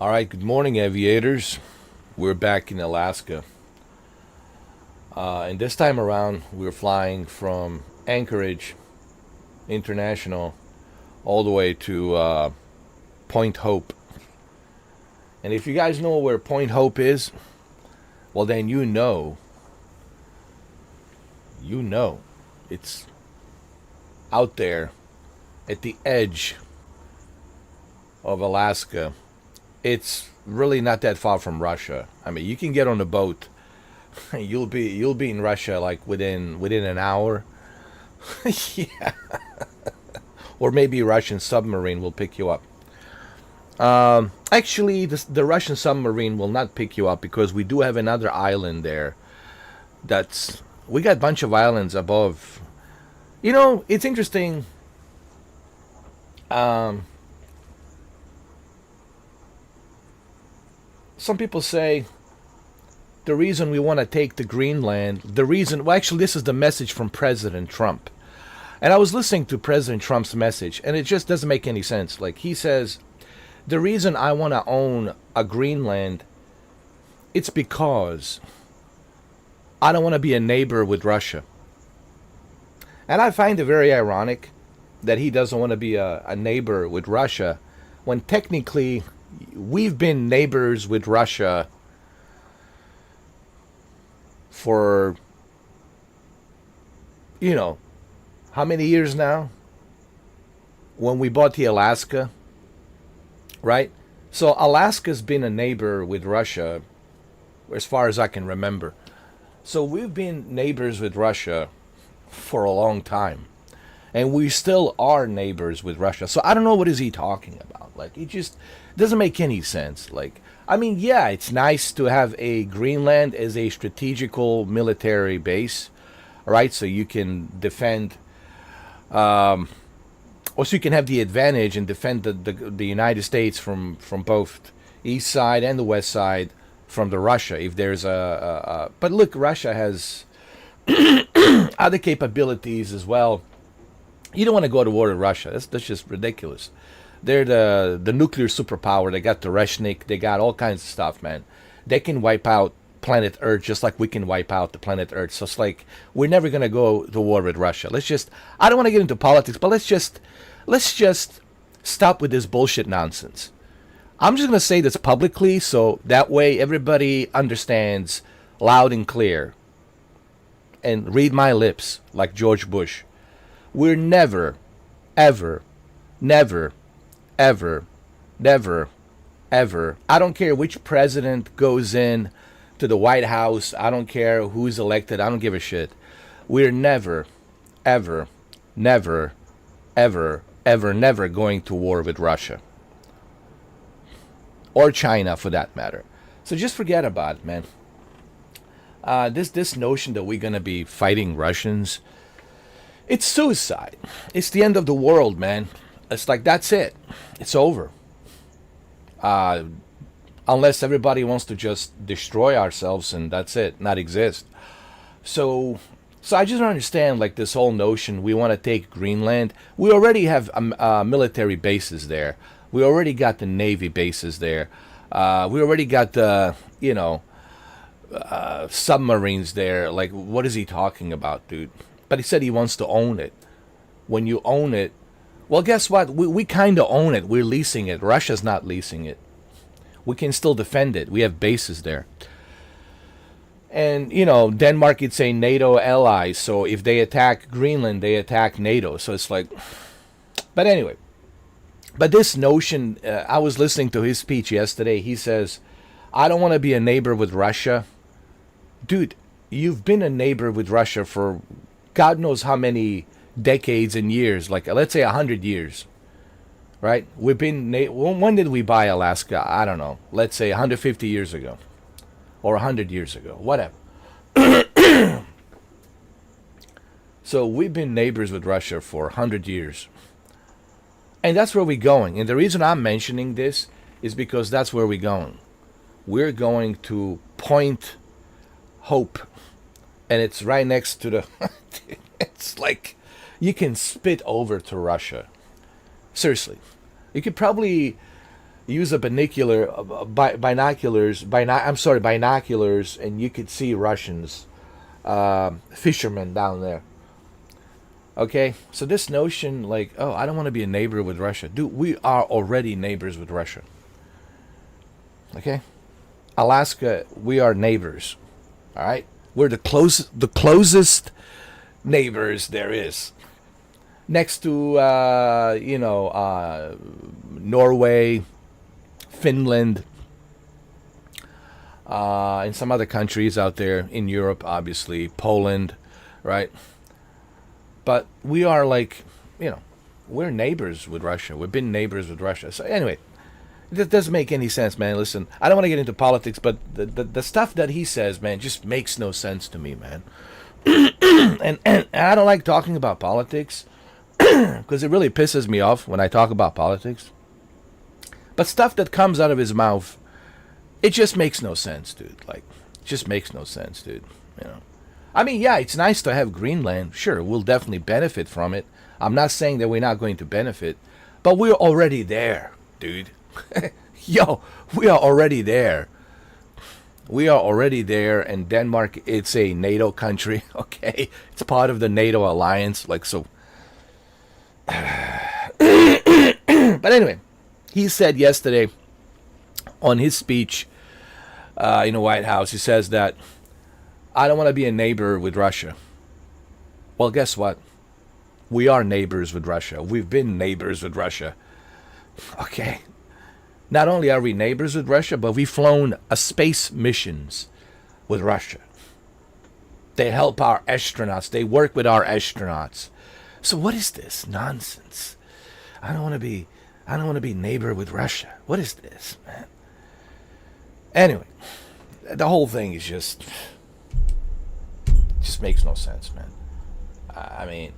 All right, good morning, aviators. We're back in Alaska. And this time around, we're flying from Anchorage International all the way to Point Hope. And if you guys know where Point Hope is, well, then you know, it's out there at the edge of Alaska. It's really not that far from Russia. I mean, you can get on a boat. You'll be in Russia like within an hour. Yeah. Or maybe a Russian submarine will pick you up. Actually, the Russian submarine will not pick you up because we do have another island there. We got a bunch of islands above. You know, it's interesting. Um, some people say the reason we want to take the Greenland, well, actually, this is the message from President Trump. And I was listening to President Trump's message, and it just doesn't make any sense. Like, he says, the reason I want to own a Greenland, it's because I don't want to be a neighbor with Russia. And I find it very ironic that he doesn't want to be a neighbor with Russia when technically we've been neighbors with Russia for, you know, how many years now? When we bought the Alaska, right? So Alaska's been a neighbor with Russia as far as I can remember. So we've been neighbors with Russia for a long time. And we still are neighbors with Russia. So I don't know what is he talking about. Like, it just doesn't make any sense. Like, I mean, yeah, it's nice to have a Greenland as a strategical military base, right? So you can defend, or so you can have the advantage and defend the United States from both east side and the west side from the Russia. If there's but look, Russia has other capabilities as well. You don't want to go to war with Russia. That's just ridiculous. They're the nuclear superpower. They got the Reshnik. They got all kinds of stuff, man. They can wipe out planet Earth just like we can wipe out the planet Earth. So it's like we're never gonna go to war with Russia. I don't want to get into politics, but let's just stop with this bullshit nonsense. I'm just gonna say this publicly so that way everybody understands loud and clear. And read my lips like George Bush. We're never, ever, never, ever, never, ever. I don't care which president goes in to the White House. I don't care who's elected. I don't give a shit. We're never, ever, never, ever, ever, never going to war with Russia. Or China, for that matter. So just forget about it, man. This notion that we're gonna be fighting Russians, it's suicide. It's the end of the world, man. It's like that's it. It's over. Uh, Unless everybody wants to just destroy ourselves and that's it, not exist. So I just don't understand like this whole notion we want to take Greenland. We already have military bases there. We already got the Navy bases there. We already got the submarines there. Like, what is he talking about, dude? But he said he wants to own it. When you own it, well, guess what? We kind of own it. We're leasing it. Russia's not leasing it. We can still defend it. We have bases there. And, Denmark is a NATO ally. So if they attack Greenland, they attack NATO. So it's like, but anyway. But this notion, I was listening to his speech yesterday. He says, I don't want to be a neighbor with Russia. Dude, you've been a neighbor with Russia for God knows how many decades and years, like let's say 100 years, right? When did we buy Alaska? I don't know. Let's say 150 years ago or 100 years ago, whatever. So we've been neighbors with Russia for 100 years. And that's where we're going. And the reason I'm mentioning this is because that's where we're going. We're going to Point Hope. And it's right next to the... It's like you can spit over to Russia. Seriously. You could probably... use a binoculars, and you could see Russians, fishermen down there. Okay, so this notion, like, oh, I don't want to be a neighbor with Russia, dude. We are already neighbors with Russia. Okay, Alaska, we are neighbors. All right, we're the closest neighbors there is, next to Norway, Finland, and some other countries out there in Europe, obviously Poland, right? But we are like, we're neighbors with Russia. We've been neighbors with Russia. So anyway, that doesn't make any sense, man. Listen, I don't want to get into politics, but the stuff that he says, man, just makes no sense to me, man. and I don't like talking about politics because it really pisses me off when I talk about politics. But stuff that comes out of his mouth, it just makes no sense, dude. Like, it just makes no sense, dude. I mean, yeah, it's nice to have Greenland. Sure, we'll definitely benefit from it. I'm not saying that we're not going to benefit, but we're already there, dude. Yo, we are already there. We are already there, and Denmark, it's a NATO country, okay? It's part of the NATO alliance, like, so. But anyway, he said yesterday on his speech in the White House, he says that I don't want to be a neighbor with Russia. Well, guess what? We are neighbors with Russia. We've been neighbors with Russia. Okay. Not only are we neighbors with Russia, but we've flown space missions with Russia. They help our astronauts. They work with our astronauts. So what is this nonsense? I don't want to be neighbor with Russia. What is this, man? Anyway, the whole thing is just makes no sense, man. I mean,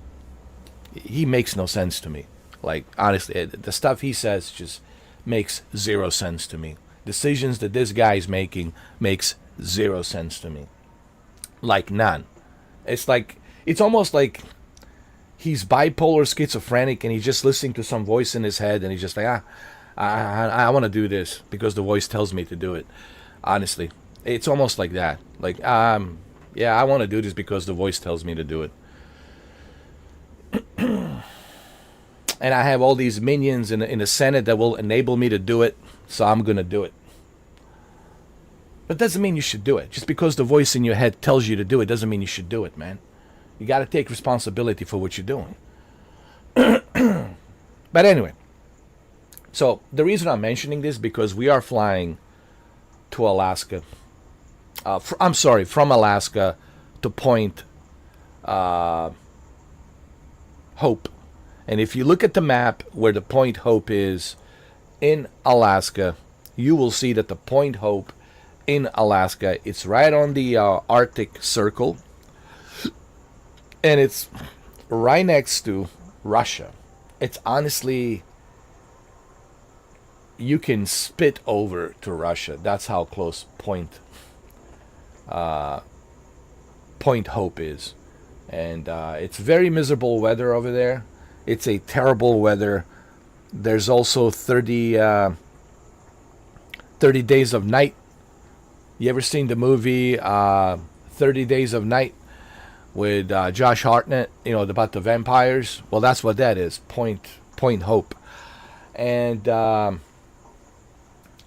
he makes no sense to me. Like, honestly, the stuff he says just makes zero sense to me. Decisions that this guy's making makes zero sense to me. Like, none. It's almost like he's bipolar schizophrenic and he's just listening to some voice in his head and he's just like, I want to do this because the voice tells me to do it. Honestly, it's almost like that. Like, yeah, I want to do this because the voice tells me to do it. And I have all these minions in the Senate that will enable me to do it, so I'm going to do it. But doesn't mean you should do it. Just because the voice in your head tells you to do it doesn't mean you should do it, man. You got to take responsibility for what you're doing. But anyway, so the reason I'm mentioning this because we are flying to Alaska. From Alaska to Point Hope. And if you look at the map where the Point Hope is in Alaska, you will see that the Point Hope in Alaska, it's right on the Arctic Circle. And it's right next to Russia. It's honestly, you can spit over to Russia. That's how close Point Hope is. And it's very miserable weather over there. It's a terrible weather. There's also 30 Days of Night. You ever seen the movie 30 Days of Night with Josh Hartnett, about the vampires? Well, that's what that is, Point Hope. And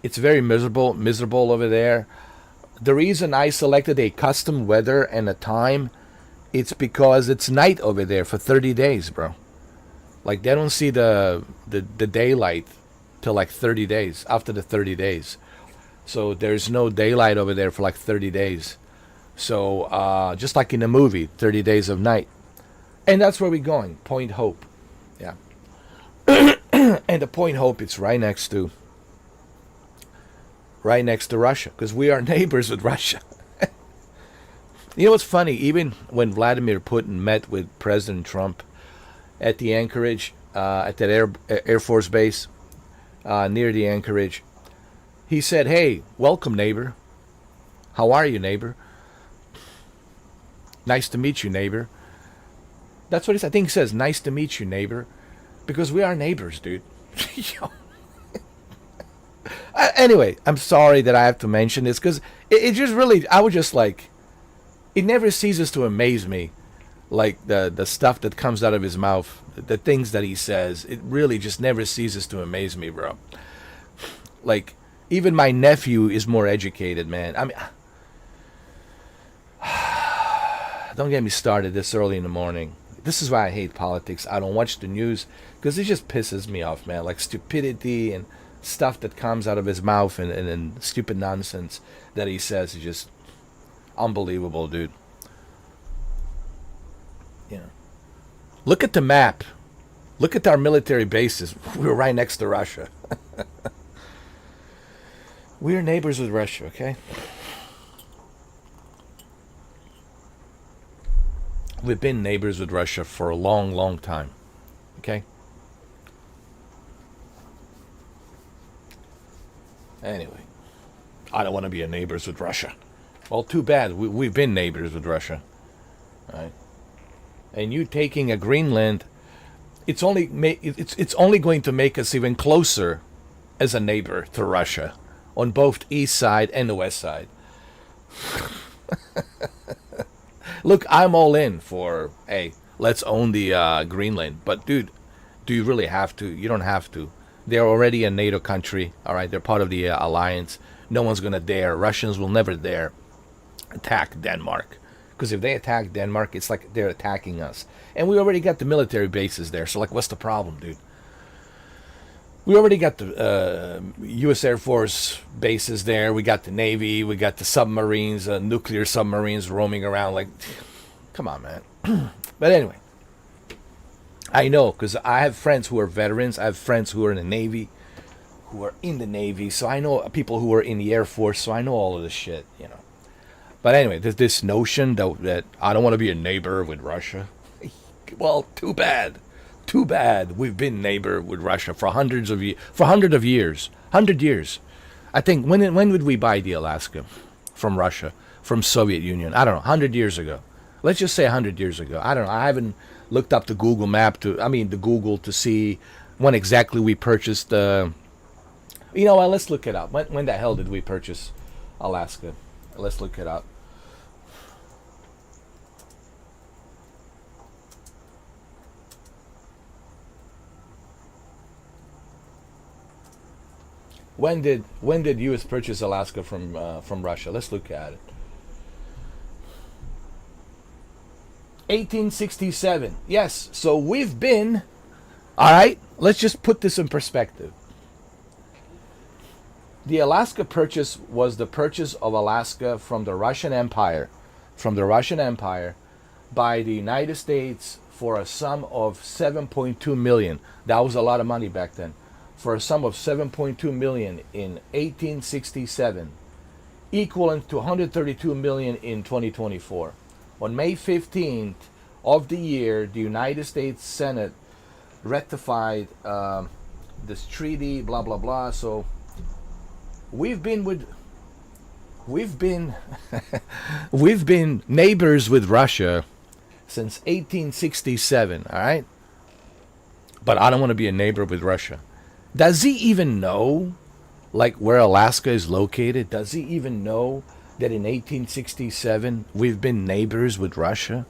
it's very miserable over there. The reason I selected a custom weather and a time, it's because it's night over there for 30 days, bro. Like, they don't see the daylight till like 30 days, after the 30 days. So there's no daylight over there for like 30 days. So just like in the movie, 30 Days of Night. And that's where we're going, Point Hope. Yeah. And the Point Hope, it's right next to Russia, because we are neighbors with Russia. You know what's funny? Even when Vladimir Putin met with President Trump at the Anchorage, at that Air Force base near the Anchorage, he said, "Hey, welcome, neighbor. How are you, neighbor? Nice to meet you, neighbor." That's what he said. I think he says, "Nice to meet you, neighbor," because we are neighbors, dude. Anyway, I'm sorry that I have to mention this because it just really, I was just like, it never ceases to amaze me, like the stuff that comes out of his mouth, the things that he says. It really just never ceases to amaze me, bro. Like, even my nephew is more educated, man. I mean, don't get me started this early in the morning. This is why I hate politics. I don't watch the news because it just pisses me off, man. Like stupidity and stuff that comes out of his mouth and stupid nonsense that he says is just unbelievable, dude. You know, look at the map. Look at our military bases. We're right next to Russia. We're neighbors with Russia, okay? We've been neighbors with Russia for a long, long time, okay? Anyway, I don't want to be a neighbors with Russia. Well, too bad. We've been neighbors with Russia, right? And you taking a Greenland, it's only it's only going to make us even closer as a neighbor to Russia on both east side and the west side. Look, I'm all in for, hey, let's own the Greenland. But dude, do you really have to? You don't have to. They're already a NATO country, all right? They're part of the alliance. No one's gonna dare. Russians will never dare attack Denmark, because if they attack Denmark, it's like they're attacking us. And we already got the military bases there. So like, what's the problem, dude? We already got the U.S. Air Force bases there. We got the Navy. We got the submarines, nuclear submarines roaming around. Like, come on, man. But anyway, I know because I have friends who are veterans. I have friends who are in the Navy, who are in the Navy. So I know people who are in the Air Force. So I know all of this shit, you know. But anyway, there's this notion that I don't want to be a neighbor with Russia. Well, too bad. Too bad. We've been neighbor with Russia for hundreds of years. For 100 years. I think when did we buy the Alaska from Russia, from Soviet Union? I don't know. 100 years ago. Let's just say 100 years ago. I don't know. I haven't looked up the Google map the Google to see when exactly we purchased. You know what? Let's look it up. When the hell did we purchase Alaska? Let's look it up. When did U.S. purchase Alaska from Russia? Let's look at it. 1867. Yes. So we've been. All right. Let's just put this in perspective. The Alaska purchase was the purchase of Alaska from the Russian Empire, by the United States for a sum of 7.2 million. That was a lot of money back then. For a sum of 7.2 million in 1867, equivalent to 132 million in 2024. On May 15th of the year, the United States Senate ratified this treaty, blah blah blah. So we've been we've been neighbors with Russia since 1867. All right, but I don't want to be a neighbor with Russia. Does he even know, like, where Alaska is located? Does he even know that in 1867 we've been neighbors with Russia?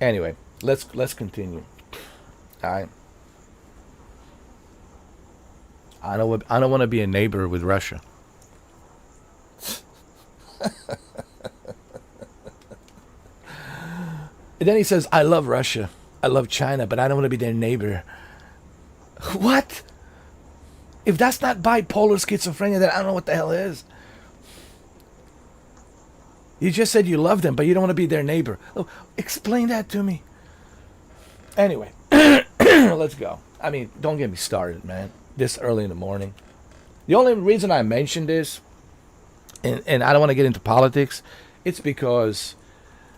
Anyway, let's continue. All right. I don't want to be a neighbor with Russia. And then he says, I love Russia. I love China, but I don't want to be their neighbor. What? If that's not bipolar schizophrenia, then I don't know what the hell is. You just said you love them, but you don't want to be their neighbor. Oh, explain that to me. Anyway, let's go. I mean, don't get me started, man. This early in the morning. The only reason I mentioned this, and I don't want to get into politics, it's because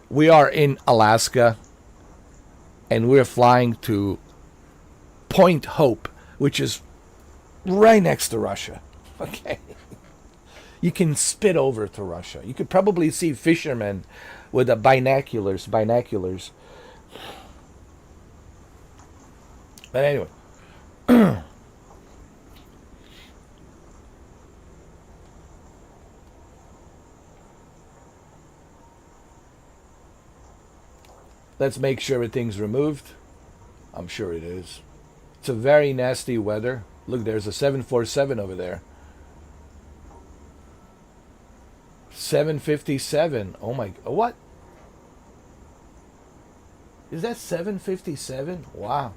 we are in Alaska and we're flying to Point Hope, which is right next to Russia. Okay. You can spit over to Russia. You could probably see fishermen with the binoculars. But anyway, let's make sure everything's removed. I'm sure it is. It's a very nasty weather. Look, there's a 747 over there. 757. Oh my, what? Is that 757? Wow.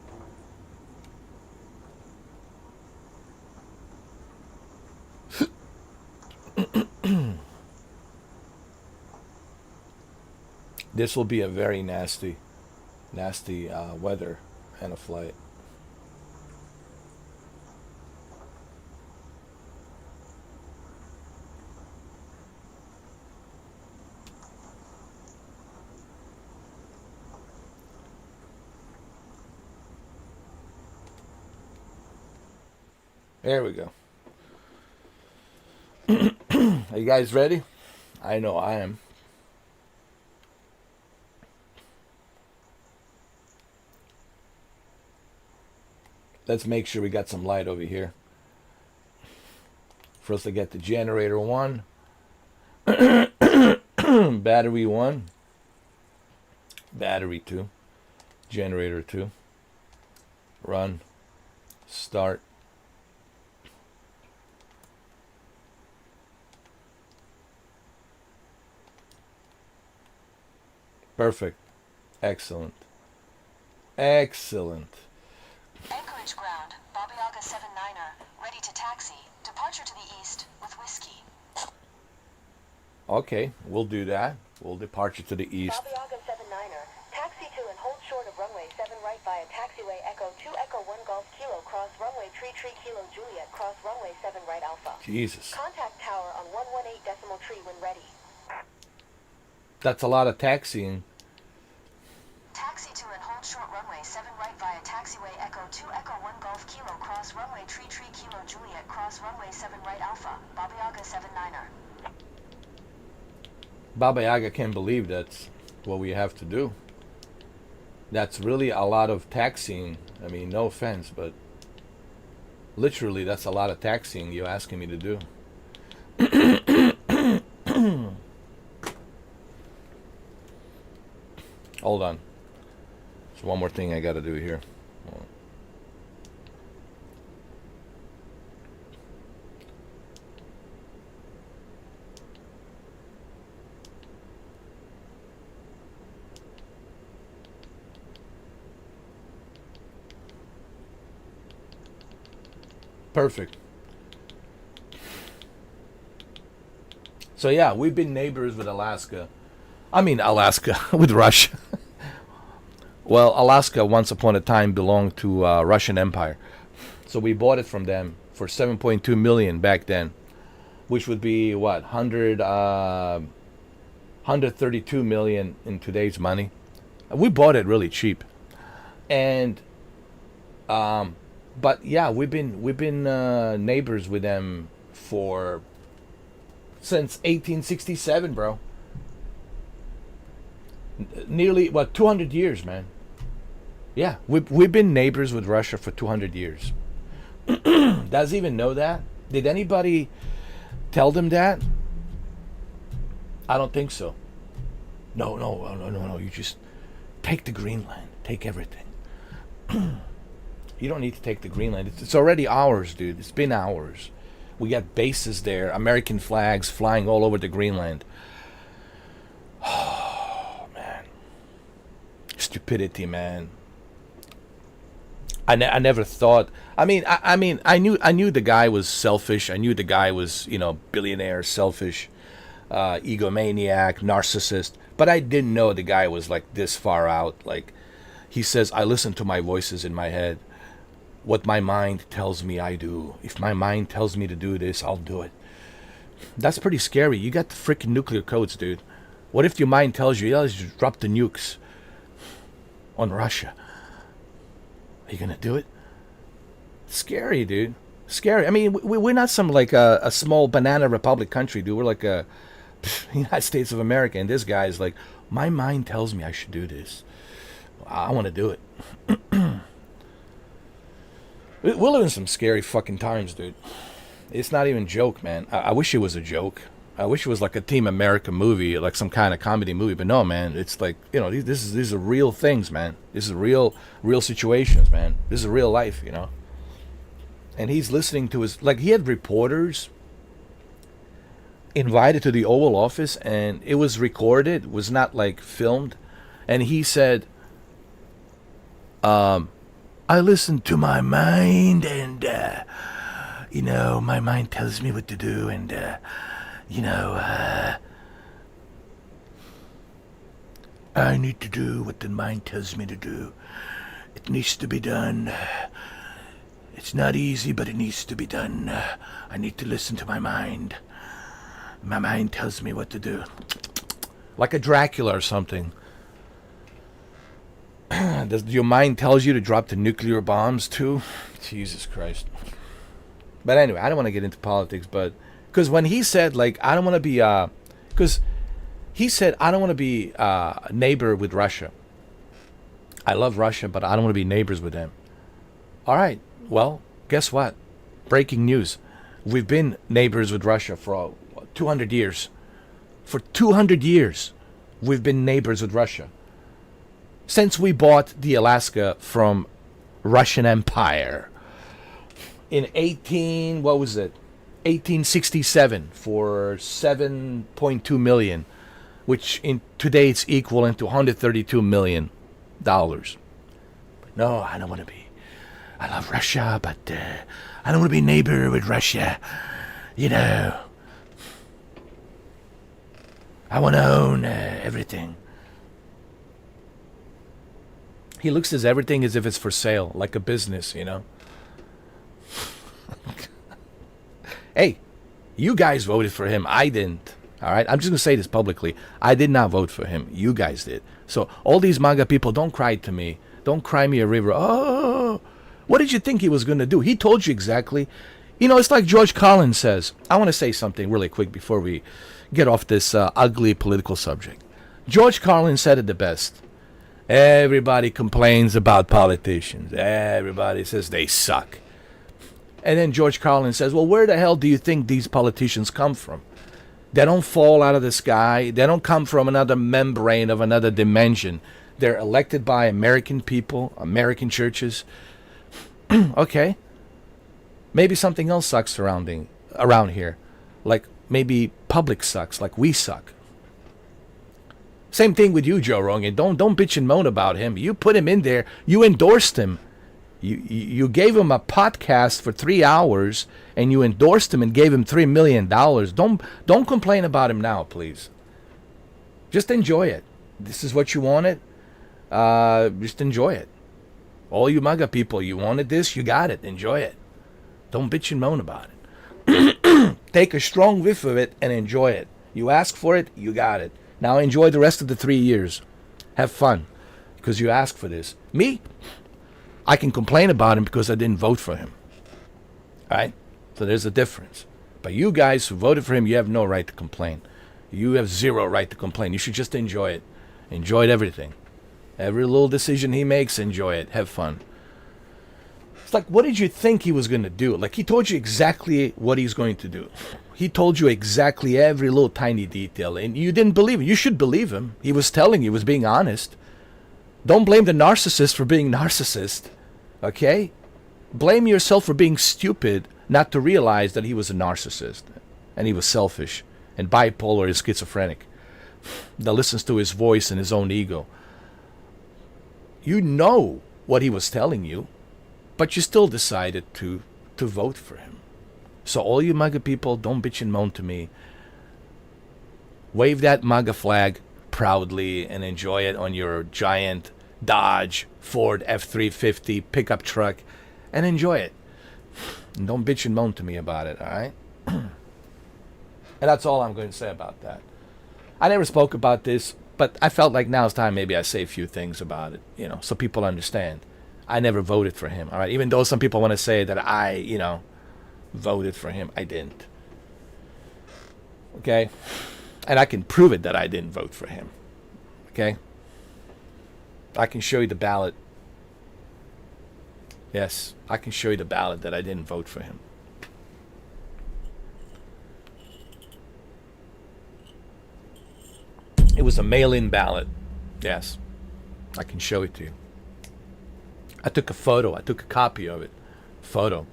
This will be a very nasty weather and a flight. There we go. Are you guys ready? I know I am. Let's make sure we got some light over here. First, I get the generator 1, battery 1, battery 2, generator 2, run, start. Perfect. Excellent. Excellent. Anchorage ground, Baba Yaga 79er, ready to taxi. Departure to the east with whiskey. Okay, we'll do that. We'll departure to the east. Baba Yaga 79er, taxi to and hold short of runway 7 right via taxiway Echo 2 Echo 1 Golf Kilo cross runway Tree Kilo Juliet cross runway 7 right Alpha. Jesus. Contact tower on 118 decimal tree when ready. That's a lot of taxiing. Taxi to and hold short runway 7 right via taxiway Echo 2 Echo 1 Golf Kilo cross runway Tree Kilo Juliet cross runway 7 right Alpha. Baba Yaga 79er. Baba Yaga can't believe that's what we have to do. That's really a lot of taxiing. I mean, no offense, but literally that's a lot of taxiing you're asking me to do. Hold on. There's one more thing I got to do here. Perfect. So yeah, we've been neighbors with Alaska. I mean Alaska with Russia. Well, Alaska once upon a time belonged to Russian Empire. So we bought it from them for 7.2 million back then, which would be what, 132 million in today's money. We bought it really cheap. And but yeah, we've been neighbors with them for since 1867, bro. Nearly, what, 200 years, man. Yeah, we've been neighbors with Russia for 200 years. Does he even know that? Did anybody tell them that? I don't think so. No. You just take the Greenland. Take everything. You don't need to take the Greenland. It's already ours, dude. It's been ours. We got bases there, American flags flying all over the Greenland. Oh, man. Stupidity, man. I never thought. I mean, I knew the guy was selfish. I knew the guy was, billionaire, selfish, egomaniac, narcissist. But I didn't know the guy was like this far out. Like, he says, I listen to my voices in my head. What my mind tells me, I do. If my mind tells me to do this, I'll do it. That's pretty scary. You got the freaking nuclear codes, dude. What if your mind tells you, yeah, let's just drop the nukes on Russia? Are you going to do it? Scary, dude. Scary. I mean, we're not some like a small banana republic country, dude. We're like a United States of America. And this guy's like, my mind tells me I should do this. I want to do it. We live in some scary fucking times, dude. It's not even a joke, man. I wish it was a joke. I wish it was like a Team America movie, like some kind of comedy movie. But no, man. It's like, you know, these are real things, man. This is real situations, man. This is real life, you know. And he's listening to his, like, he had reporters invited to the Oval Office, and it was recorded. It was not like filmed. And he said, I listen to my mind, and you know, my mind tells me what to do, and you know, I need to do what the mind tells me to do. It needs to be done. It's not easy, but it needs to be done. I need to listen to my mind. My mind tells me what to do. Like a Dracula or something. Does your mind tells you to drop the nuclear bombs too? Jesus Christ. But anyway, I don't want to get into politics, but because when he said, like, I don't want to be, because he said, I don't want to be neighbor with Russia. I love Russia, but I don't want to be neighbors with them. All right. Well, guess what? Breaking news. We've been neighbors with Russia for 200 years. For 200 years, we've been neighbors with Russia. Since we bought the Alaska from Russian Empire in 1867 for 7.2 million, which in today it's equivalent to $132 million. But no, I don't want to be. I love Russia, but I don't want to be neighbor with Russia. You know, I want to own everything. He looks at everything as if it's for sale, like a business, you know. Hey, you guys voted for him. I didn't. All right? I'm just going to say this publicly. I did not vote for him. You guys did. So all these MAGA people, don't cry to me. Don't cry me a river. Oh, what did you think he was going to do? He told you exactly. You know, it's like George Carlin says. I want to say something really quick before we get off this ugly political subject. George Carlin said it the best. Everybody complains about politicians. Everybody says they suck. And then George Carlin says, well, where the hell do you think these politicians come from? They don't fall out of the sky. They don't come from another membrane of another dimension. They're elected by American people, American churches. Okay. Maybe something else sucks around here. Like maybe public sucks, like we suck. Same thing with you, Joe Rogan. Don't bitch and moan about him. You put him in there. You endorsed him. You gave him a podcast for 3 hours, and you endorsed him and gave him $3 million. Don't complain about him now, please. Just enjoy it. This is what you wanted. Just enjoy it. All you MAGA people, you wanted this, you got it. Enjoy it. Don't bitch and moan about it. Take a strong whiff of it and enjoy it. You asked for it, you got it. Now enjoy the rest of the 3 years. Have fun, because you asked for this. Me, I can complain about him because I didn't vote for him. All right? So there's a difference. But you guys who voted for him, you have no right to complain. You have zero right to complain. You should just enjoy it. Enjoy everything. Every little decision he makes, enjoy it. Have fun. It's like, what did you think he was going to do? Like, he told you exactly what he's going to do. He told you exactly every little tiny detail, and you didn't believe him. You should believe him. He was telling you, he was being honest. Don't blame the narcissist for being narcissist, okay? Blame yourself for being stupid not to realize that he was a narcissist, and he was selfish, and bipolar and schizophrenic, that listens to his voice and his own ego. You know what he was telling you, but you still decided to vote for him. So all you MAGA people, don't bitch and moan to me. Wave that MAGA flag proudly and enjoy it on your giant Dodge, Ford F-350 pickup truck, and enjoy it. And don't bitch and moan to me about it, all right? And that's all I'm going to say about that. I never spoke about this, but I felt like now it's time maybe I say a few things about it, you know, so people understand. I never voted for him, all right? Even though some people want to say that I, you know, voted for him. I didn't. Okay? And I can prove it that I didn't vote for him. Okay? I can show you the ballot. Yes, I can show you the ballot that I didn't vote for him. It was a mail-in ballot. Yes, I can show it to you. I took a photo. I took a copy of it. Photo.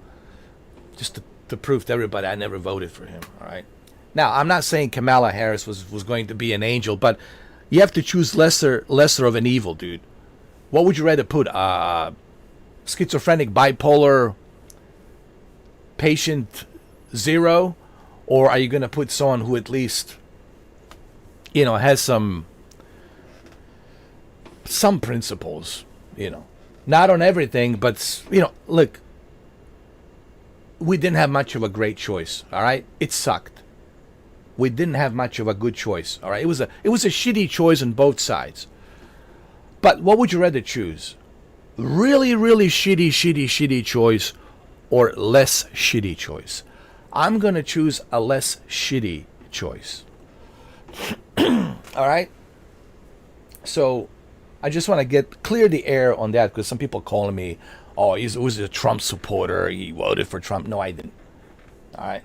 Just to prove to everybody I never voted for him. All right. Now, I'm not saying Kamala Harris was going to be an angel, but you have to choose lesser of an evil, dude. What would you rather put? Schizophrenic, bipolar patient 0? Or are you going to put someone who at least, has some principles, Not on everything, but, look, we didn't have much of a great choice, all right? It sucked. We didn't have much of a good choice, all right? It was a shitty choice on both sides. But what would you rather choose? Really, really shitty choice or less shitty choice? I'm going to choose a less shitty choice. All right? So I just want to clear the air on that because some people calling me, oh, he was a Trump supporter. He voted for Trump. No, I didn't. All right?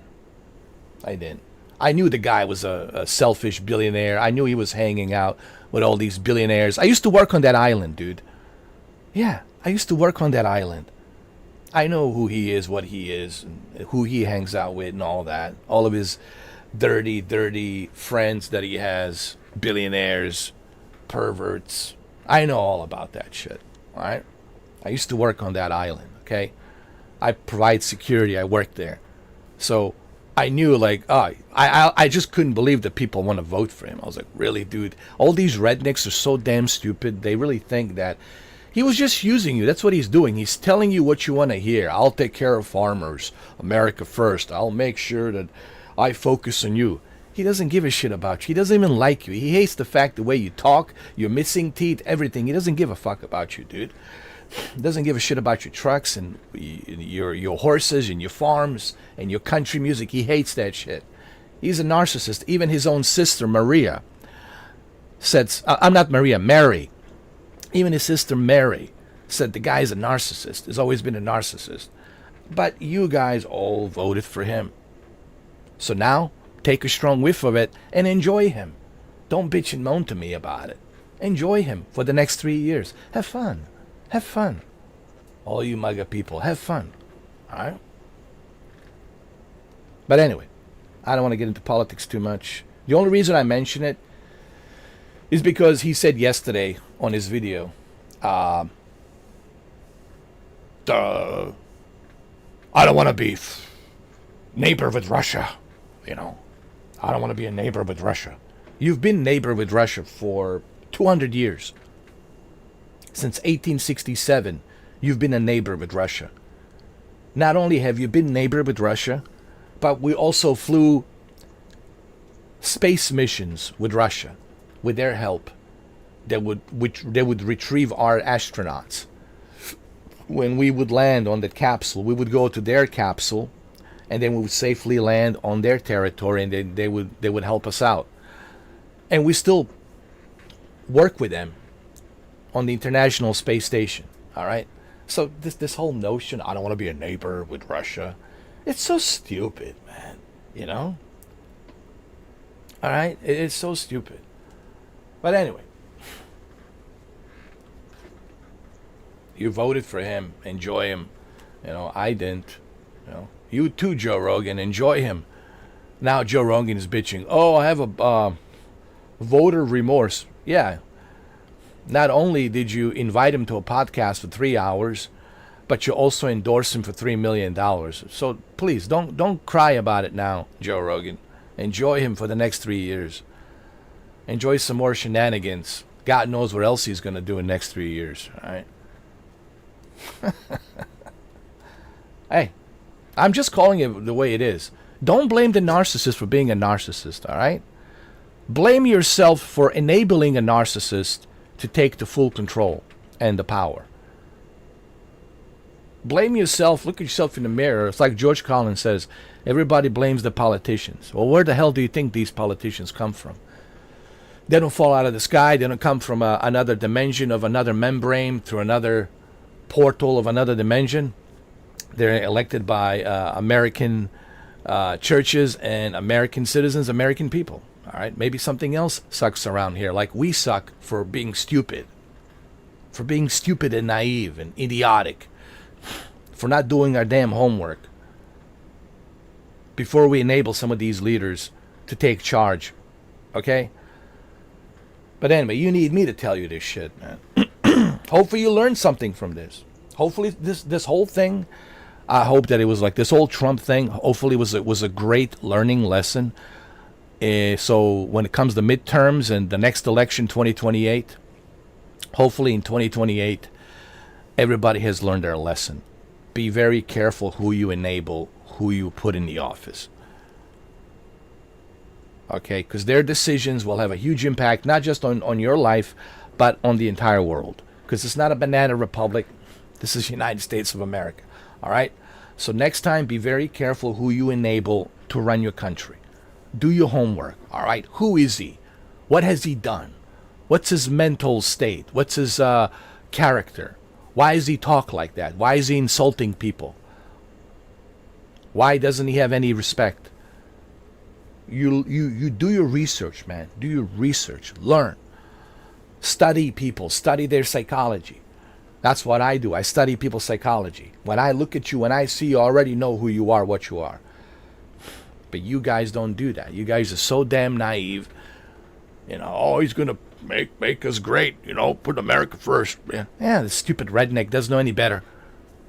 I didn't. I knew the guy was a selfish billionaire. I knew he was hanging out with all these billionaires. I used to work on that island, dude. Yeah, I used to work on that island. I know who he is, what he is, and who he hangs out with and all that. All of his dirty friends that he has, billionaires, perverts. I know all about that shit, all right? I used to work on that island, okay? I provide security. I worked there. So I knew, I just couldn't believe that people want to vote for him. I was like, really, dude? All these rednecks are so damn stupid. They really think that he was just using you. That's what he's doing. He's telling you what you want to hear. I'll take care of farmers. America first. I'll make sure that I focus on you. He doesn't give a shit about you. He doesn't even like you. He hates the fact the way you talk, your missing teeth, everything. He doesn't give a fuck about you, dude. He doesn't give a shit about your trucks and your horses and your farms and your country music. He hates that shit. He's a narcissist. Even his own sister, Maria, said, I'm not Maria, Mary. Even his sister, Mary, said the guy's a narcissist. Has always been a narcissist. But you guys all voted for him. So now, take a strong whiff of it and enjoy him. Don't bitch and moan to me about it. Enjoy him for the next 3 years. Have fun. Have fun. All you MAGA people, have fun. All right? But anyway, I don't want to get into politics too much. The only reason I mention it is because he said yesterday on his video, I don't want to be neighbor with Russia. I don't want to be a neighbor with Russia. You've been neighbor with Russia for 200 years. Since 1867, you've been a neighbor with Russia. Not only have you been neighbor with Russia, but we also flew space missions with Russia, with their help. They would retrieve our astronauts. When we would land on the capsule, we would go to their capsule, and then we would safely land on their territory, and they would help us out. And we still work with them on the International Space Station. All right. So this whole notion, I don't want to be a neighbor with Russia, it's so stupid, man. All right. It's so stupid. But anyway, you voted for him. Enjoy him. I didn't. You too, Joe Rogan. Enjoy him. Now Joe Rogan is bitching. Oh, I have a voter remorse. Yeah. Not only did you invite him to a podcast for 3 hours, but you also endorsed him for $3 million. So please, don't cry about it now, Joe Rogan. Enjoy him for the next 3 years. Enjoy some more shenanigans. God knows what else he's going to do in the next 3 years. All right. Hey, I'm just calling it the way it is. Don't blame the narcissist for being a narcissist, all right? Blame yourself for enabling a narcissist to take the full control and the power. Blame yourself. Look at yourself in the mirror. It's like George Carlin says, everybody blames the politicians. Well, where the hell do you think these politicians come from? They don't fall out of the sky. They don't come from another dimension of another membrane through another portal of another dimension. They're elected by American churches and American citizens, American people. All right, maybe something else sucks around here, like we suck for being stupid, and naive and idiotic, for not doing our damn homework before we enable some of these leaders to take charge. Okay? But anyway, you need me to tell you this shit, man. Hopefully you learned something from this. Hopefully this whole thing, I hope that it was like this whole Trump thing, hopefully was a great learning lesson. So when it comes to midterms and the next election, 2028, hopefully in 2028, everybody has learned their lesson. Be very careful who you enable, who you put in the office. Okay, because their decisions will have a huge impact, not just on your life, but on the entire world. Because it's not a banana republic. This is the United States of America. All right? So next time, be very careful who you enable to run your country. Do your homework. All right? Who is he? What has he done? What's his mental state? What's his character? Why does he talk like that? Why is he insulting people? Why doesn't he have any respect? You do your research, man. Do your research. Learn. Study people. Study their psychology. That's what I do. I study people's psychology. When I look at you, when I see you, I already know who you are, what you are. But you guys don't do that. You guys are so damn naive. You know, oh, he's going to make us great. You know, put America first. Yeah, the stupid redneck doesn't know any better.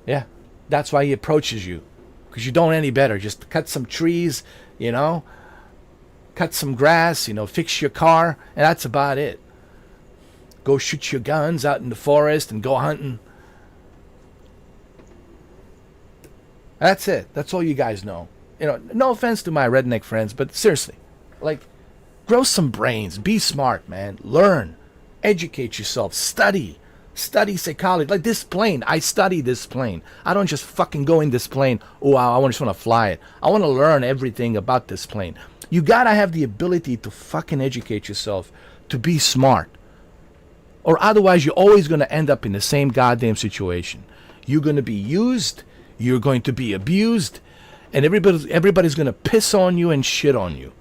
Yeah, that's why he approaches you. Because you don't know any better. Just cut some trees, you know. Cut some grass, you know, fix your car. And that's about it. Go shoot your guns out in the forest and go hunting. That's it. That's all you guys know. You know, no offense to my redneck friends, but seriously, like, grow some brains. Be smart, man. Learn. Educate yourself. Study. Study psychology. Like this plane. I study this plane. I don't just fucking go in this plane. Oh, I just want to fly it. I want to learn everything about this plane. You gotta have the ability to fucking educate yourself, to be smart. Or otherwise, you're always going to end up in the same goddamn situation. You're going to be used. You're going to be abused. And everybody's going to piss on you and shit on you.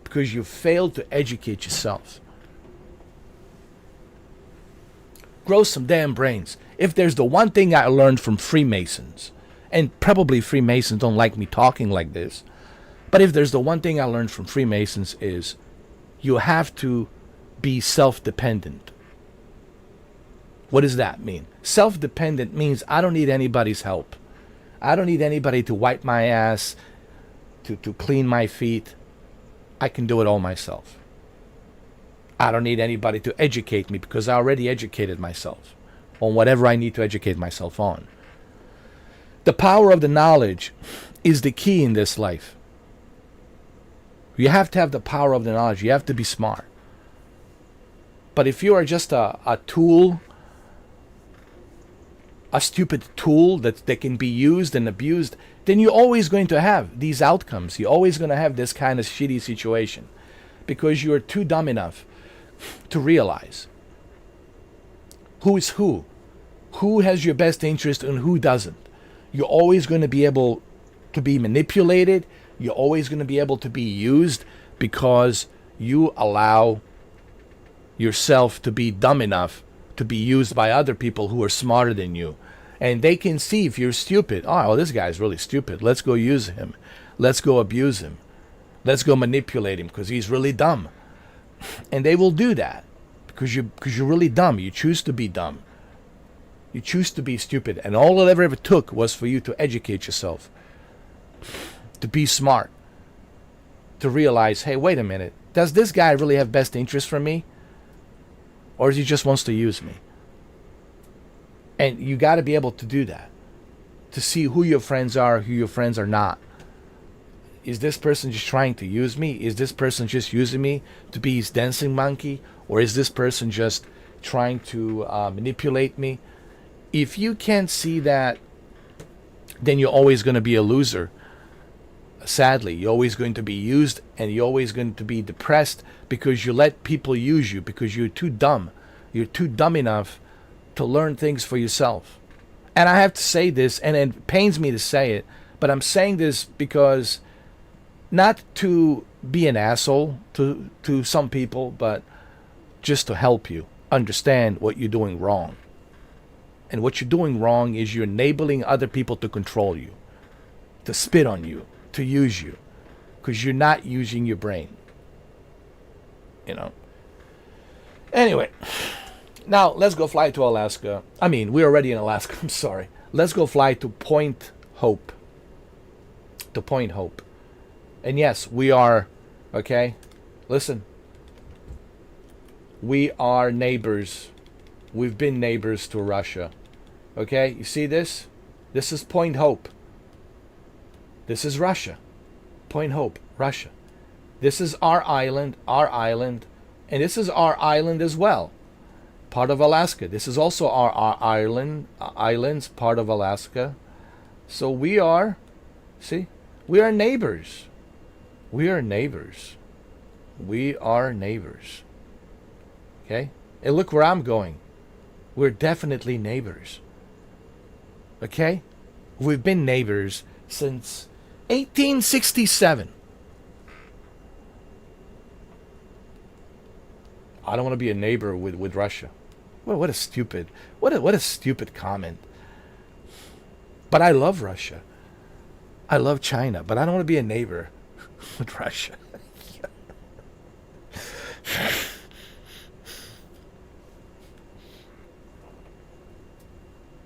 Because you failed to educate yourself. Grow some damn brains. If there's the one thing I learned from Freemasons, and probably Freemasons don't like me talking like this, but if there's the one thing I learned from Freemasons is you have to be self-dependent. What does that mean? Self-dependent means I don't need anybody's help. I don't need anybody to wipe my ass, to clean my feet. I can do it all myself. I don't need anybody to educate me because I already educated myself on whatever I need to educate myself on. The power of the knowledge is the key in this life. You have to have the power of the knowledge. You have to be smart. But if you are just a tool, a stupid tool that can be used and abused, then you're always going to have these outcomes. You're always going to have this kind of shitty situation because you're too dumb enough to realize who is who has your best interest and who doesn't. You're always going to be able to be manipulated. You're always going to be able to be used because you allow yourself to be dumb enough to be used by other people who are smarter than you. And they can see if you're stupid. Oh, well, this guy's really stupid. Let's go use him. Let's go abuse him. Let's go manipulate him because he's really dumb. And they will do that because you're really dumb. You choose to be dumb. You choose to be stupid. And all it ever took was for you to educate yourself, to be smart, to realize, hey, wait a minute. Does this guy really have best interest for me? Or he just wants to use me? And you got to be able to do that, to see who your friends are, who your friends are not. Is this person just trying to use me? Is this person just using me to be his dancing monkey? Or is this person just trying to manipulate me? If you can't see that, then you're always going to be a loser. Sadly, you're always going to be used and you're always going to be depressed because you let people use you because you're too dumb. You're too dumb enough to learn things for yourself. And I have to say this, and it pains me to say it, but I'm saying this because not to be an asshole to some people, but just to help you understand what you're doing wrong. And what you're doing wrong is you're enabling other people to control you, to spit on you, to use you, because you're not using your brain. You know. Anyway, now let's go fly to Alaska. I mean, we're already in Alaska. I'm sorry. Let's go fly to Point Hope. To Point Hope. And yes, we are, okay? Listen. We are neighbors. We've been neighbors to Russia. Okay? You see this? This is Point Hope. This is Russia. Point Hope, Russia. This is our island, and this is our island as well. Part of Alaska. This is also our islands, part of Alaska. So we are, see, we are neighbors. We are neighbors. We are neighbors. Okay? And look where I'm going. We're definitely neighbors. Okay? We've been neighbors since 1867. I don't want to be a neighbor with Russia. Well, what a stupid comment. But I love Russia. I love China, but I don't want to be a neighbor with Russia.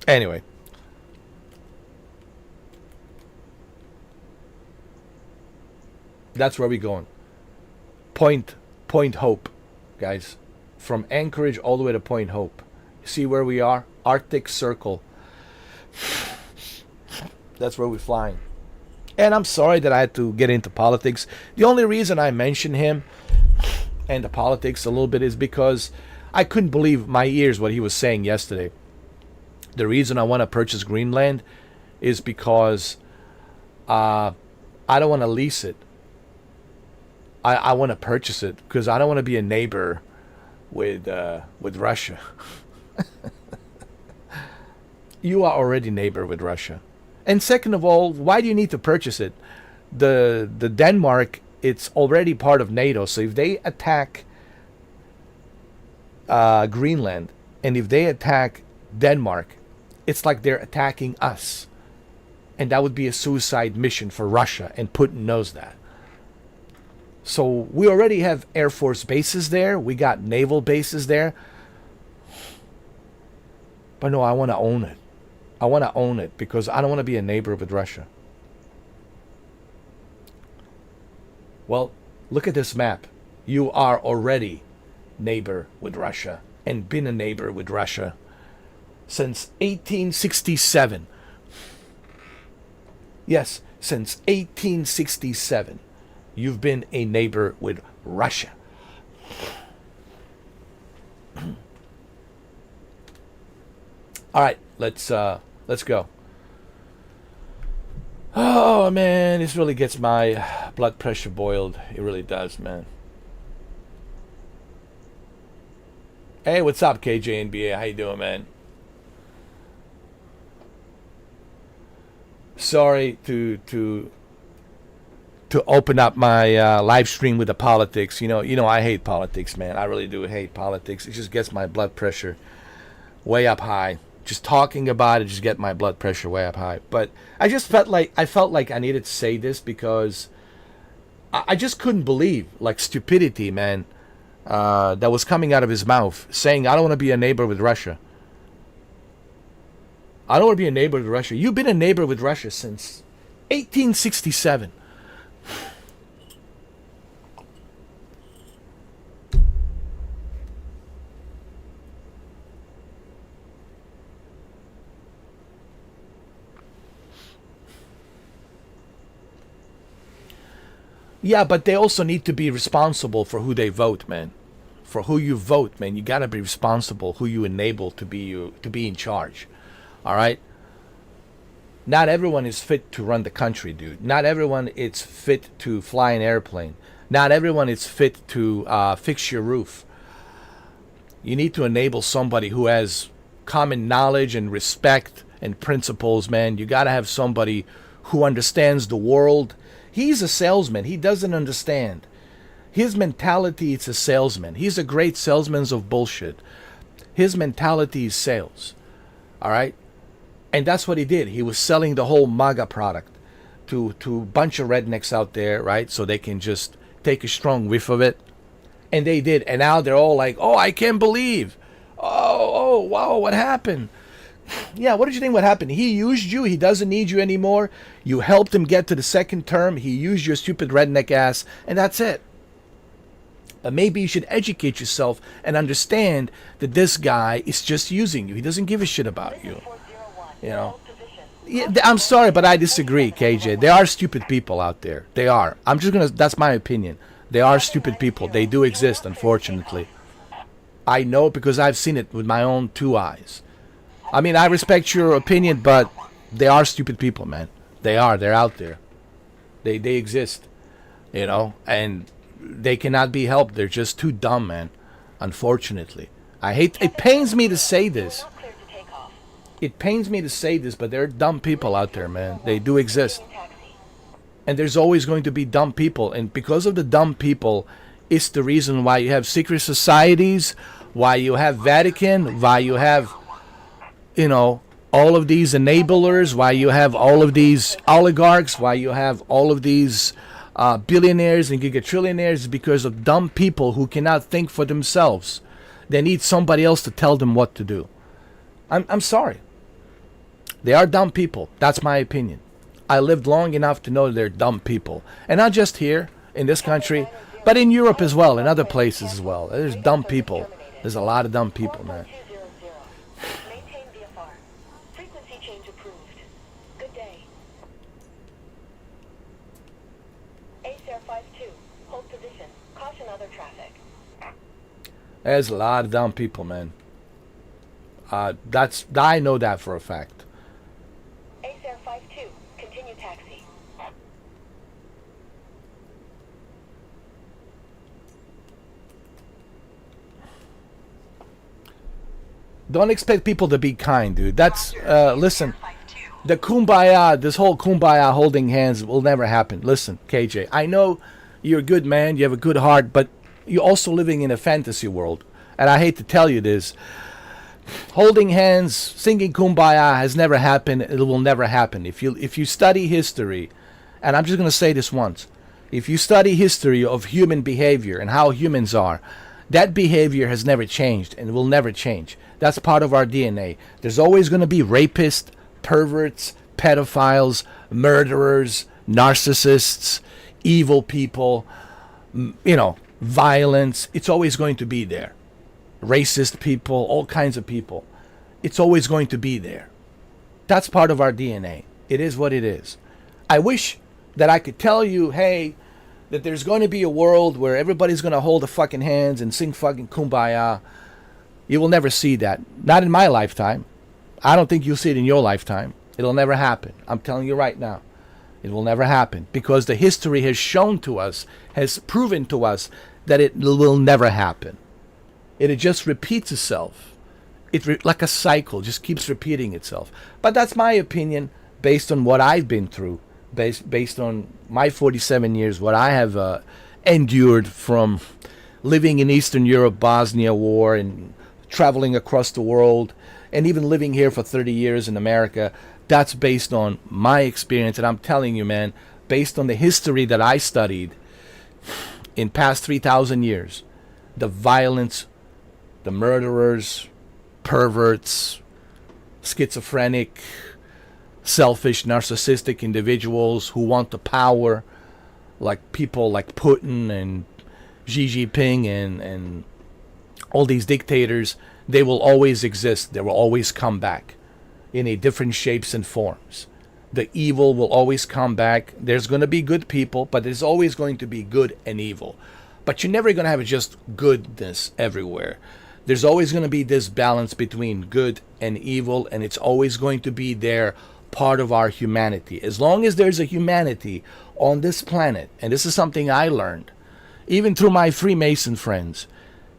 Anyway. That's where we're going. Point Hope, guys. From Anchorage all the way to Point Hope. You see where we are? Arctic Circle. That's where we're flying. And I'm sorry that I had to get into politics. The only reason I mention him and the politics a little bit is because I couldn't believe my ears what he was saying yesterday. The reason I want to purchase Greenland is because I don't want to lease it. I want to purchase it because I don't want to be a neighbor with Russia. You are already neighbor with Russia. And second of all, why do you need to purchase it? The Denmark, it's already part of NATO. So if they attack Greenland and if they attack Denmark, it's like they're attacking us. And that would be a suicide mission for Russia, and Putin knows that. So we already have Air Force bases there. We got naval bases there. But no, I want to own it. I want to own it because I don't want to be a neighbor with Russia. Well, look at this map. You are already neighbor with Russia and been a neighbor with Russia since 1867. Yes, since 1867. You've been a neighbor with Russia. All right, let's go. Oh man, this really gets my blood pressure boiled. It really does, man. Hey, what's up, KJNBA? How you doing, man? Sorry to open up my live stream with the politics. You know, I hate politics, man. I really do hate politics. It just gets my blood pressure way up high. Just talking about it just get my blood pressure way up high. But I felt like I needed to say this because I just couldn't believe like stupidity, man, that was coming out of his mouth, saying I don't want to be a neighbor with Russia. I don't want to be a neighbor with Russia. You've been a neighbor with Russia since 1867. Yeah, but they also need to be responsible for who they vote, man. For who you vote, man, you gotta be responsible. Who you enable to be in charge. All right. Not everyone is fit to run the country, dude. Not everyone is fit to fly an airplane. Not everyone is fit to fix your roof. You need to enable somebody who has common knowledge and respect and principles, man. You got to have somebody who understands the world. He's a salesman. He doesn't understand. His mentality is a salesman. He's a great salesman of bullshit. His mentality is sales. All right? And that's what he did. He was selling the whole MAGA product to a bunch of rednecks out there, right? So they can just take a strong whiff of it. And they did. And now they're all like, oh, I can't believe. Oh, wow, what happened? Yeah, what did you think what happened? He used you. He doesn't need you anymore. You helped him get to the second term. He used your stupid redneck ass. And that's it. But maybe you should educate yourself and understand that this guy is just using you. He doesn't give a shit about you. You know? Yeah, I'm sorry, but I disagree, KJ. There are stupid people out there. They are. I'm just going to, that's my opinion. They are stupid people. They do exist, unfortunately. I know because I've seen it with my own two eyes. I mean, I respect your opinion, but they are stupid people, man. They are. They're out there. They exist, you know, and they cannot be helped. They're just too dumb, man, unfortunately. It pains me to say this. It pains me to say this, but there are dumb people out there, man. They do exist. And there's always going to be dumb people. And because of the dumb people, it's the reason why you have secret societies, why you have Vatican, why you have, you know, all of these enablers, why you have all of these oligarchs, why you have all of these billionaires and gigatrillionaires, because of dumb people who cannot think for themselves. They need somebody else to tell them what to do. I'm sorry. They are dumb people. That's my opinion. I lived long enough to know they're dumb people. And not just here, in this country, but in Europe as well, in other places as well. There's dumb people. There's a lot of dumb people, man. Maintain VFR. Frequency change approved. Good day. ACER 5-2. Hold position. Caution other traffic. There's a lot of dumb people, man. I know that for a fact. ACER 5-2. Continue taxi. Don't expect people to be kind, dude. That's, listen, the kumbaya, this whole kumbaya holding hands will never happen. Listen, KJ, I know you're a good man, you have a good heart, but you're also living in a fantasy world. And I hate to tell you this. Holding hands, singing kumbaya has never happened. It will never happen. If you study history, and I'm just going to say this once. If you study history of human behavior and how humans are, that behavior has never changed and will never change. That's part of our DNA. There's always going to be rapists, perverts, pedophiles, murderers, narcissists, evil people, you know, violence. It's always going to be there. Racist people, all kinds of people. It's always going to be there. That's part of our DNA. It is what it is. I wish that I could tell you, hey, that there's going to be a world where everybody's going to hold the fucking hands and sing fucking kumbaya. You will never see that. Not in my lifetime. I don't think you'll see it in your lifetime. It'll never happen. I'm telling you right now. It will never happen. Because the history has shown to us, has proven to us, that it will never happen. It just repeats itself. Like a cycle, just keeps repeating itself. But that's my opinion based on what I've been through. Based on my 47 years, what I have endured from living in Eastern Europe, Bosnia war, and traveling across the world, and even living here for 30 years in America. That's based on my experience, and I'm telling you, man, based on the history that I studied in past 3,000 years, the violence, the murderers, perverts, schizophrenic, selfish, narcissistic individuals who want the power, like people like Putin and Xi Jinping and all these dictators, they will always exist. They will always come back in a different shapes and forms. The evil will always come back. There's going to be good people, but there's always going to be good and evil. But you're never going to have just goodness everywhere. There's always going to be this balance between good and evil, and it's always going to be there, part of our humanity. As long as there's a humanity on this planet, and this is something I learned, even through my Freemason friends,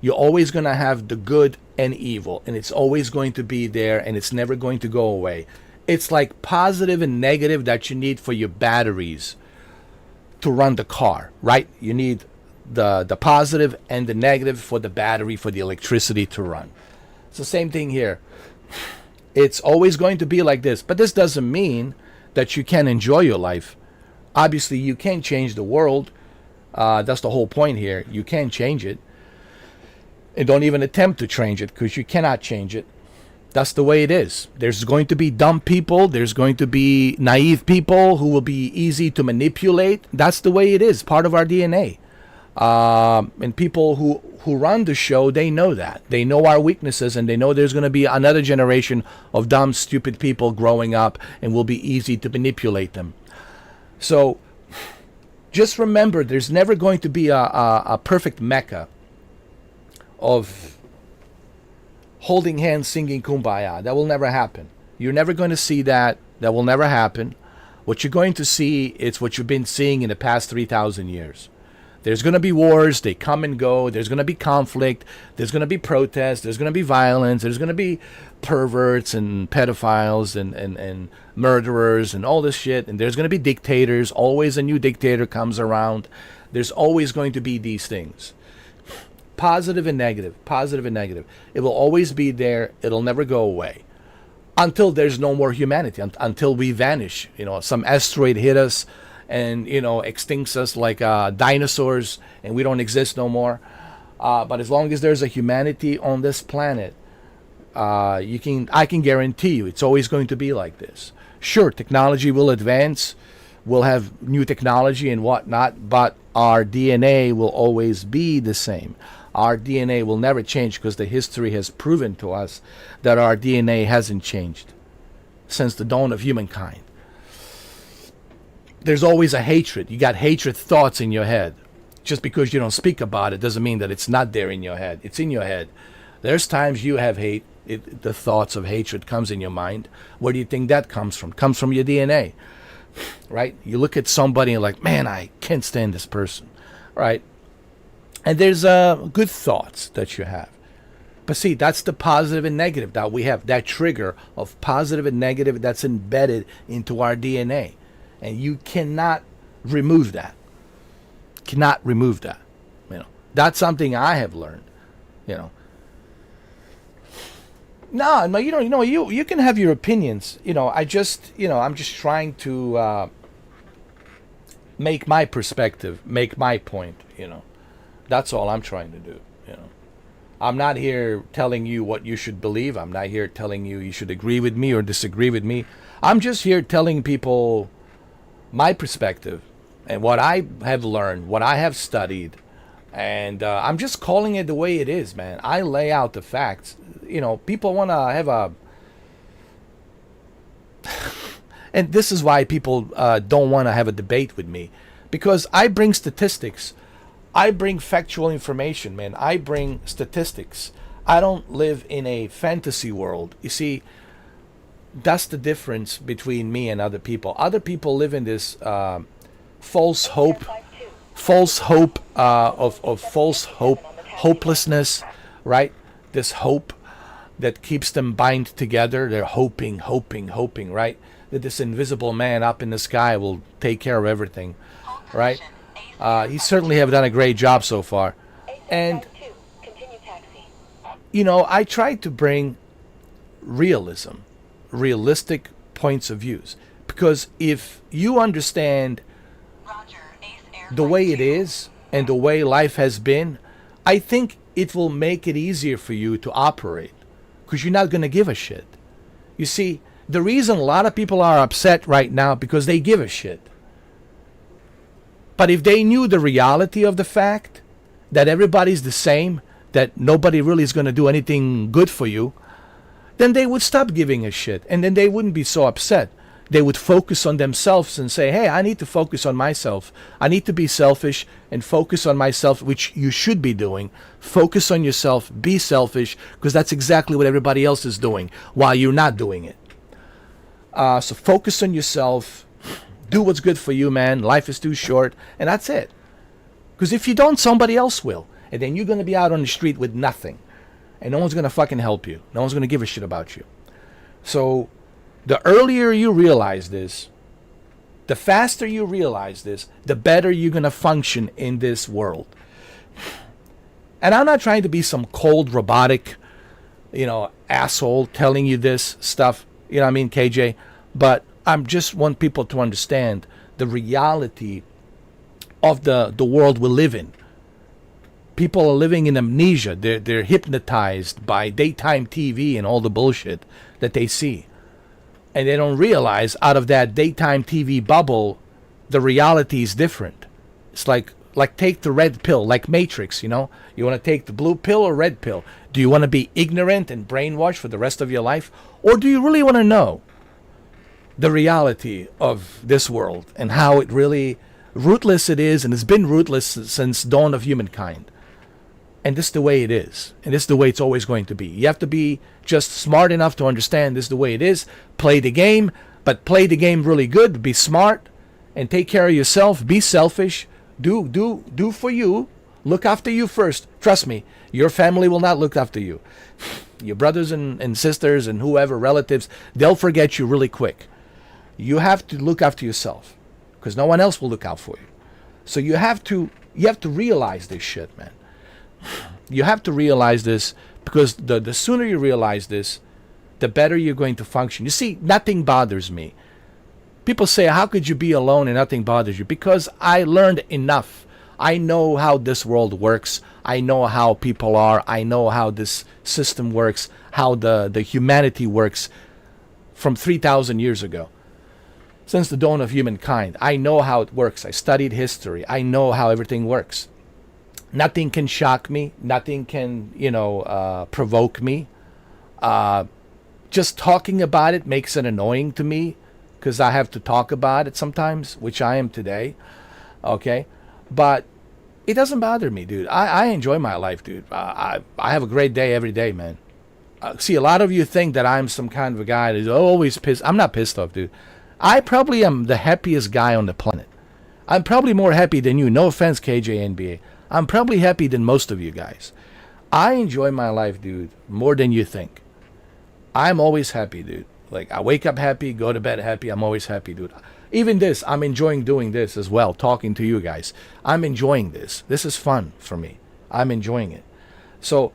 You're always going to have the good and evil, and it's always going to be there, and it's never going to go away. It's like positive and negative that you need for your batteries to run the car, right? You need the positive and the negative for the battery, for the electricity to run. It's the same thing here. It's always going to be like this, but this doesn't mean that you can't enjoy your life. Obviously, you can't change the world. That's the whole point here. You can't change it. And don't even attempt to change it, because you cannot change it. That's the way it is. There's going to be dumb people. There's going to be naive people who will be easy to manipulate. That's the way it is, part of our DNA. And people who run the show, they know that. They know our weaknesses, and they know there's going to be another generation of dumb, stupid people growing up, and will be easy to manipulate them. So just remember, there's never going to be a perfect mecca of holding hands, singing Kumbaya. That will never happen. You're never going to see that. That will never happen. What you're going to see is what you've been seeing in the past 3,000 years. There's going to be wars. They come and go. There's going to be conflict. There's going to be protests. There's going to be violence. There's going to be perverts and pedophiles and murderers and all this shit. And there's going to be dictators. Always a new dictator comes around. There's always going to be these things. Positive and negative. Positive and negative. It will always be there. It'll never go away. Until there's no more humanity. Until we vanish. Some asteroid hit us and extincts us like dinosaurs, and we don't exist no more. But as long as there's a humanity on this planet, I can guarantee you it's always going to be like this. Sure, technology will advance, we'll have new technology and whatnot, but our DNA will always be the same. Our DNA will never change, because the history has proven to us that our DNA hasn't changed since the dawn of humankind. There's always a hatred. You got hatred thoughts in your head. Just because you don't speak about it doesn't mean that it's not there in your head. It's in your head. There's times you have hate. The thoughts of hatred comes in your mind. Where do you think that comes from? Comes from your DNA, right? You look at somebody and like, man, I can't stand this person, right? And there's good thoughts that you have. But see, that's the positive and negative that we have. That trigger of positive and negative that's embedded into our DNA. And you cannot remove that. Cannot remove that. That's something I have learned. No, you don't. You can have your opinions. I'm just trying to make my perspective, make my point. That's all I'm trying to do. I'm not here telling you what you should believe. I'm not here telling you should agree with me or disagree with me. I'm just here telling people my perspective and what I have learned, what I have studied, and I'm just calling it the way it is, man. I lay out the facts. People want to have a and this is why people don't want to have a debate with me, because I bring statistics. I bring factual information, man. I bring statistics. I don't live in a fantasy world. You see, that's the difference between me and other people. Other people live in this false hope of false hope, hopelessness, right? This hope that keeps them bind together. They're hoping, right? That this invisible man up in the sky will take care of everything, right? He certainly have done a great job so far. And, I try to bring realism, realistic points of views. Because if you understand the way it is and the way life has been, I think it will make it easier for you to operate. Because you're not going to give a shit. You see, the reason a lot of people are upset right now because they give a shit. But if they knew the reality of the fact that everybody's the same, that nobody really is going to do anything good for you, then they would stop giving a shit. And then they wouldn't be so upset. They would focus on themselves and say, hey, I need to focus on myself. I need to be selfish and focus on myself, which you should be doing. Focus on yourself, be selfish, because that's exactly what everybody else is doing while you're not doing it. So focus on yourself. Do what's good for you, man. Life is too short. And that's it. Because if you don't, somebody else will. And then you're going to be out on the street with nothing. And no one's going to fucking help you. No one's going to give a shit about you. So the earlier you realize this, the faster you realize this, the better you're going to function in this world. And I'm not trying to be some cold, robotic, asshole telling you this stuff. You know what I mean, KJ? But I just want people to understand the reality of the world we live in. People are living in amnesia. They're hypnotized by daytime TV and all the bullshit that they see. And they don't realize out of that daytime TV bubble, the reality is different. It's like take the red pill, like Matrix, You want to take the blue pill or red pill? Do you want to be ignorant and brainwashed for the rest of your life? Or do you really want to know the reality of this world and how it really rootless it is, and it's been rootless since dawn of humankind? And this is the way it is. And this is the way it's always going to be. You have to be just smart enough to understand this is the way it is. Play the game, but play the game really good. Be smart and take care of yourself. Be selfish. Do for you. Look after you first. Trust me, your family will not look after you. Your brothers and sisters and whoever, relatives, they'll forget you really quick. You have to look after yourself because no one else will look out for you. So you have to realize this shit, man. You have to realize this because the sooner you realize this, the better you're going to function. You see, nothing bothers me. People say, how could you be alone and nothing bothers you? Because I learned enough. I know how this world works. I know how people are. I know how this system works, how the humanity works from 3,000 years ago. Since the dawn of humankind, I know how it works. I studied history. I know how everything works. Nothing can shock me. Nothing can, provoke me. Just talking about it makes it annoying to me because I have to talk about it sometimes, which I am today. Okay? But it doesn't bother me, dude. I enjoy my life, dude. I have a great day every day, man. See, a lot of you think that I'm some kind of a guy that's always pissed. I'm not pissed off, dude. I probably am the happiest guy on the planet. I'm probably more happy than you. No offense, KJ NBA. I'm probably happy than most of you guys. I enjoy my life, dude, more than you think. I'm always happy, dude. Like, I wake up happy, go to bed happy. I'm always happy, dude. Even this, I'm enjoying doing this as well, talking to you guys. I'm enjoying this. This is fun for me. I'm enjoying it. So,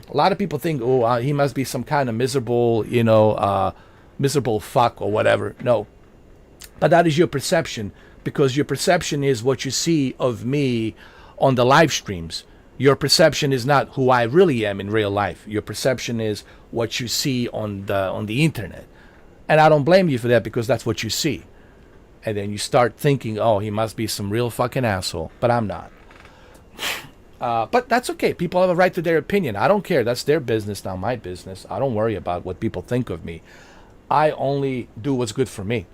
a lot of people think, he must be some kind of miserable, miserable fuck or whatever. No. But that is your perception, because your perception is what you see of me on the live streams. Your perception is not who I really am in real life. Your perception is what you see on the internet. And I don't blame you for that, because that's what you see. And then you start thinking, he must be some real fucking asshole. But I'm not. But that's okay. People have a right to their opinion. I don't care. That's their business, not my business. I don't worry about what people think of me. I only do what's good for me.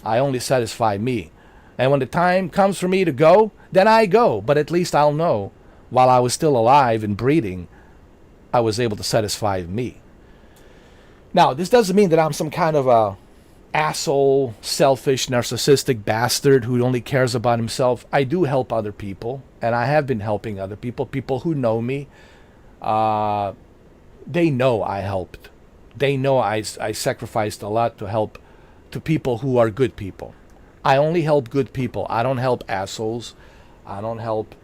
I only satisfy me. And when the time comes for me to go, then I go. But at least I'll know, while I was still alive and breathing, I was able to satisfy me. Now, this doesn't mean that I'm some kind of a asshole, selfish, narcissistic bastard who only cares about himself. I do help other people, and I have been helping other people. People who know me, they know I helped. They know I sacrificed a lot to help to people who are good people. I only help good people. I don't help assholes. I don't help,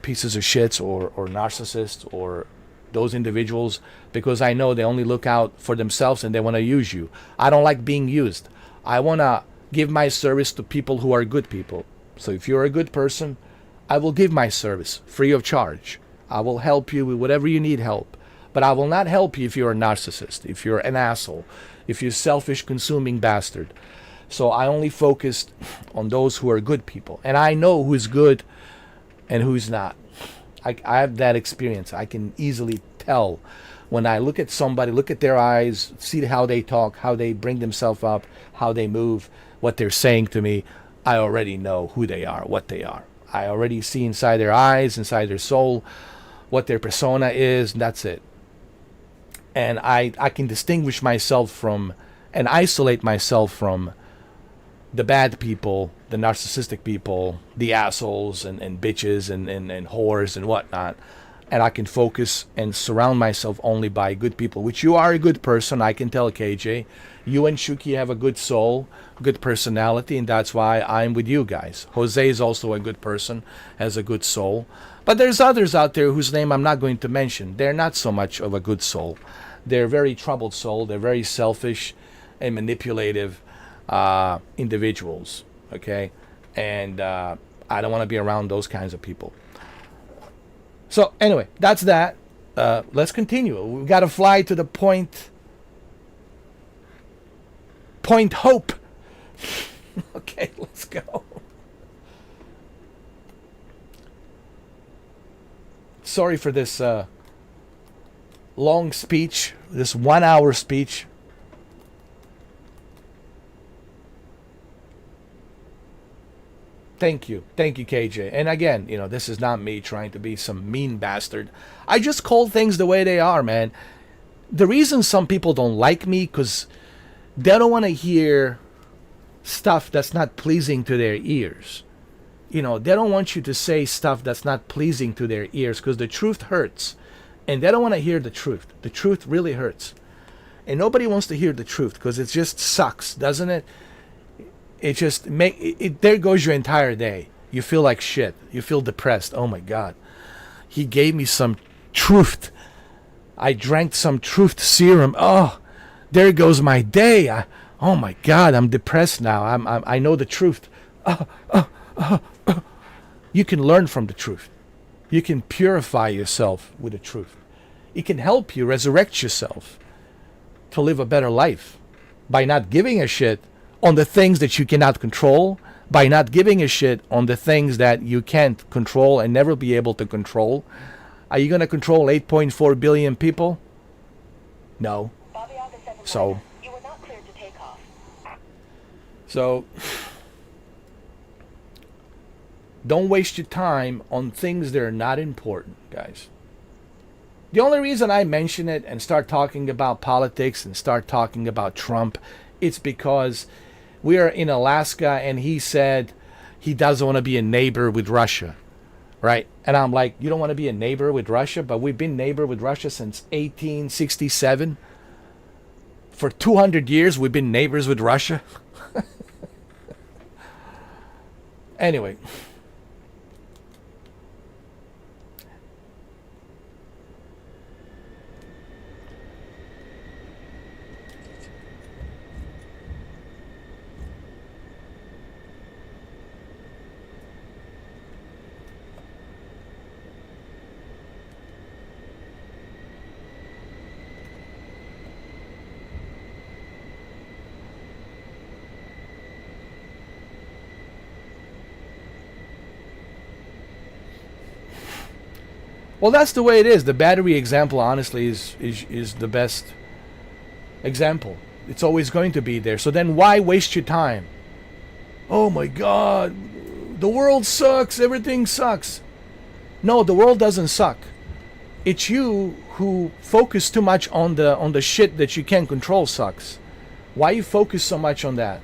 pieces of shits or narcissists or those individuals, because I know they only look out for themselves and they want to use you. I don't like being used. I want to give my service to people who are good people. So if you're a good person, I will give my service free of charge. I will help you with whatever you need help. But I will not help you if you're a narcissist, if you're an asshole, if you're a selfish, consuming bastard. So I only focused on those who are good people. And I know who's good and who's not. I have that experience. I can easily tell when I look at somebody, look at their eyes, see how they talk, how they bring themselves up, how they move, what they're saying to me. I already know who they are, what they are. I already see inside their eyes, inside their soul, what their persona is, and that's it. And I can distinguish myself from and isolate myself from the bad people, the narcissistic people, the assholes and bitches and whores and whatnot. And I can focus and surround myself only by good people, which you are a good person. I can tell, KJ. You and Shuki have a good soul, good personality, and that's why I'm with you guys. Jose is also a good person, has a good soul. But there's others out there whose name I'm not going to mention. They're not so much of a good soul. They're very troubled soul. They're very selfish and manipulative individuals, okay? And I don't want to be around those kinds of people. So anyway, that's that. Let's continue. We've got to fly to the Point Hope. Okay, let's go. Sorry for this long speech, this 1 hour speech. Thank you, KJ. And again, this is not me trying to be some mean bastard. I just call things the way they are, man. The reason some people don't like me, because they don't want to hear stuff that's not pleasing to their ears. They don't want you to say stuff that's not pleasing to their ears, because the truth hurts. And they don't want to hear the truth. The truth really hurts. And nobody wants to hear the truth, because it just sucks, doesn't it? It just there goes your entire day. You feel like shit. You feel depressed. Oh my God. He gave me some truth. I drank some truth serum. Oh, there goes my day. Oh my God, I'm depressed now. I know the truth. You can learn from the truth. You can purify yourself with the truth. It can help you resurrect yourself to live a better life by not giving a shit on the things that you cannot control, by not giving a shit on the things that you can't control and never be able to control. Are you going to control 8.4 billion people? No. So, You were not cleared to take off. Don't waste your time on things that are not important, guys. The only reason I mention it and start talking about politics and start talking about Trump, it's because we are in Alaska and he said he doesn't want to be a neighbor with Russia, right? And I'm like, you don't want to be a neighbor with Russia? But we've been neighbor with Russia since 1867. For 200 years, we've been neighbors with Russia. Anyway. Well, that's the way it is. The battery example, honestly, is the best example. It's always going to be there. So then why waste your time? Oh my God, the world sucks. Everything sucks. No, the world doesn't suck. It's you who focus too much on the shit that you can't control sucks. Why you focus so much on that?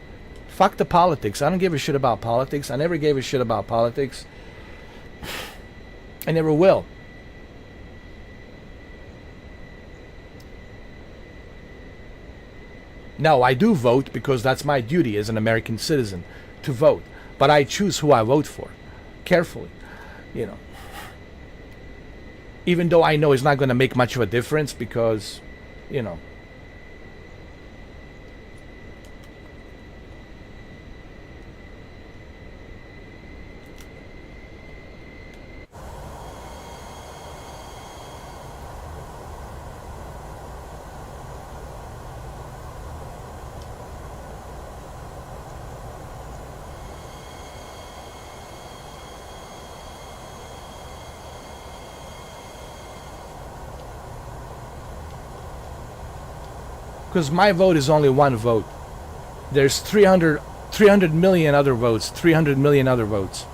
Fuck the politics. I don't give a shit about politics. I never gave a shit about politics. I never will. No, I do vote because that's my duty as an American citizen to vote. But I choose who I vote for carefully, Even though I know it's not going to make much of a difference because, because my vote is only one vote. There's 300 million other votes, 300 million other votes.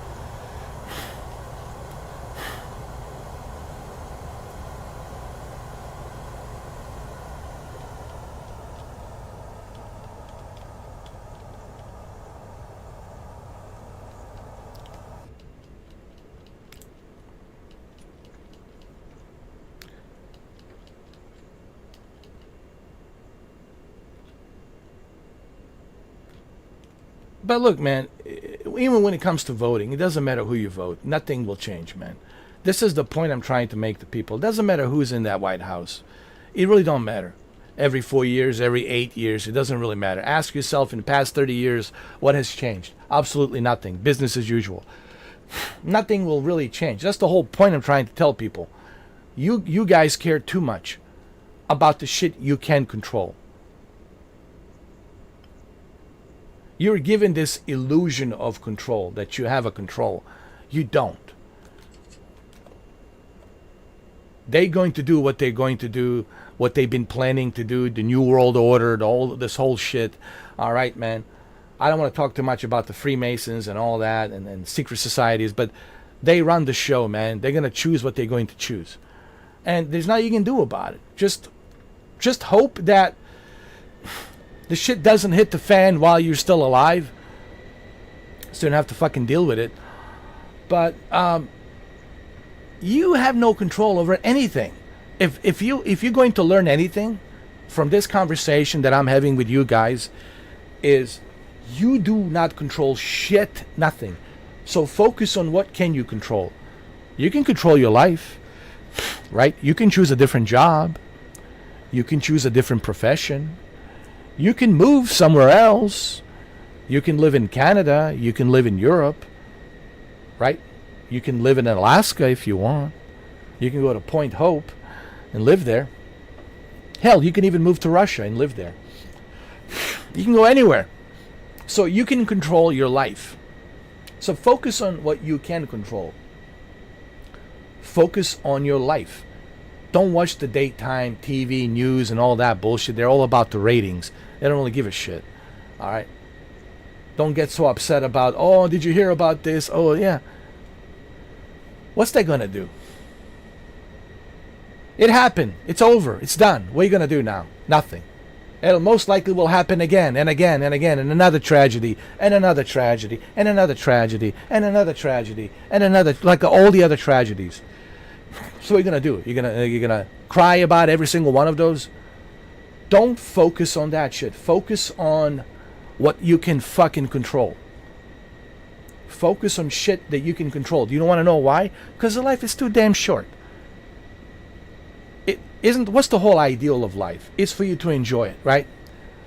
But look, man, even when it comes to voting, it doesn't matter who you vote. Nothing will change, man. This is the point I'm trying to make to people. It doesn't matter who's in that White House. It really don't matter. Every 4 years, every 8 years, it doesn't really matter. Ask yourself in the past 30 years, what has changed? Absolutely nothing. Business as usual. Nothing will really change. That's the whole point I'm trying to tell people. You guys care too much about the shit you can control. You're given this illusion of control, that you have a control. You don't. They're going to do what they're going to do, what they've been planning to do, the New World Order, this whole shit. All right, man. I don't want to talk too much about the Freemasons and all that and secret societies, but they run the show, man. They're going to choose what they're going to choose. And there's nothing you can do about it. Just hope that the shit doesn't hit the fan while you're still alive, so you don't have to fucking deal with it. But you have no control over anything. If you're going to learn anything from this conversation that I'm having with you guys, is you do not control shit, nothing. So focus on what can you control. You can control your life, right? You can choose a different job. You can choose a different profession. You can move somewhere else. You can live in Canada. You can live in Europe, right? You can live in Alaska if you want. You can go to Point Hope and live there. Hell, you can even move to Russia and live there. You can go anywhere. So you can control your life. So focus on what you can control. Focus on your life. Don't watch the daytime TV news and all that bullshit. They're all about the ratings. They don't really give a shit. All right? Don't get so upset about, oh, did you hear about this? Oh, yeah. What's that going to do? It happened. It's over. It's done. What are you going to do now? Nothing. It'll most likely will happen again and again and again, and another tragedy and another tragedy and another tragedy and another tragedy and another, like all the other tragedies. So what are you going to do? You're gonna cry about every single one of those? Don't focus on that shit. Focus on what you can fucking control. Focus on shit that you can control. Do you want to know why? Because the life is too damn short. It isn't. What's the whole ideal of life? It's for you to enjoy it, right?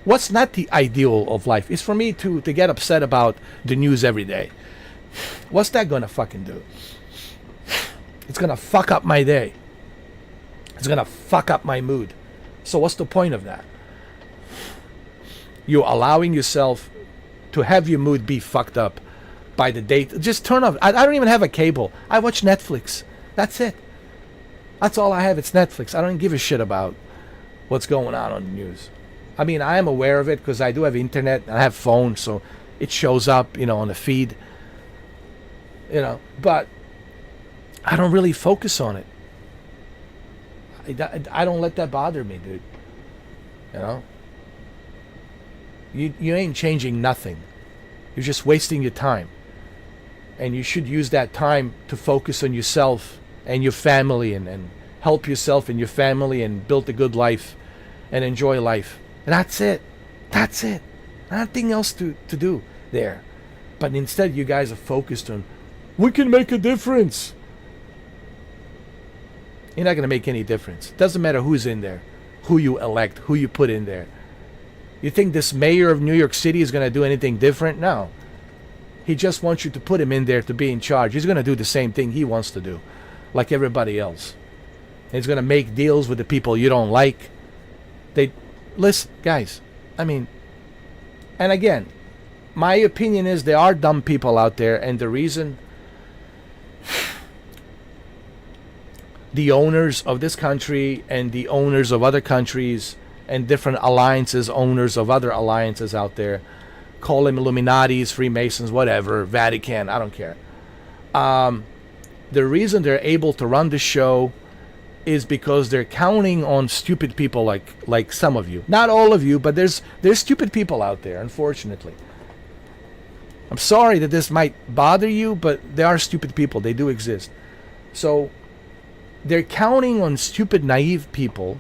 What's not the ideal of life? It's for me to get upset about the news every day. What's that gonna fucking do? It's gonna fuck up my day. It's gonna fuck up my mood. So what's the point of that? You're allowing yourself to have your mood be fucked up by the date. Just turn off. I don't even have a cable. I watch Netflix. That's it. That's all I have. It's Netflix. I don't give a shit about what's going on the news. I mean, I am aware of it because I do have internet. I have phone, so it shows up, on the feed. But I don't really focus on it. I don't let that bother me, dude. You ain't changing nothing. You're just wasting your time. And you should use that time to focus on yourself and your family and help yourself and your family and build a good life and enjoy life. And that's it. That's it. Nothing else to do there. But instead you guys are focused on, we can make a difference. You're not going to make any difference. Doesn't matter who's in there, who you elect, who you put in there. You think this mayor of New York City is going to do anything different? No. He just wants you to put him in there to be in charge. He's going to do the same thing he wants to do, like everybody else. He's going to make deals with the people you don't like. Listen, guys, and again, my opinion is there are dumb people out there, and the reason the owners of this country and the owners of other countries and different alliances, owners of other alliances out there, call them Illuminatis, Freemasons, whatever, Vatican, I don't care. The reason they're able to run the show is because they're counting on stupid people like some of you. Not all of you, but there's stupid people out there, unfortunately. I'm sorry that this might bother you, but there are stupid people. They do exist. So they're counting on stupid, naive people,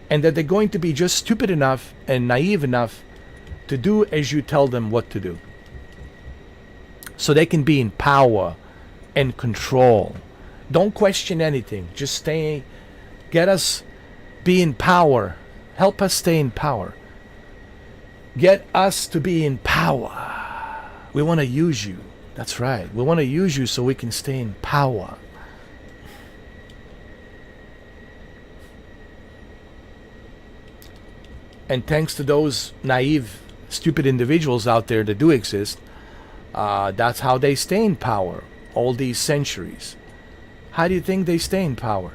and that they're going to be just stupid enough and naive enough to do as you tell them what to do. So they can be in power and control. Don't question anything. Just get us be in power. Help us stay in power. Get us to be in power. We want to use you. That's right. We want to use you so we can stay in power. And thanks to those naive, stupid individuals out there that do exist, that's how they stay in power all these centuries. How do you think they stay in power?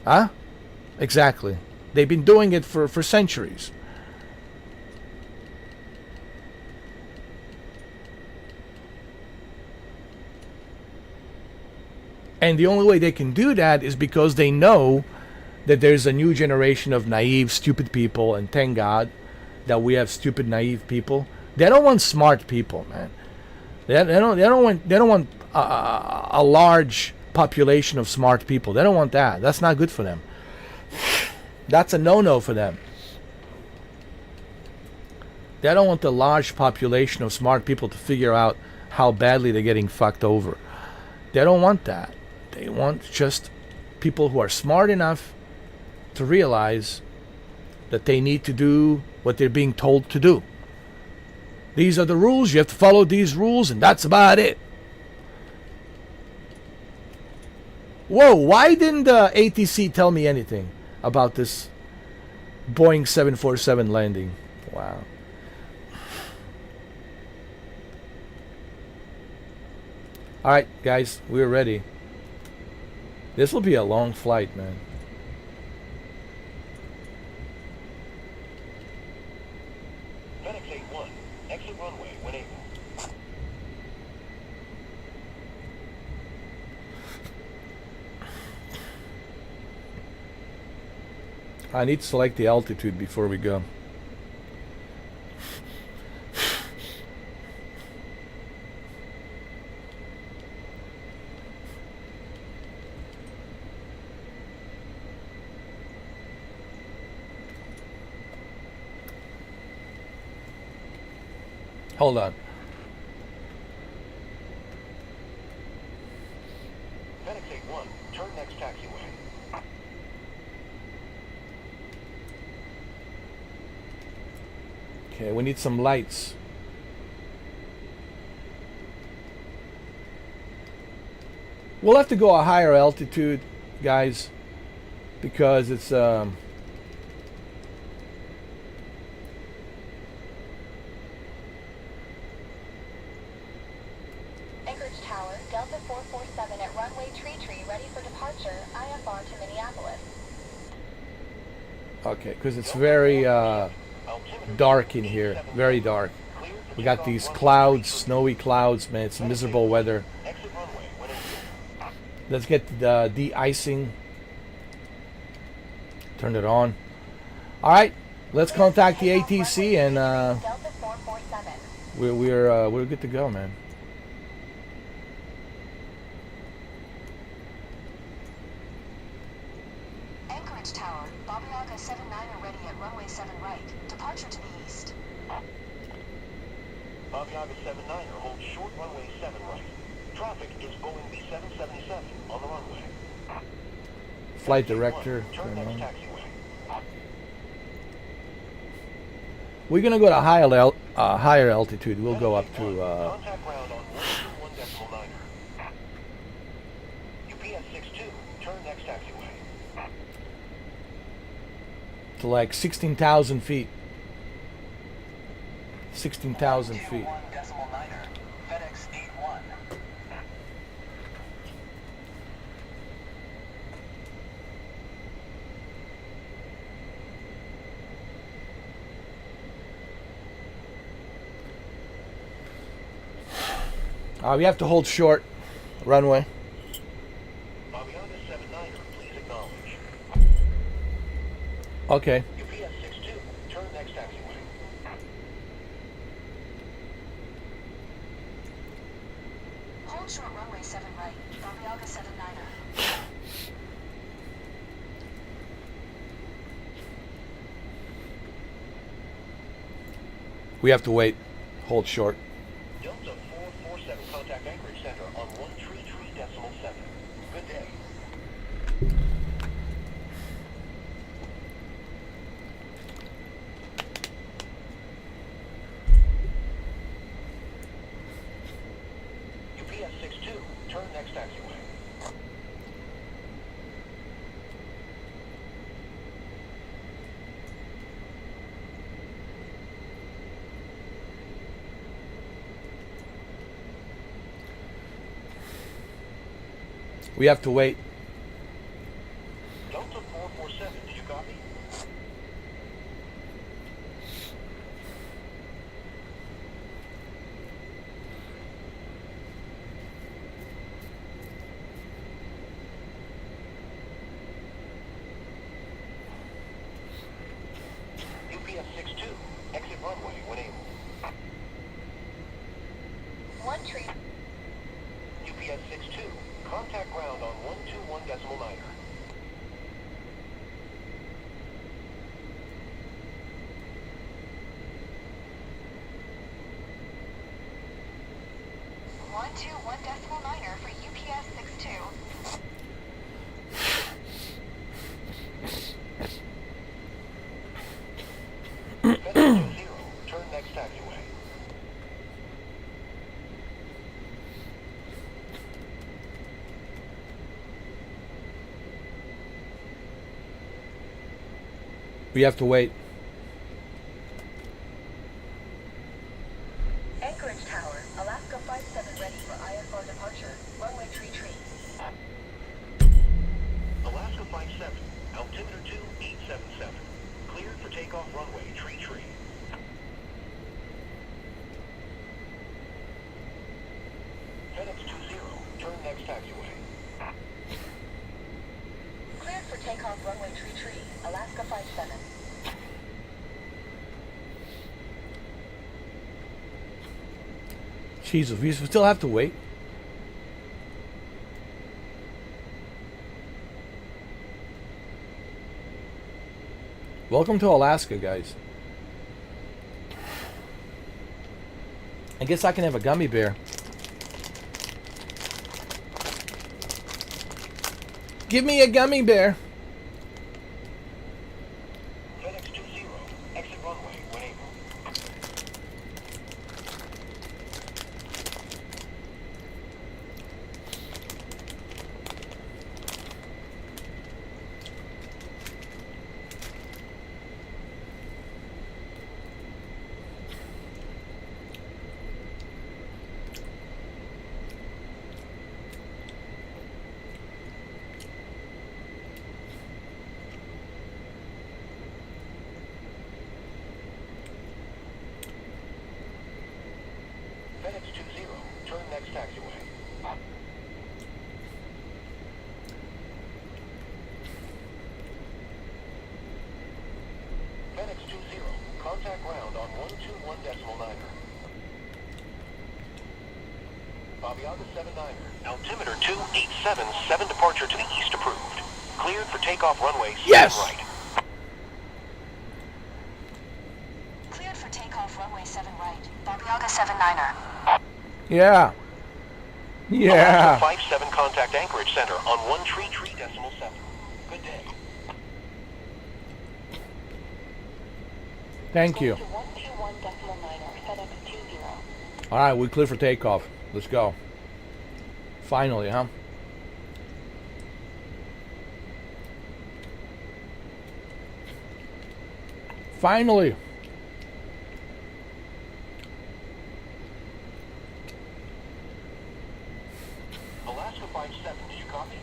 Huh? Exactly. They've been doing it for centuries. And the only way they can do that is because they know that there's a new generation of naive, stupid people, and thank God that we have stupid, naive people. They don't want smart people, man. They don't want a large population of smart people. They don't want that. That's not good for them. That's a no-no for them. They don't want the large population of smart people to figure out how badly they're getting fucked over. They don't want that. They want just people who are smart enough to realize that they need to do what they're being told to do. These are the rules. You have to follow these rules, and that's about it. Whoa, why didn't the ATC tell me anything about this Boeing 747 landing? Wow. All right, guys, we're ready. This will be a long flight, man. FedEx 81, exit runway when able. I need to select the altitude before we go. Hold on. FedEx 81, turn next taxiway. Okay, we need some lights. We'll have to go a higher altitude, guys, because it's Anchorage Tower, Delta 447 at runway Tree, ready for departure, IFR to Minneapolis. okay, because it's very dark in here, very dark. We got these clouds, snowy clouds, man. It's miserable weather. Exit runway when able. Let's get the de-icing. Turn it on. All right, let's contact the ATC, and Delta 447. we're good to go, man. Anchorage Tower, Babiaga 79er ready at runway 7 right. Departure to the east. Babiaga 79er holds short runway 7 right. Traffic is Boeing B-777 on the runway. Flight director. Turn next taxiway. We're gonna go to higher altitude. We'll go up to Contact ground on 121.9er. UPS 62, turn next taxiway. like 16,000 feet. 16,000 feet. 121.9er, FedEx 81. We have to hold short runway. Babiaga 79er, please acknowledge. Okay. UPS 62, turn next taxiway. Hold short runway 7 right. Babiaga 79er. We have to wait. Hold short. Delta 447, contact Anchorage Center on 133.7. Good day. UPS 62, turn next taxiway. We have to wait. Delta 447, did you copy? UPS 62, exit runway when able. One tree. UPS 62, contact ground on 121.9. One two 1.9er for UPS 62. FedEx 20, turn next taxiway. We have to wait. Anchorage Tower, Alaska 57 ready for IFR departure. Runway tree. Alaska 57, altimeter 2877. Cleared for takeoff runway tree. FedEx 20, turn next taxiway. Cleared for takeoff runway tree. Alaska 57. Jesus, we still have to wait. Welcome to Alaska, guys. I guess I can have a gummy bear. Give me a gummy bear. FedEx 20, exit runway when able. FedEx 20, turn next taxiway. FedEx 20, contact ground on 121.9. Babiaga 79er, altimeter 2877, departure to the east approved. Cleared for takeoff runway 7 Yes! right. Cleared for takeoff runway 7 right. Babiaga 79er. Yeah. Yeah. Alaska 57, contact Anchorage Center on 133.7. Good day. Thank you. 121.9er, FedEx 20. All right, we clear for takeoff. Let's go. Finally, huh? Finally. Alaska 57, did you copy?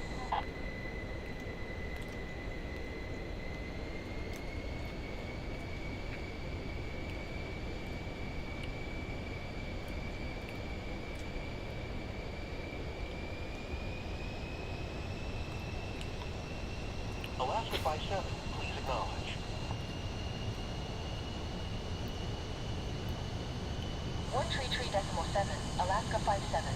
Alaska 57, please acknowledge. 133.7, Alaska 57.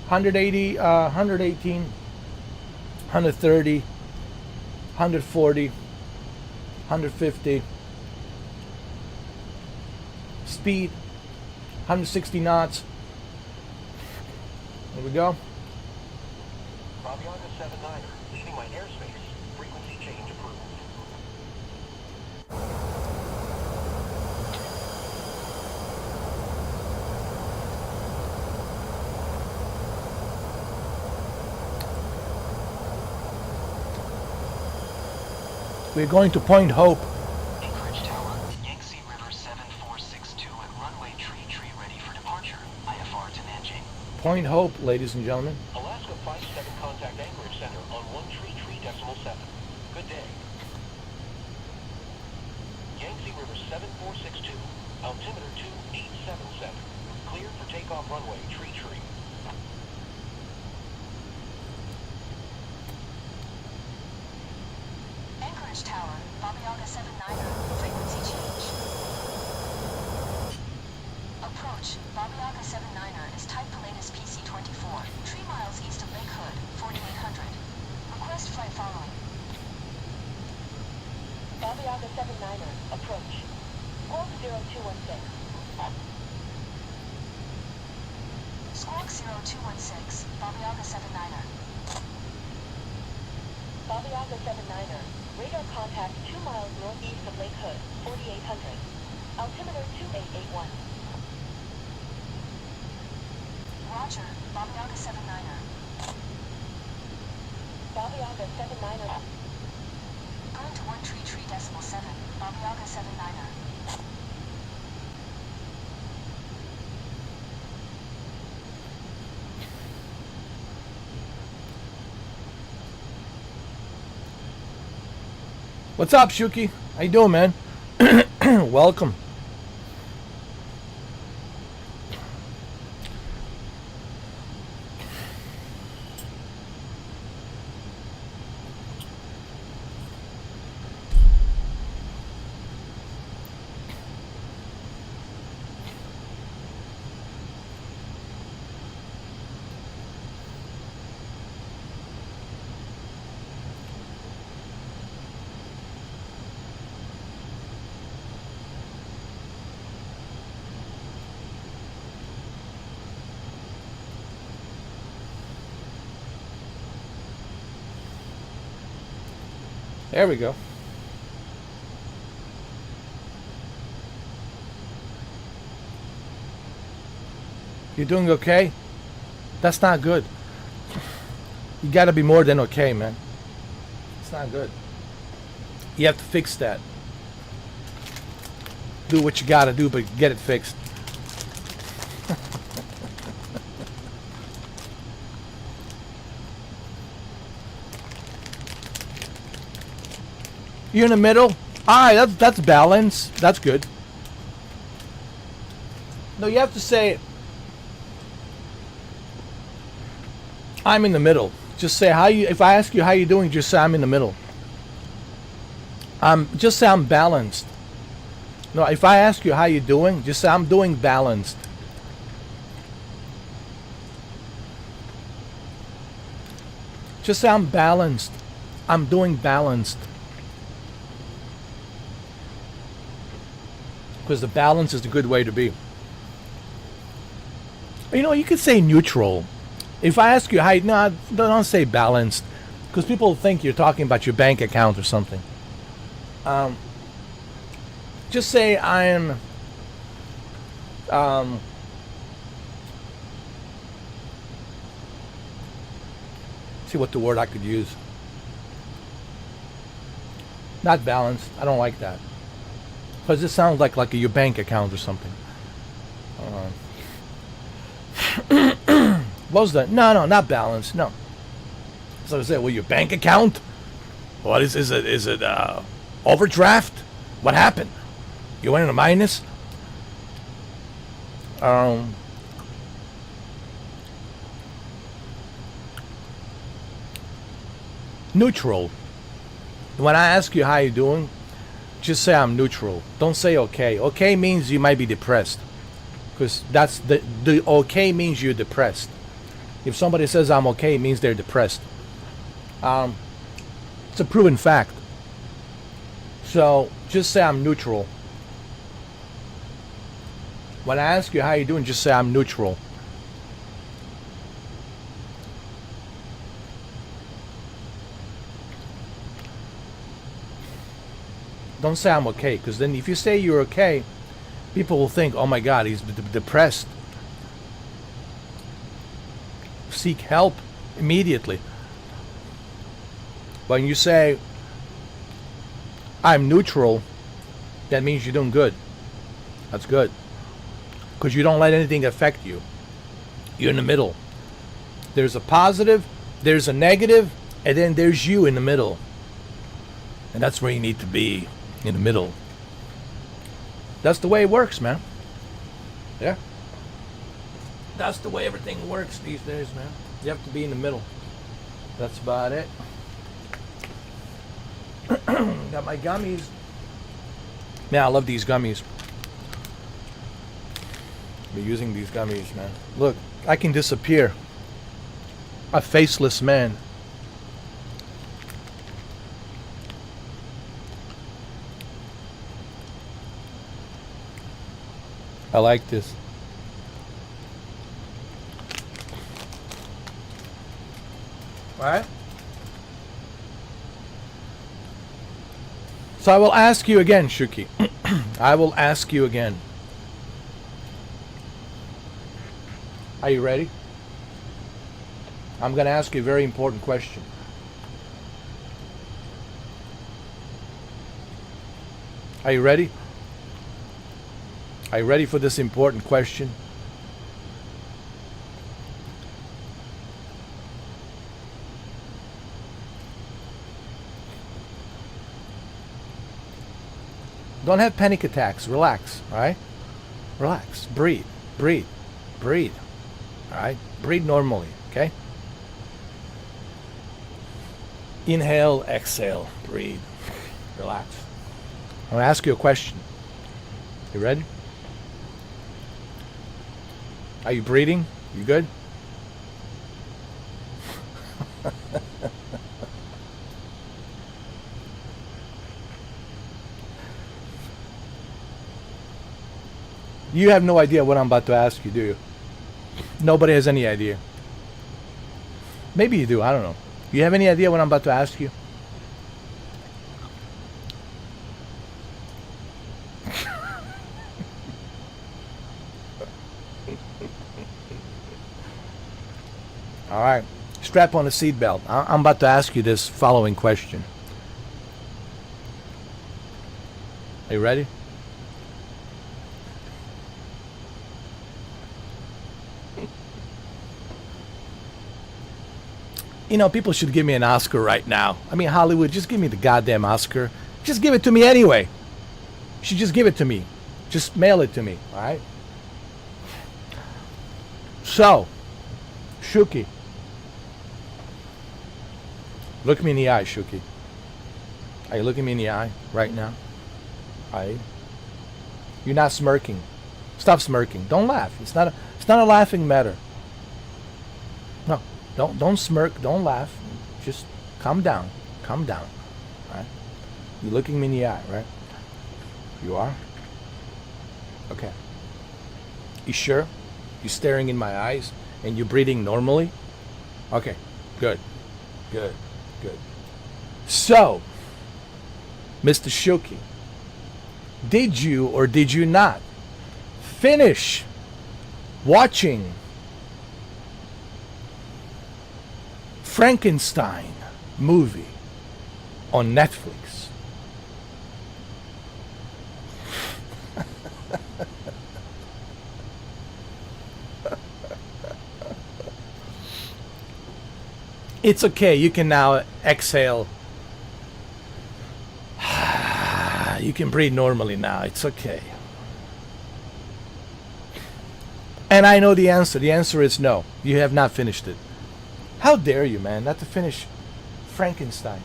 180, 118, 130, 140, 150. Speed, 160 knots. There we go. Babiaga 79er, leaving my airspace. Frequency change approved. We're going to Point Hope. Anchorage Tower, Yangtze River 7462 at runway tree ready for departure. IFR to Nanjing. Point Hope, ladies and gentlemen. Alaska 57 contact Anchorage Center on 133.7. Good day. Yangtze River 7462, altimeter 2877. Clear for takeoff runway tree. Anchorage Tower, Babiaga 79er, frequency change. Approach, Babiaga 79er is type Pilatus PC-24, 3 miles east of Lake Hood, 4800. Request flight following. Babiaga 79er, approach. Squawk 0216. Squawk 0216, Babiaga 79er. Babiaga 79er, radar contact 2 miles northeast of Lake Hood, 4800. Altimeter 2881. Roger, Babiaga 79er. Babiaga 79er. Going to 133.7, Babiaga 79er. What's up, Shuki? How you doing, man? Welcome. There we go. You doing okay? That's not good. You gotta be more than okay, man. It's not good. You have to fix that. Do what you gotta do, but get it fixed. You're in the middle? Alright, that's balance. That's good. No, you have to say, I'm in the middle. Just say how you, if I ask you how you doing, just say I'm in the middle. Just say I'm balanced. No, if I ask you how you doing, just say I'm doing balanced. Just say I'm balanced. I'm doing balanced. Because the balance is the good way to be. You know, you could say neutral. If I ask you how, no, don't say balanced, because people think you're talking about your bank account or something. Just say I'm. See what the word I could use. Not balanced. I don't like that. Because it sounds like your bank account or something. What was that? No, not balanced. No. So I said, well, your bank account? What is it? Is it overdraft? What happened? You went in a minus? Neutral. When I ask you how you doing, just say I'm neutral. Don't say okay. Okay means you might be depressed. Because that's the okay means you're depressed. If somebody says I'm okay, it means they're depressed. It's a proven fact. So just say I'm neutral. When I ask you how you doing, just say I'm neutral. Don't say I'm okay, because then if you say you're okay, people will think, oh my God, he's depressed. Seek help immediately. When you say I'm neutral, that means you're doing good. That's good. Because you don't let anything affect you. You're in the middle. There's a positive, there's a negative, and then there's you in the middle. And that's where you need to be, in the middle. That's the way it works, man. Yeah. That's the way everything works these days, man. You have to be in the middle. That's about it. Got my gummies. Man, I love these gummies. Be using these gummies, man. Look, I can disappear. A faceless man. I like this. Alright? So I will ask you again, Shuki. I will ask you again. Are you ready? I'm going to ask you a very important question. Are you ready? Are you ready for this important question? Don't have panic attacks. Relax, all right? Relax. Breathe. Breathe. Breathe. All right? Breathe normally, okay? Inhale, exhale, breathe. Relax. I'm going to ask you a question. You ready? Are you breathing? You good? You have no idea what I'm about to ask you, do you? Nobody has any idea. Maybe you do, I don't know. You have any idea what I'm about to ask you? All right, strap on the seatbelt. I'm about to ask you this following question. Are you ready? You know, people should give me an Oscar right now. I mean, Hollywood, just give me the goddamn Oscar. Just give it to me anyway. You should just give it to me. Just mail it to me, all right? So, Shuki. Look me in the eye, Shuki. Are you looking me in the eye right now? Are you? You're not smirking. Stop smirking. Don't laugh. It's not a laughing matter. No. Don't smirk, don't laugh. Just calm down. Calm down. All right? You're looking me in the eye, right? You are? Okay. You sure? You're staring in my eyes and you're breathing normally? Okay. Good. Good. Good. So, Mr. Shuki, did you or did you not finish watching Frankenstein movie on Netflix? It's okay. You can now exhale. You can breathe normally now. It's okay. And I know the answer. The answer is no. You have not finished it. How dare you, man, not to finish Frankenstein?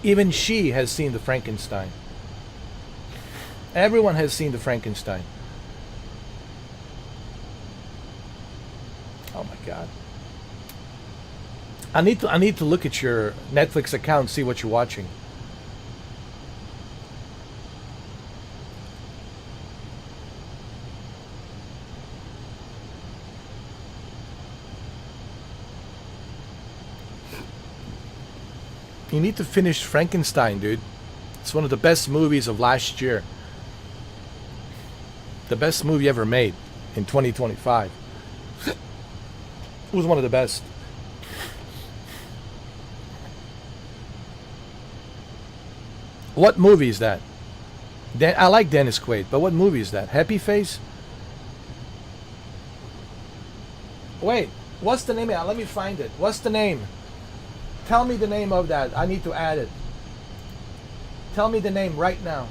Even she has seen the Frankenstein. Everyone has seen the Frankenstein. Oh my God. I need to look at your Netflix account, see what you're watching. You need to finish Frankenstein, dude. It's one of the best movies of last year. The best movie ever made in 2025. It was one of the best. What movie is that? I like Dennis Quaid, but what movie is that? Happy Face? Wait, what's the name of it? Let me find it. What's the name? Tell me the name of that. I need to add it. Tell me the name right now.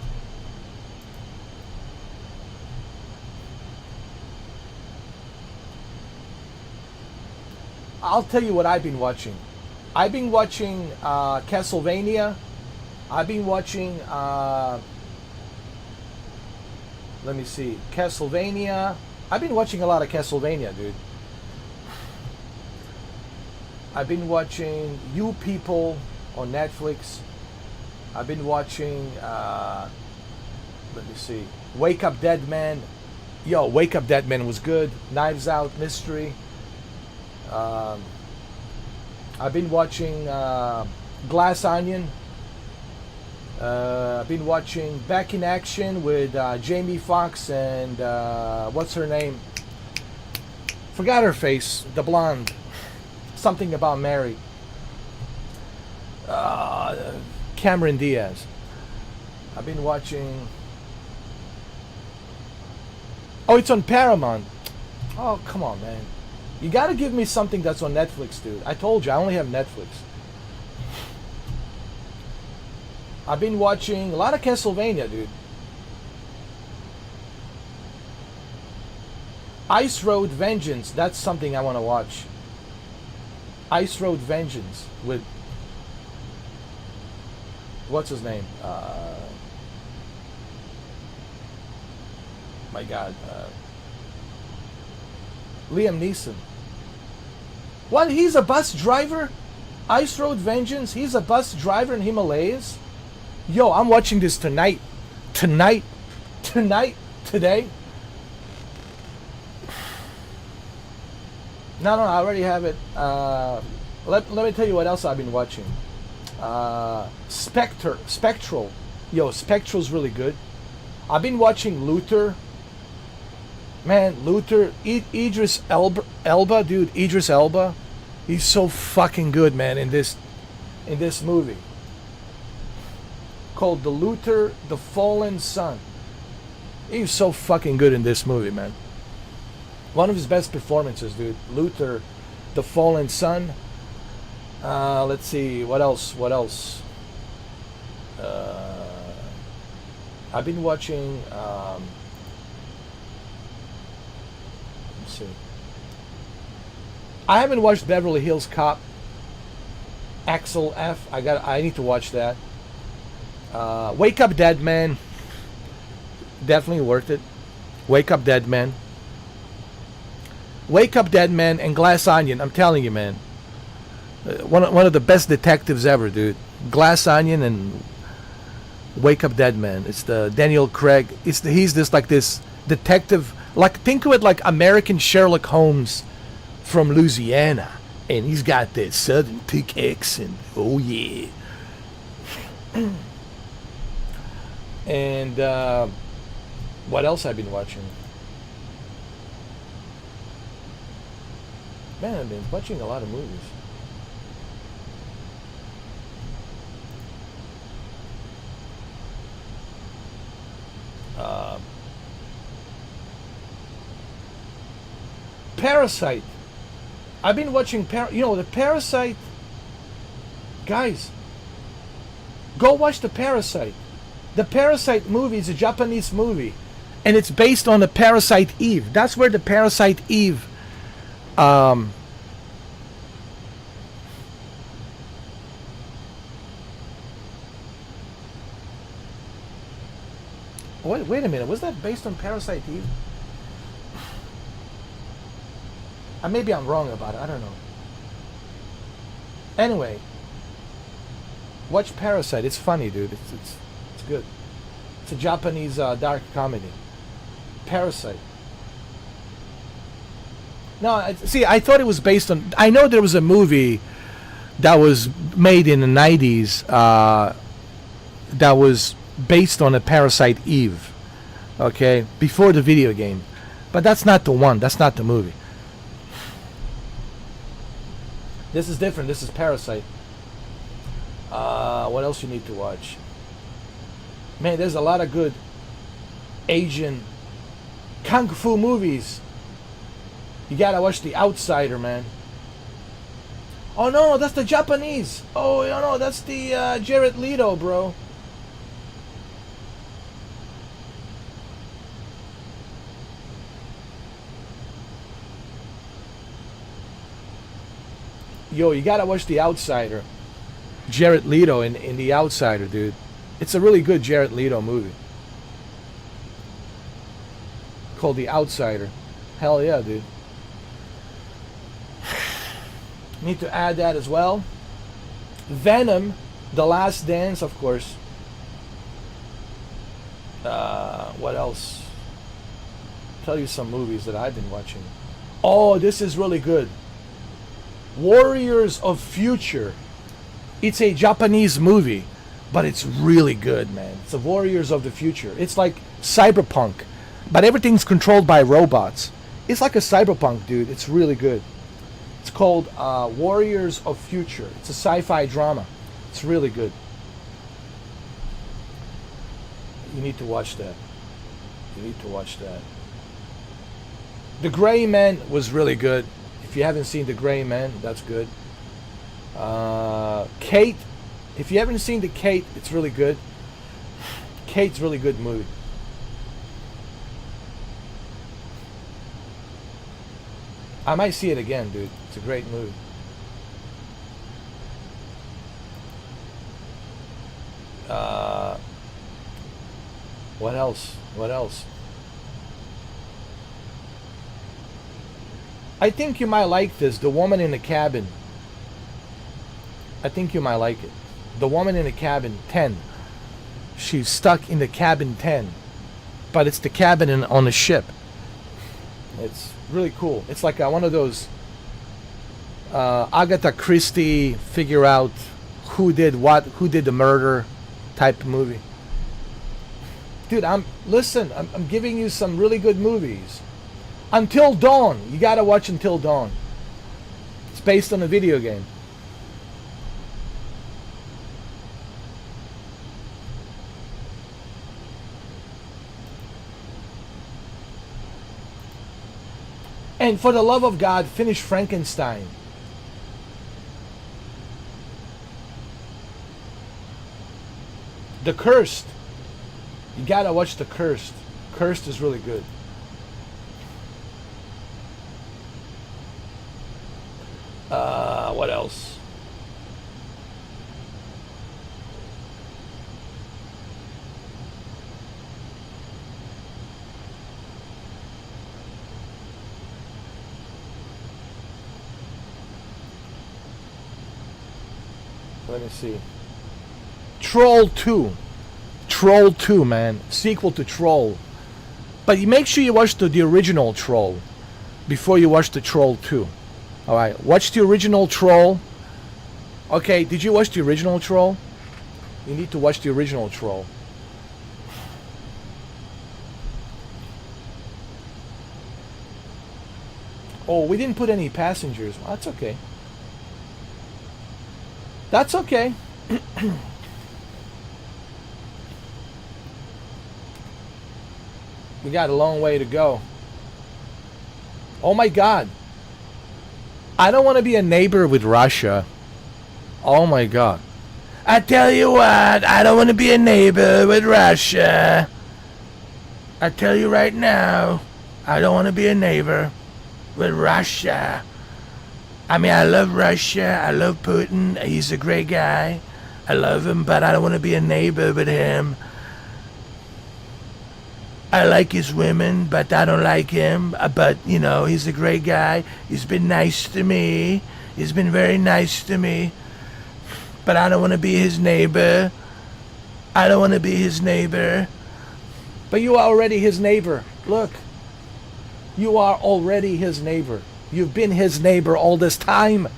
I'll tell you what I've been watching. I've been watching Castlevania. I've been watching, let me see, Castlevania. I've been watching a lot of Castlevania, dude. I've been watching You People on Netflix. I've been watching, let me see, Wake Up Dead Man. Yo, Wake Up Dead Man was good. Knives Out Mystery. I've been watching Glass Onion. I've been watching Back in Action with Jamie Foxx and what's her name? Forgot her face. The blonde. Something about Mary. Cameron Diaz. I've been watching. Oh, it's on Paramount. Oh, come on, man. You gotta give me something that's on Netflix, dude. I told you, I only have Netflix. I've been watching a lot of Castlevania, dude. Ice Road Vengeance, that's something I want to watch. Ice Road Vengeance with... What's his name? My God. Liam Neeson. What? He's a bus driver? Ice Road Vengeance? He's a bus driver in Himalayas? Yo, I'm watching this tonight. Today. No, I already have it. Let me tell you what else I've been watching. Spectral. Yo, Spectral's really good. I've been watching Luther. Man, Luther. Idris Elba, dude. Idris Elba. He's so fucking good, man, in this movie. Called The Luther, The Fallen Son. He's so fucking good in this movie, man. One of his best performances, dude. Luther, The Fallen Son. Let's see, what else? I've been watching, let's see. I haven't watched Beverly Hills Cop. Axel F. I need to watch that. Wake Up Dead Man. Definitely worth it. Wake Up Dead Man. Wake Up Dead Man and Glass Onion. I'm telling you, man. One of the best detectives ever, dude. Glass Onion and Wake Up Dead Man. It's the Daniel Craig. He's this detective. Like, think of it like American Sherlock Holmes from Louisiana, and he's got that southern thick accent. Oh yeah. And what else I've been watching? Man, I've been watching a lot of movies. Parasite. I've been watching the Parasite. Guys, go watch the Parasite. The Parasite movie is a Japanese movie, and it's based on the Parasite Eve. That's where the Parasite Eve Wait a minute. Was that based on Parasite Eve? Maybe I'm wrong about it. I don't know. Anyway, watch Parasite. It's funny, dude. It's good. It's a Japanese dark comedy. Parasite. No, I thought it was based on. I know there was a movie that was made in the 90s that was based on a Parasite Eve. Okay, before the video game, but that's not the one. That's not the movie. This is different. This is Parasite. What else you need to watch? Man, there's a lot of good Asian kung fu movies. You gotta watch The Outsider, man. Oh no, that's the Japanese. Oh no, that's the Jared Leto, bro. Yo, you gotta watch The Outsider. Jared Leto in The Outsider, dude. It's a really good Jared Leto movie. Called The Outsider. Hell yeah, dude. Need to add that as well. Venom, The Last Dance, of course. What else? Tell you some movies that I've been watching. Oh, this is really good. Warriors of Future. It's a Japanese movie, but it's really good, man. It's the Warriors of the Future. It's like cyberpunk, but everything's controlled by robots. It's like a cyberpunk, dude. It's really good. It's called Warriors of Future. It's a sci-fi drama. It's really good. You need to watch that. You need to watch that. The Gray Man was really good. If you haven't seen The Gray Man, that's good. Kate. If you haven't seen The Kate, it's really good. Kate's really good movie. I might see it again, dude. It's a great movie. What else? What else? I think you might like this. The Woman in the Cabin. I think you might like it. The Woman in the Cabin 10. She's stuck in the cabin 10. But it's the cabin on a ship. It's really cool. It's like one of those Agatha Christie figure out who did what, who did the murder type of movie. Dude, I'm giving you some really good movies. Until Dawn. You gotta watch Until Dawn. It's based on a video game. And for the love of God, finish Frankenstein. The Cursed. You gotta watch The Cursed. Cursed is really good. What else? Let me see. Troll 2. Troll 2, man. Sequel to Troll. But you make sure you watch the original Troll before you watch the Troll 2. Alright, watch the original Troll. Okay, did you watch the original Troll? You need to watch the original Troll. Oh, we didn't put any passengers. Well, that's okay. That's okay. We got a long way to go. Oh my God. I don't want to be a neighbor with Russia. Oh my God. I tell you what, I don't want to be a neighbor with Russia. I tell you right now, I don't want to be a neighbor with Russia. I mean, I love Russia. I love Putin. He's a great guy. I love him, but I don't want to be a neighbor with him. I like his women, but I don't like him. But, he's a great guy. He's been nice to me. He's been very nice to me. But I don't want to be his neighbor. I don't want to be his neighbor. But you are already his neighbor. Look. You are already his neighbor. You've been his neighbor all this time.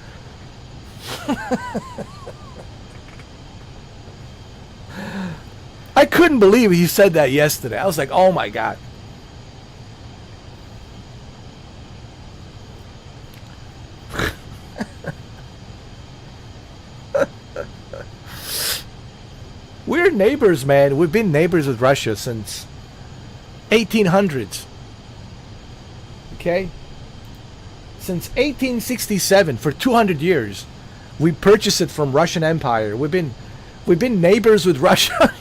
I couldn't believe he said that yesterday. I was like, oh my God. We're neighbors, man. We've been neighbors with Russia since 1800s. Okay? Since 1867, for 200 years, we purchased it from Russian Empire. We've been neighbors with Russia.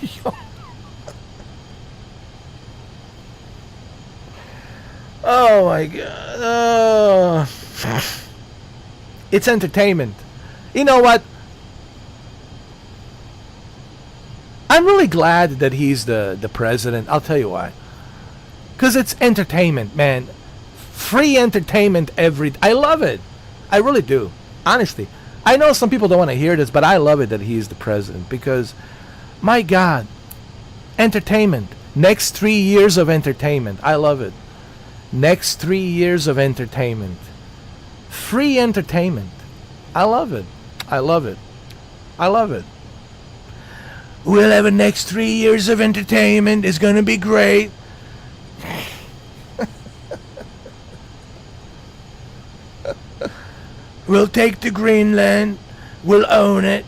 Oh my God. Oh. It's entertainment. You know what? I'm really glad that he's the president. I'll tell you why. Because it's entertainment, man. Free entertainment I love it. I really do. Honestly. I know some people don't want to hear this, but I love it that he's the president. Because, my God. Entertainment. Next 3 years of entertainment. I love it. Next 3 years of entertainment. Free entertainment. I love it. I love it. I love it. We'll have a next 3 years of entertainment. It's going to be great. We'll take to Greenland. We'll own it.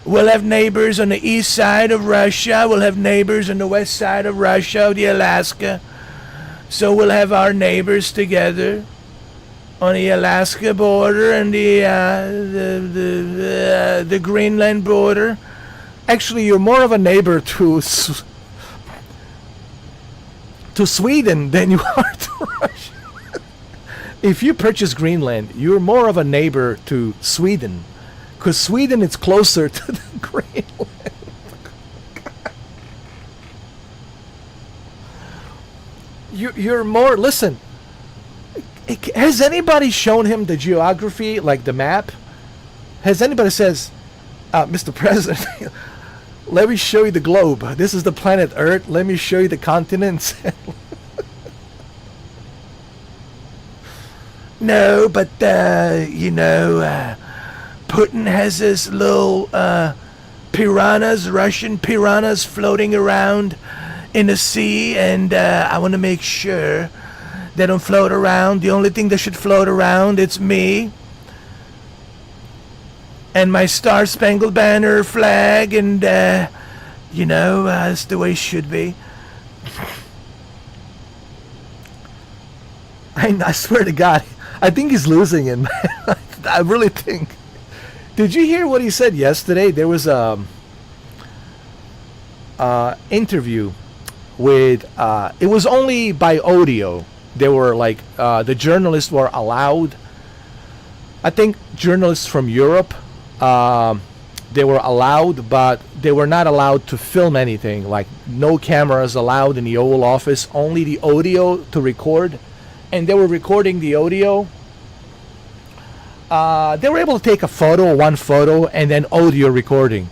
We'll have neighbors on the east side of Russia. We'll have neighbors on the west side of Russia, the Alaska. So we'll have our neighbors together on the Alaska border and the Greenland border. Actually, you're more of a neighbor to Sweden than you are to Russia. If you purchase Greenland, you're more of a neighbor to Sweden, because Sweden is closer to the Greenland. You're more. Listen, has anybody shown him the geography, like the map? Has anybody says, Mr. President? Let me show you the globe. This is the planet Earth. Let me show you the continents. No, but, Putin has this little piranhas, Russian piranhas floating around in the sea, and I want to make sure they don't float around. The only thing that should float around, it's me. And my Star-Spangled Banner flag, and, that's the way it should be. I swear to God, I think he's losing it, man. I really think. Did you hear what he said yesterday? There was a interview with, it was only by audio. They were like, the journalists were allowed, I think journalists from Europe, they were allowed, but they were not allowed to film anything. Like, no cameras allowed in the Oval Office, only the audio to record. And they were recording the audio. They were able to take one photo, and then audio recording.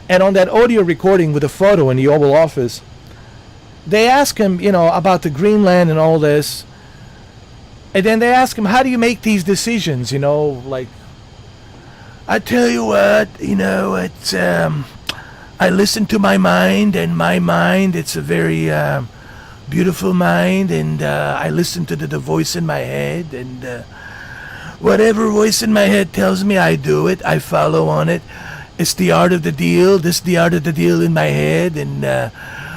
And on that audio recording with the photo in the Oval Office, they asked him, about the Greenland and all this. And then they asked him, how do you make these decisions? Like, I tell you what, it's, I listen to my mind, and my mind, it's a very beautiful mind, and I listen to the voice in my head, and whatever voice in my head tells me, I do it, I follow on it. It's the art of the deal. This is the art of the deal in my head, and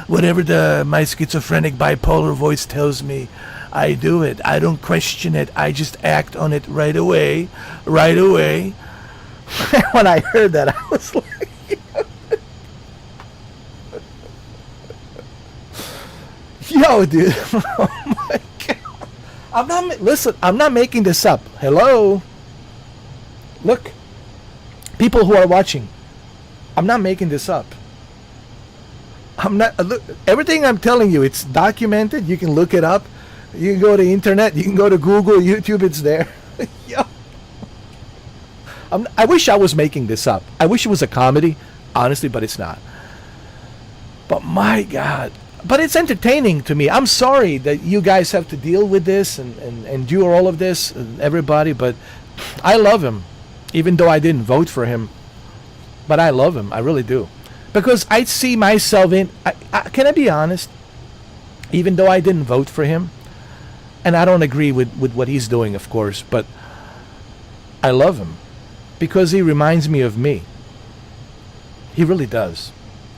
whatever my schizophrenic bipolar voice tells me, I do it. I don't question it. I just act on it right away. Right away. When I heard that, I was like, yo, dude. Oh my God. I'm not making this up. Hello? Look. People who are watching. I'm not making this up. I'm not. Look, everything I'm telling you, it's documented. You can look it up. You can go to the internet. You can go to Google, YouTube. It's there. Yo. I wish I was making this up. I wish it was a comedy, honestly, but it's not. But my God. But it's entertaining to me. I'm sorry that you guys have to deal with this and endure all of this, everybody, but I love him, even though I didn't vote for him. But I love him. I really do. Because I see myself in... can I be honest? Even though I didn't vote for him, and I don't agree with what he's doing, of course, but I love him. Because he reminds me of me. He really does.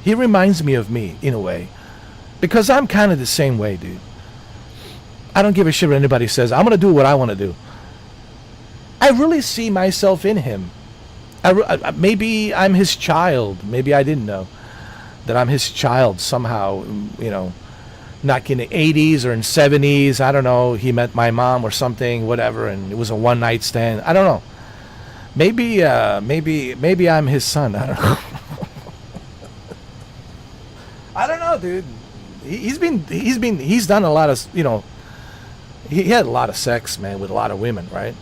He reminds me of me, in a way. Because I'm kind of the same way, dude. I don't give a shit what anybody says. I'm going to do what I want to do. I really see myself in him. Maybe I'm his child. Maybe I didn't know that I'm his child somehow, you know, not in the 80s or in 70s. I don't know. He met my mom or something, whatever, and it was a one-night stand. I don't know. Maybe I'm his son. I don't know. I don't know, dude. He's done a lot of, you know, he had a lot of sex, man, with a lot of women, right?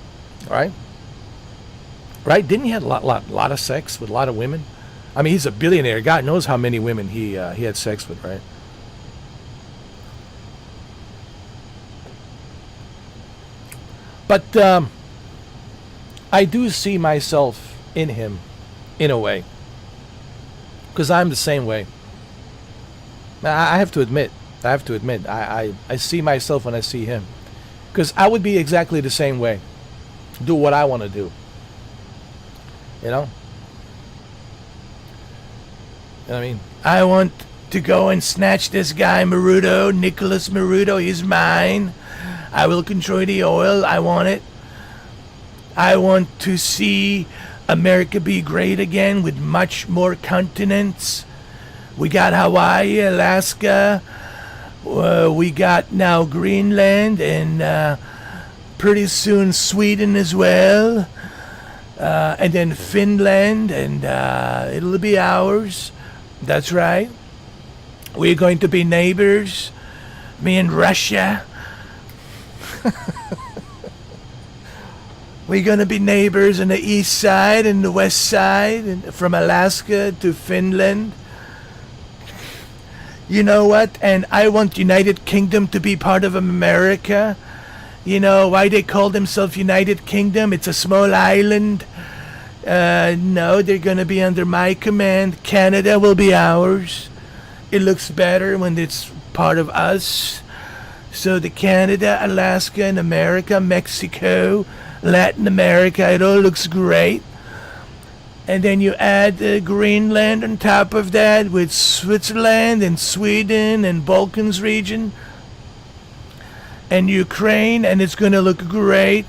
Right? Didn't he have a lot of sex with a lot of women? I mean, he's a billionaire. God knows how many women he had sex with, right? But I do see myself in him, in a way, because I'm the same way. I have to admit, I see myself when I see him, because I would be exactly the same way, do what I want to do, you know. I mean, I want to go and snatch this guy Marudo, Nicholas Marudo. He's mine. I will control the oil. I want it. I want to see America be great again with much more continents. We got Hawaii, Alaska. We got now Greenland, and pretty soon Sweden as well. And then Finland, and it'll be ours. That's right. We're going to be neighbors. Me and Russia. We're going to be neighbors on the east side and the west side, and from Alaska to Finland. You know what? And I want United Kingdom to be part of America. You know why they call themselves United Kingdom? It's a small island. No, they're going to be under my command. Canada will be ours. It looks better when it's part of us. So the Canada, Alaska, and America, Mexico, Latin America, it all looks great. And then you add Greenland on top of that with Switzerland and Sweden and Balkans region and Ukraine, and it's going to look great.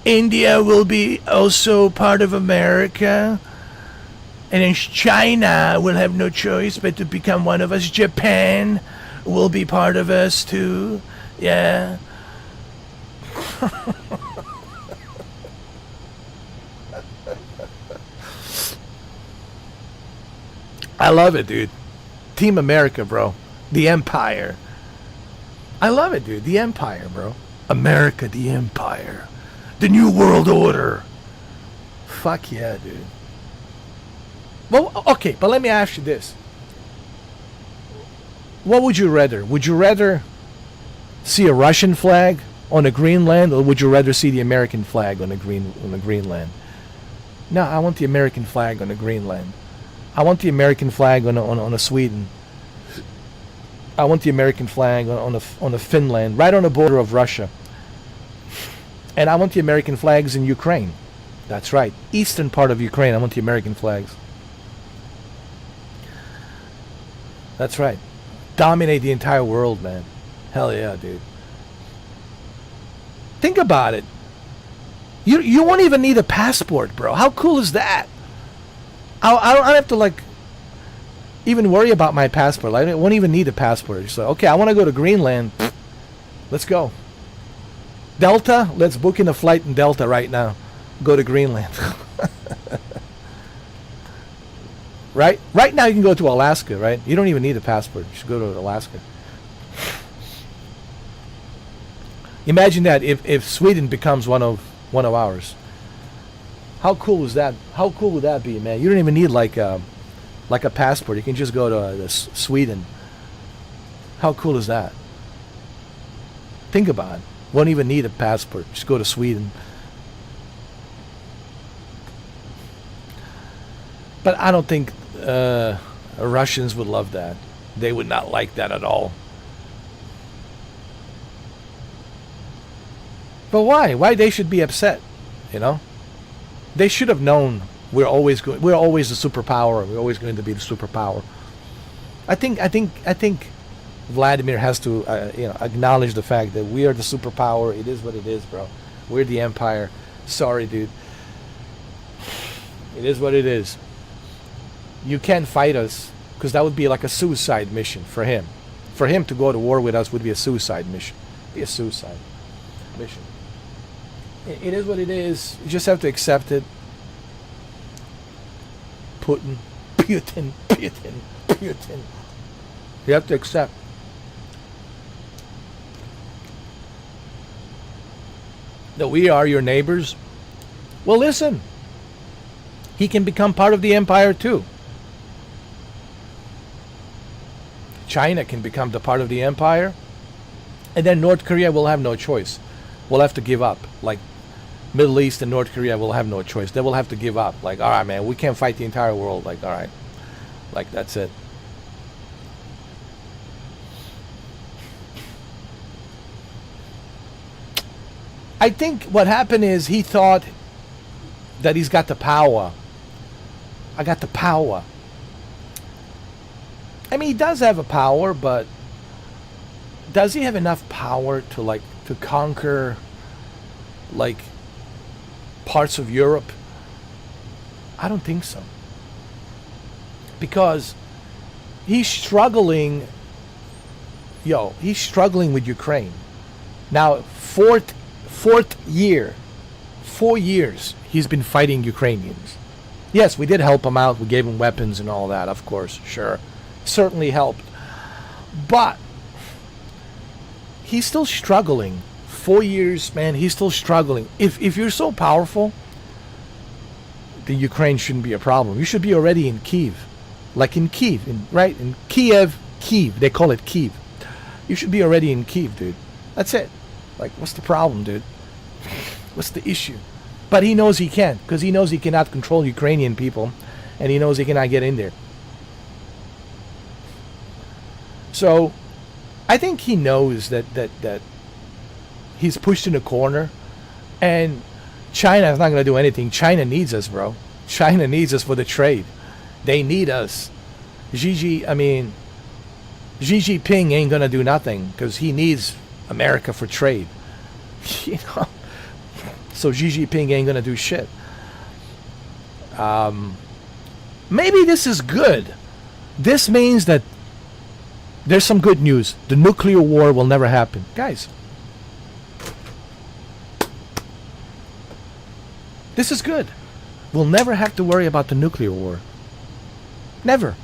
India will be also part of America. And then China will have no choice but to become one of us. Japan will be part of us too. Yeah. I love it, dude. Team America, bro. The Empire. I love it, dude. The Empire, bro. America, the Empire. The New World Order. Fuck yeah, dude. Well, okay, but let me ask you this. What would you rather? Would you rather see a Russian flag on a Greenland, or would you rather see the American flag on a Greenland? No, I want the American flag on a Greenland. I want the American flag on a Sweden. I want the American flag on a Finland, right on the border of Russia. And I want the American flags in Ukraine. That's right, eastern part of Ukraine. I want the American flags. That's right. Dominate the entire world, man. Hell yeah, dude. Think about it. You won't even need a passport, bro. How cool is that? I don't have to like even worry about my passport. I won't even need a passport. So okay, I want to go to Greenland. Let's go. Delta, let's book in a flight in Delta right now. Go to Greenland. right? Right now you can go to Alaska, right? You don't even need a passport. You should go to Alaska. Imagine that if Sweden becomes one of ours. How cool is that? How cool would that be, man? You don't even need like a passport. You can just go to Sweden. How cool is that? Think about it. Won't even need a passport. Just go to Sweden. But I don't think Russians would love that. They would not like that at all. But why? Why they should be upset? You know, they should have known we're always a superpower. We're always going to be the superpower. I think Vladimir has to acknowledge the fact that we are the superpower. It is what it is, bro. We're the empire. Sorry, dude. It is what it is. You can't fight us because that would be like a suicide mission for him. For him to go to war with us would be a suicide mission. Be a suicide mission. It is what it is. You just have to accept it. Putin. You have to accept. That we are your neighbors. Well, listen. He can become part of the empire too. China can become the part of the empire. And then North Korea will have no choice. We'll have to give up. Like Middle East and North Korea will have no choice. They will have to give up. Like, all right, man, we can't fight the entire world. Like, all right. Like, that's it. I think what happened is he thought that he's got the power. I got the power. I mean, he does have a power, but does he have enough power to conquer like parts of Europe? I don't think so. Because he's struggling. He's struggling with Ukraine. Now, fourth year, 4 years he's been fighting Ukrainians. Yes, we did help him out. We gave him weapons and all that, of course, sure. Certainly helped. But he's still struggling. 4 years, man, he's still struggling. If you're so powerful, then Ukraine shouldn't be a problem. You should be already in Kyiv. Like in Kyiv, right? In Kiev. They call it Kyiv. You should be already in Kyiv, dude. That's it. Like, what's the problem, dude? What's the issue? But he knows he can't, because he knows he cannot control Ukrainian people, and he knows he cannot get in there. So, I think he knows that he's pushed in a corner, and China is not going to do anything. China needs us, bro. China needs us for the trade. They need us. Xi Jinping ain't going to do nothing, because he needs America for trade. You know? So Xi Jinping ain't going to do shit. Maybe this is good. This means that there's some good news. The nuclear war will never happen. Guys, this is good. We'll never have to worry about the nuclear war. Never.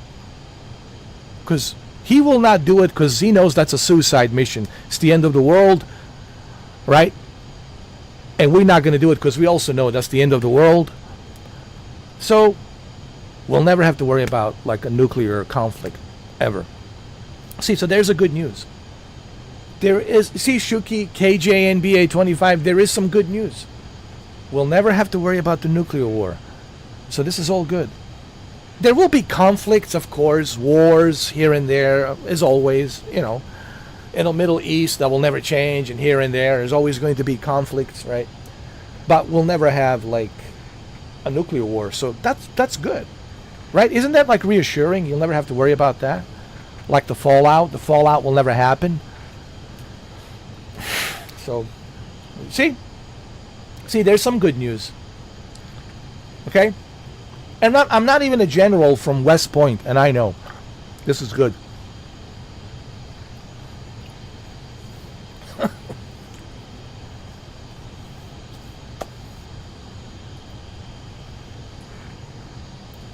Because he will not do it, because he knows that's a suicide mission. It's the end of the world, right? And we're not going to do it because we also know that's the end of the world. So we'll never have to worry about like a nuclear conflict ever. See, so there's a good news. There is, see, Shuki, KJ, NBA25, there is some good news. We'll never have to worry about the nuclear war. So this is all good. There will be conflicts, of course, wars here and there, as always, you know. In the Middle East, that will never change, and here and there's always going to be conflicts, right? But we'll never have like a nuclear war, so that's good, right? Isn't that like reassuring? You'll never have to worry about that. Like the fallout will never happen. So, see, there's some good news. Okay, and I'm not even a general from West Point, and I know this is good.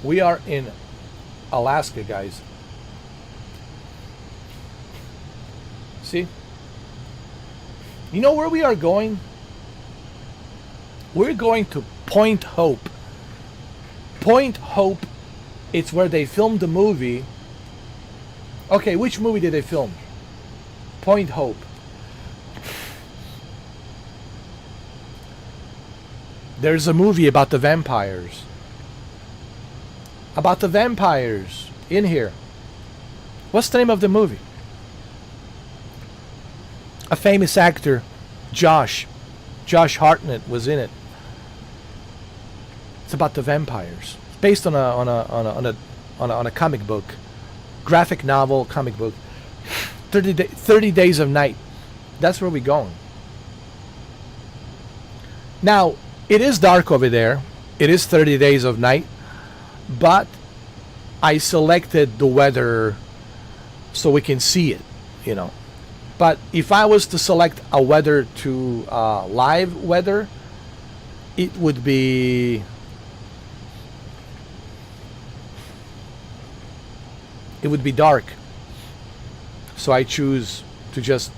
We are in Alaska, guys. See? You know where we are going? We're going to Point Hope. Point Hope, it's where they filmed the movie. Okay, which movie did they film? Point Hope. There's a movie about the vampires. About the vampires in here. What's the name of the movie? A famous actor, Josh Hartnett, was in it. It's about the vampires. It's based on a comic book, graphic novel, comic book. 30 Days of Night. That's where we're going. Now, it is dark over there. It is 30 Days of Night, but I selected the weather so we can see it, you know. But if I was to select a weather to live weather, it would be dark. So I choose to just,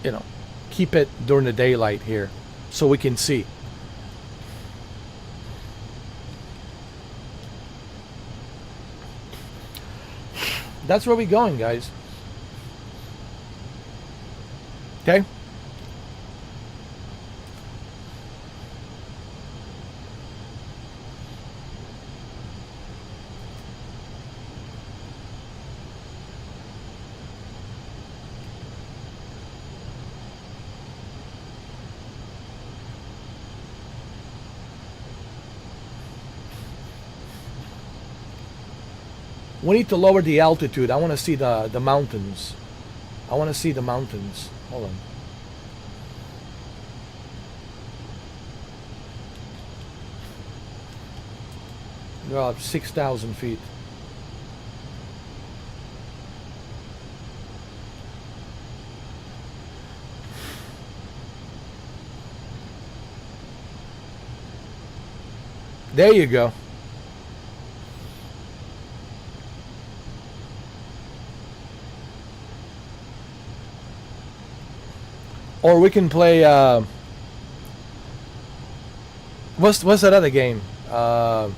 you know, keep it during the daylight here so we can see. That's where we're going, guys. Okay? We need to lower the altitude. I want to see the mountains. I want to see the mountains. Hold on. They're up 6,000 feet. There you go. Or we can play what's that other game? That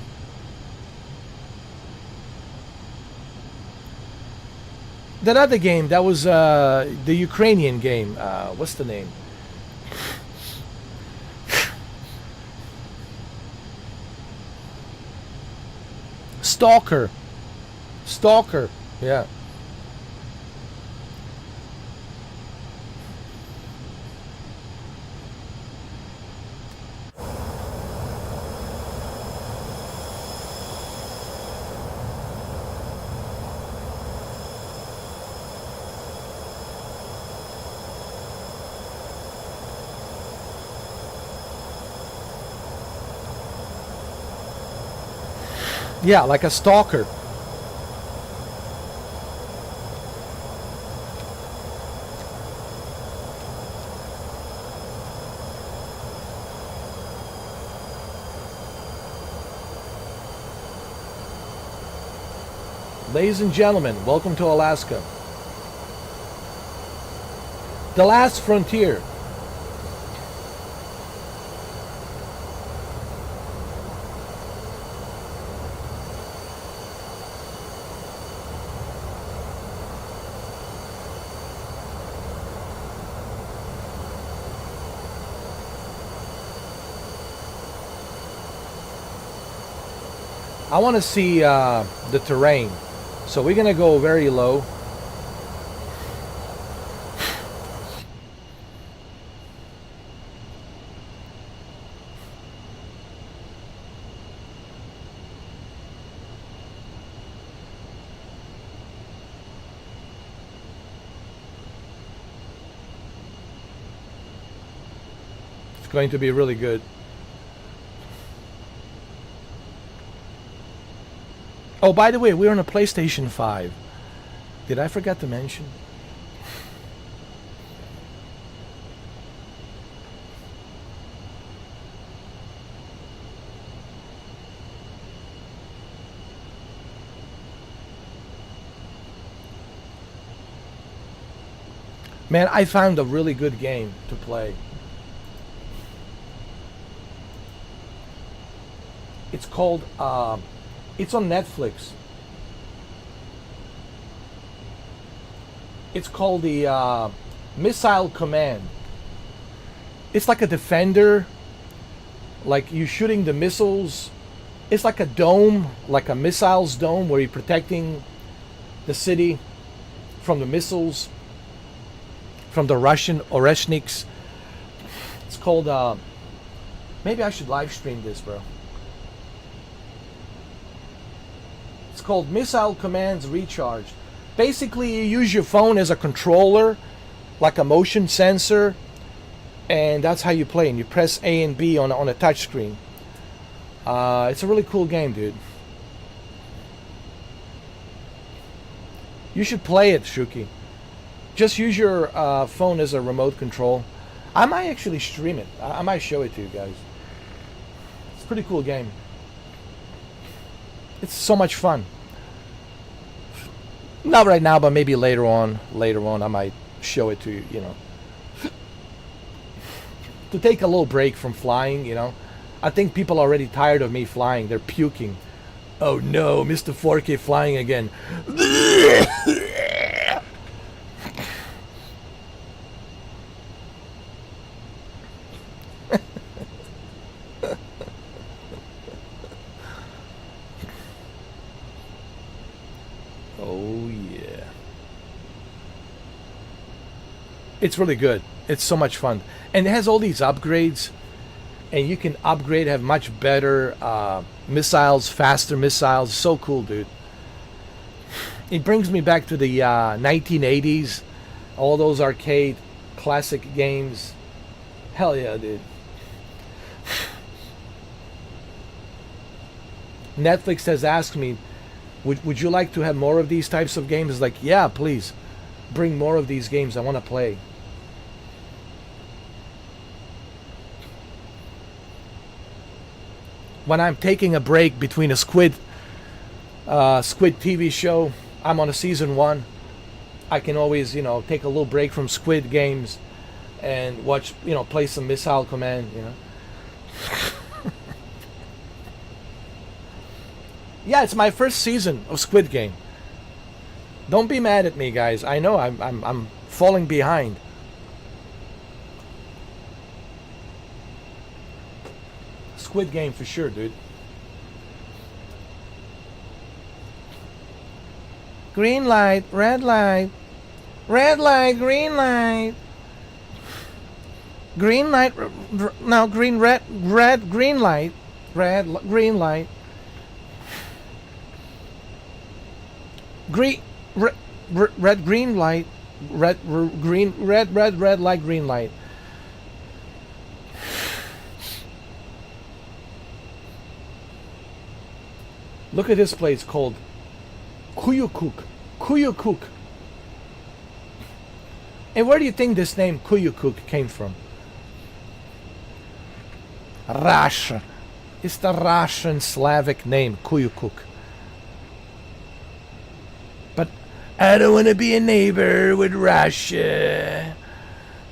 other game that was the Ukrainian game. What's the name? Stalker. Yeah. Yeah, like a stalker. Ladies and gentlemen, welcome to Alaska. The last frontier. I want to see the terrain. So we're going to go very low. It's going to be really good. Oh, by the way, we're on a PlayStation 5. Did I forget to mention? Man, I found a really good game to play. It's called, it's on Netflix. It's called the Missile Command. It's like a defender, like you shooting the missiles. It's like a dome, like a missiles dome where you're protecting the city from the missiles, from the Russian Oreshniks. It's called, maybe I should live stream this, bro. It's called Missile Commands Recharged. Basically, you use your phone as a controller, like a motion sensor, and that's how you play. And you press A and B on a touch screen. It's a really cool game, dude. You should play it, Shuki. Just use your phone as a remote control. I might actually stream it. I might show it to you guys. It's a pretty cool game. It's so much fun. Not right now, but maybe later on. Later on, I might show it to you. You know, to take a little break from flying. You know, I think people are already tired of me flying. They're puking. Oh no, Mr. 4K flying again. Oh yeah. It's really good. It's so much fun. And it has all these upgrades. And you can upgrade, have much better missiles, faster missiles. So cool, dude. It brings me back to the 1980s. All those arcade classic games. Hell yeah, dude. Netflix has asked me, would you like to have more of these types of games? It's like, yeah, please. Bring more of these games. I want to play. When I'm taking a break between a Squid TV show, I'm on a season 1. I can always, you know, take a little break from Squid games and watch, you know, play some Missile Command, you know. Yeah, it's my first season of Squid Game. Don't be mad at me, guys. I know I'm falling behind. Squid Game for sure, dude. Green light, red light. Red light, green light. Green light, now green, red, green light. Red, green light. Green, red, green light. Red, green, red light, green light. Look at this place called Kuyukuk. Kuyukuk. And where do you think this name Kuyukuk came from? Russia. It's the Russian Slavic name, Kuyukuk. But I don't want to be a neighbor with Russia.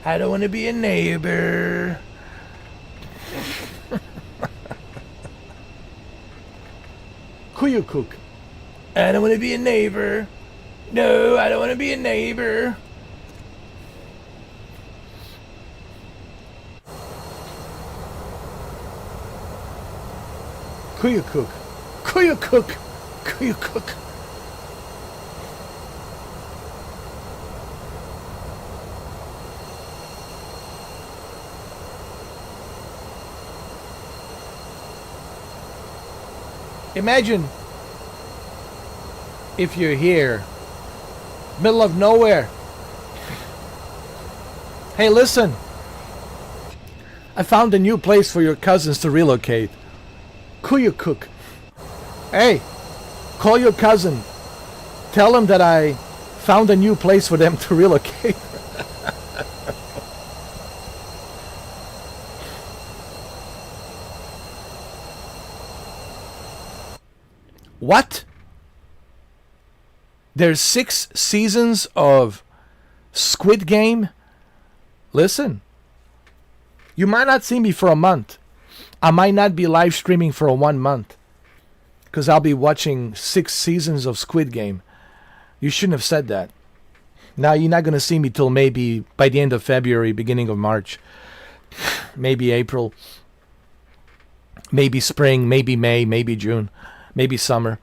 I don't want to be a neighbor. Kuyukuk. I don't want to be a neighbor. No, I don't want to be a neighbor. Kuyukuk. Kuyukuk. Kuyukuk. Imagine if you're here, middle of nowhere. Hey, listen. I found a new place for your cousins to relocate. Kuyukuk. Hey, call your cousin. Tell him that I found a new place for them to relocate. What? There's 6 seasons of Squid Game. Listen, you might not see me for a month. I might not be live streaming for 1 month because I'll be watching 6 seasons of Squid Game. You shouldn't have said that. Now you're not going to see me till maybe by the end of February, beginning of March, maybe April, maybe spring, maybe May, maybe June, maybe summer.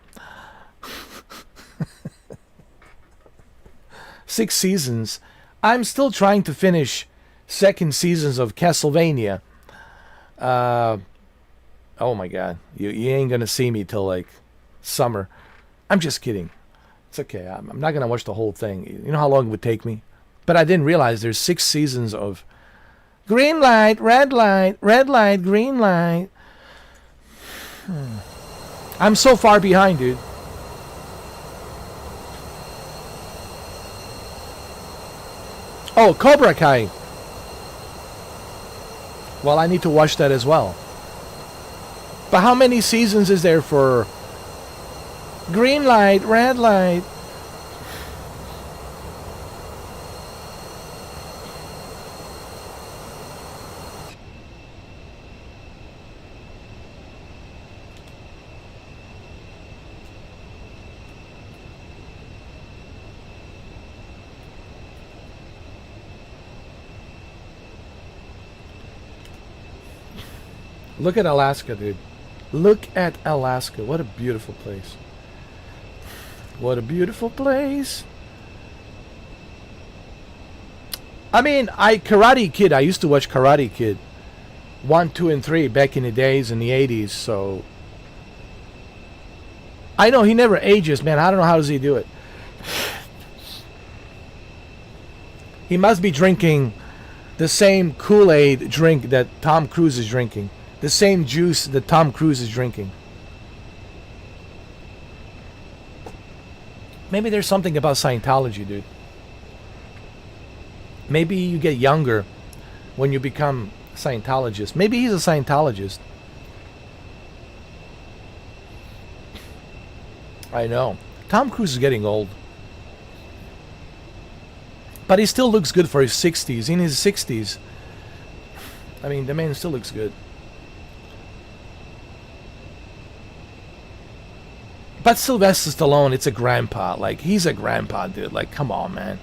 6 seasons. I'm still trying to finish 2nd seasons of Castlevania. Oh my God, you ain't gonna see me till like summer. I'm just kidding. It's okay. I'm not gonna watch the whole thing. You know how long it would take me? But I didn't realize there's 6 seasons of green light, red light, green light. I'm so far behind, dude. Oh, Cobra Kai. Well, I need to watch that as well. But how many seasons is there for green light, red light? Look at Alaska, dude. Look at Alaska. What a beautiful place. What a beautiful place. I mean, Karate Kid. I used to watch Karate Kid 1, 2, and 3 back in the days in the 80s. So I know he never ages, man. I don't know how does he do it. He must be drinking the same Kool-Aid drink that Tom Cruise is drinking. The same juice that Tom Cruise is drinking. Maybe there's something about Scientology, dude. Maybe you get younger when you become a Scientologist. Maybe he's a Scientologist. I know. Tom Cruise is getting old. But he still looks good for his 60s. In his 60s. I mean, the man still looks good. But Sylvester Stallone, it's a grandpa. Like, he's a grandpa, dude. Like, come on, man.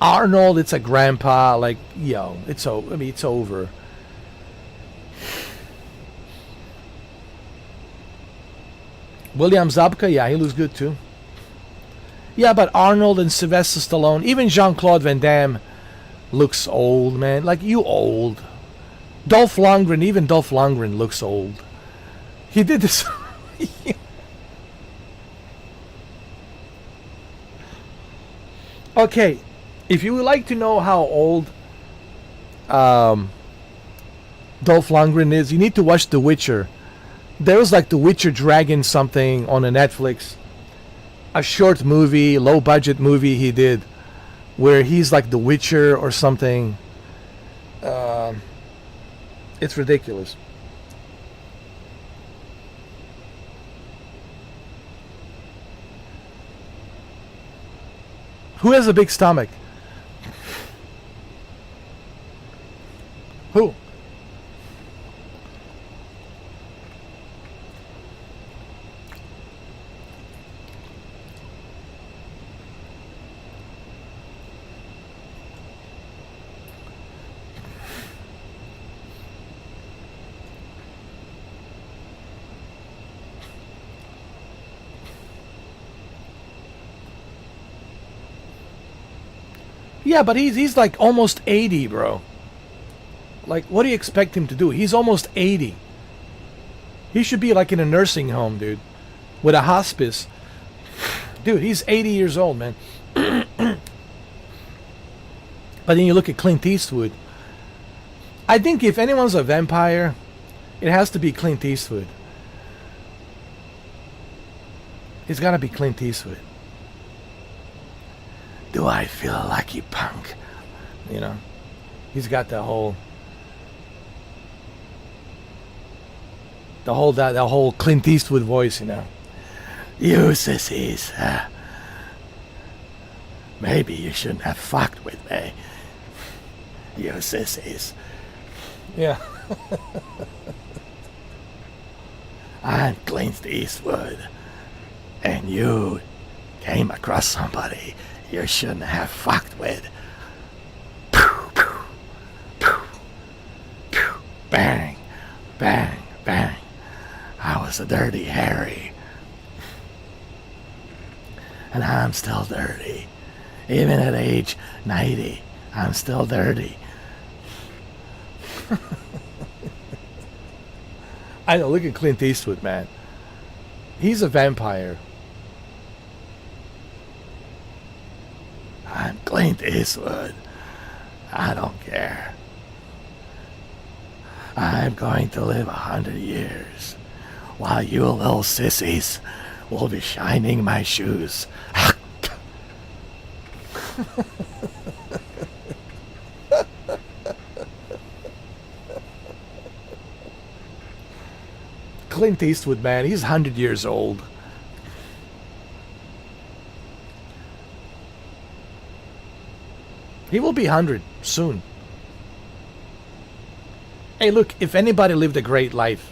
Arnold, it's a grandpa. Like, yo, it's over. William Zabka, yeah, he looks good too. Yeah, but Arnold and Sylvester Stallone, even Jean-Claude Van Damme looks old, man. Like, you old. Dolph Lundgren, even Dolph Lundgren looks old. He did this. Okay, if you would like to know how old Dolph Lundgren is, you need to watch The Witcher. There was like The Witcher Dragon something on a Netflix. A short movie, low budget movie he did where he's like the Witcher or something. It's ridiculous. Who has a big stomach? Who? Yeah, but he's like almost 80, bro. Like, what do you expect him to do? He's almost 80. He should be like in a nursing home, dude. With a hospice. Dude, he's 80 years old, man. But then you look at Clint Eastwood. I think if anyone's a vampire, it has to be Clint Eastwood. It's gotta be Clint Eastwood. Do I feel lucky, punk? You know, he's got that whole Clint Eastwood voice, you know. You sissies. maybe you shouldn't have fucked with me. You sissies. Yeah. I'm Clint Eastwood, and you came across somebody you shouldn't have fucked with. Pew, pew, pew, pew. Bang, bang, bang. I was a dirty Harry. And I'm still dirty. Even at age 90, I'm still dirty. I know, look at Clint Eastwood, man. He's a vampire. I'm Clint Eastwood. I don't care. I'm going to live 100 years, while you little sissies will be shining my shoes. Clint Eastwood, man, he's 100 years old. He will be 100 soon. Hey, look, if anybody lived a great life,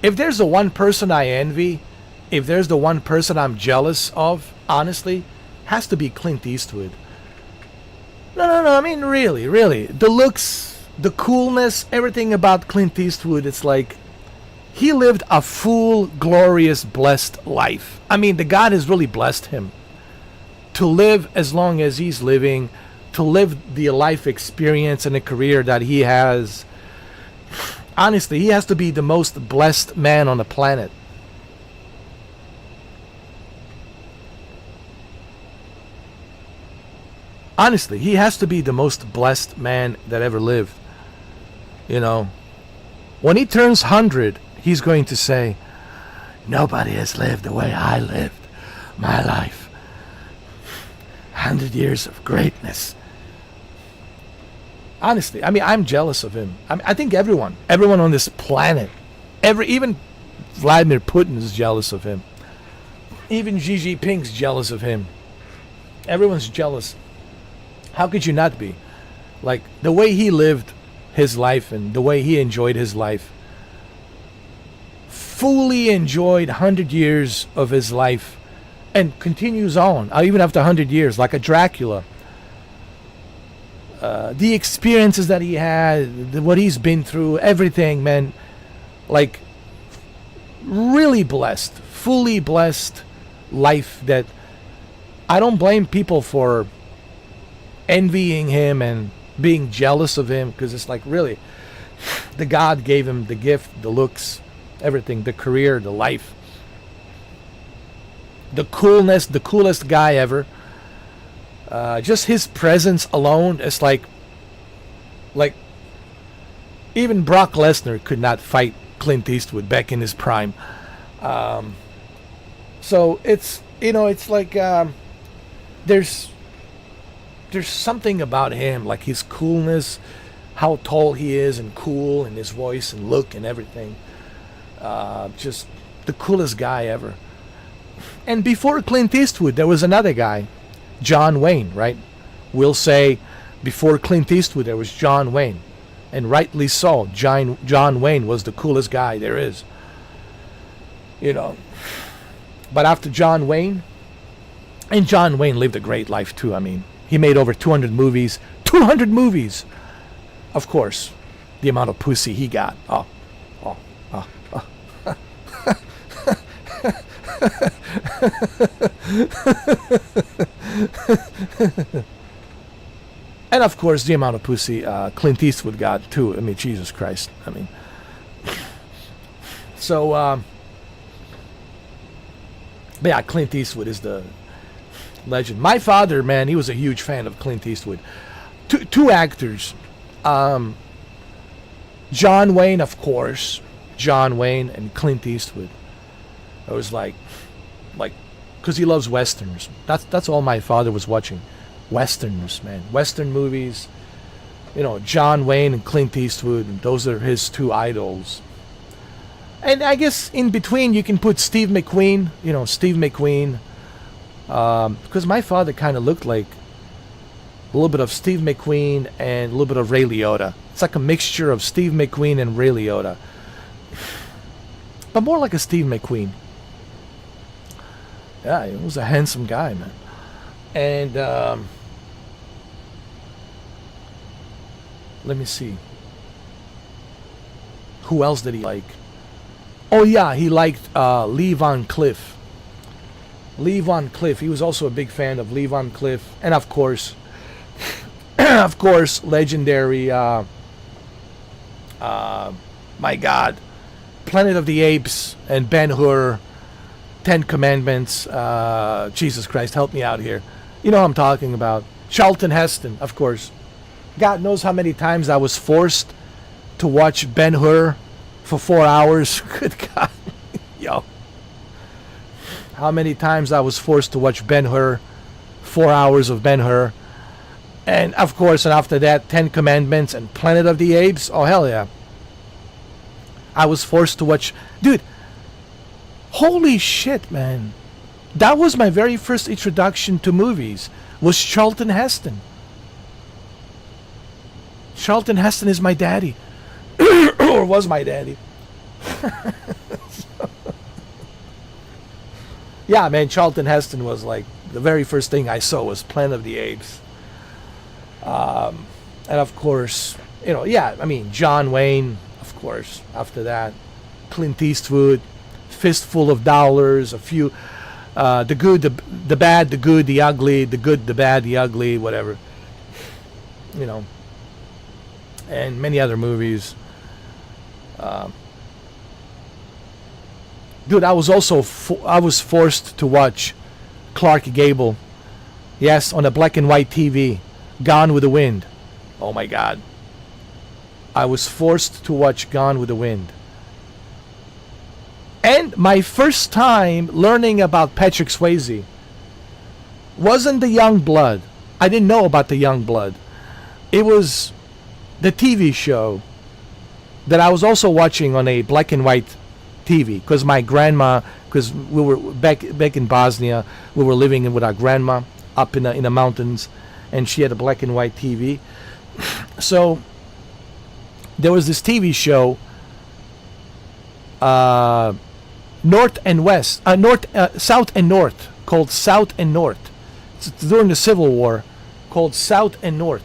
if there's the one person I envy, if there's the one person I'm jealous of, honestly, has to be Clint Eastwood. No, I mean, really. The looks, the coolness, everything about Clint Eastwood, it's like he lived a full, glorious, blessed life. I mean, the God has really blessed him to live as long as he's living, to live the life experience and the career that he has. Honestly, he has to be the most blessed man on the planet. Honestly, he has to be the most blessed man that ever lived. You know, when he turns 100, he's going to say, nobody has lived the way I lived my life. 100 years of greatness. Honestly, I mean, I'm jealous of him. I think everyone on this planet, even Vladimir Putin is jealous of him. Even Xi Jinping's jealous of him. Everyone's jealous. How could you not be? Like, the way he lived his life and the way he enjoyed his life. Fully enjoyed 100 years of his life and continues on, even after 100 years, like a Dracula. The experiences that he had, what he's been through, everything, man. Like, really blessed, fully blessed life that I don't blame people for envying him and being jealous of him, because it's like, really, the God gave him the gift, the looks, everything, the career, the life, the coolness, the coolest guy ever. Just his presence alone, it's like even Brock Lesnar could not fight Clint Eastwood back in his prime. So it's, it's like there's something about him, like his coolness, how tall he is and cool, and his voice and look and everything. Just the coolest guy ever. And before Clint Eastwood, there was another guy, John Wayne, right? We'll say before Clint Eastwood, there was John Wayne. And rightly so. John Wayne was the coolest guy there is. But after John Wayne, and John Wayne lived a great life too. I mean, he made over 200 movies. 200 movies! Of course, the amount of pussy he got. And of course, the amount of pussy Clint Eastwood got too. I mean, Jesus Christ. I mean, so, but yeah, Clint Eastwood is the legend. My father, man, he was a huge fan of Clint Eastwood. Two actors. John Wayne, of course. John Wayne and Clint Eastwood. I was like, because he loves westerns. That's all my father was watching. Westerns, man. Western movies. John Wayne and Clint Eastwood. And those are his two idols. And I guess in between you can put Steve McQueen. Steve McQueen. Because my father kind of looked like a little bit of Steve McQueen and a little bit of Ray Liotta. It's like a mixture of Steve McQueen and Ray Liotta, but more like a Steve McQueen. Yeah, he was a handsome guy, man. And let me see. Who else did he like? Oh yeah, he liked Lee Von Cleef. Lee Von Cleef. He was also a big fan of Lee Von Cleef, and of course, legendary. My God, Planet of the Apes and Ben-Hur, Ten Commandments. Jesus Christ, help me out here. You know what I'm talking about. Charlton Heston, of course. God knows how many times I was forced to watch Ben-Hur for 4 hours. Good God. Yo. How many times I was forced to watch Ben-Hur, 4 hours of Ben-Hur. And of course, and after that, Ten Commandments and Planet of the Apes. Oh, hell yeah. I was forced to watch. Dude, holy shit, man. That was my very first introduction to movies, was Charlton Heston. Charlton Heston is my daddy. Or was my daddy. Yeah, man, Charlton Heston was like, the very first thing I saw was Planet of the Apes. And of course, you know, yeah, I mean, John Wayne, of course, after that. Clint Eastwood, Fistful of Dollars, a few, the good, the bad, the good, the ugly, the good, the bad, the ugly, whatever. You know, and many other movies. Dude, I was also I was forced to watch Clark Gable. Yes, on a black and white TV. Gone with the Wind. Oh my God. I was forced to watch Gone with the Wind. And my first time learning about Patrick Swayze wasn't the Young Blood. I didn't know about the Young Blood. It was the TV show that I was also watching on a black and white TV, because my grandma, because we were back in Bosnia, we were living with our grandma up in the mountains, and she had a black and white TV. So there was this TV show, North and West, South and North, called South and North. It's during the Civil War, called South and North.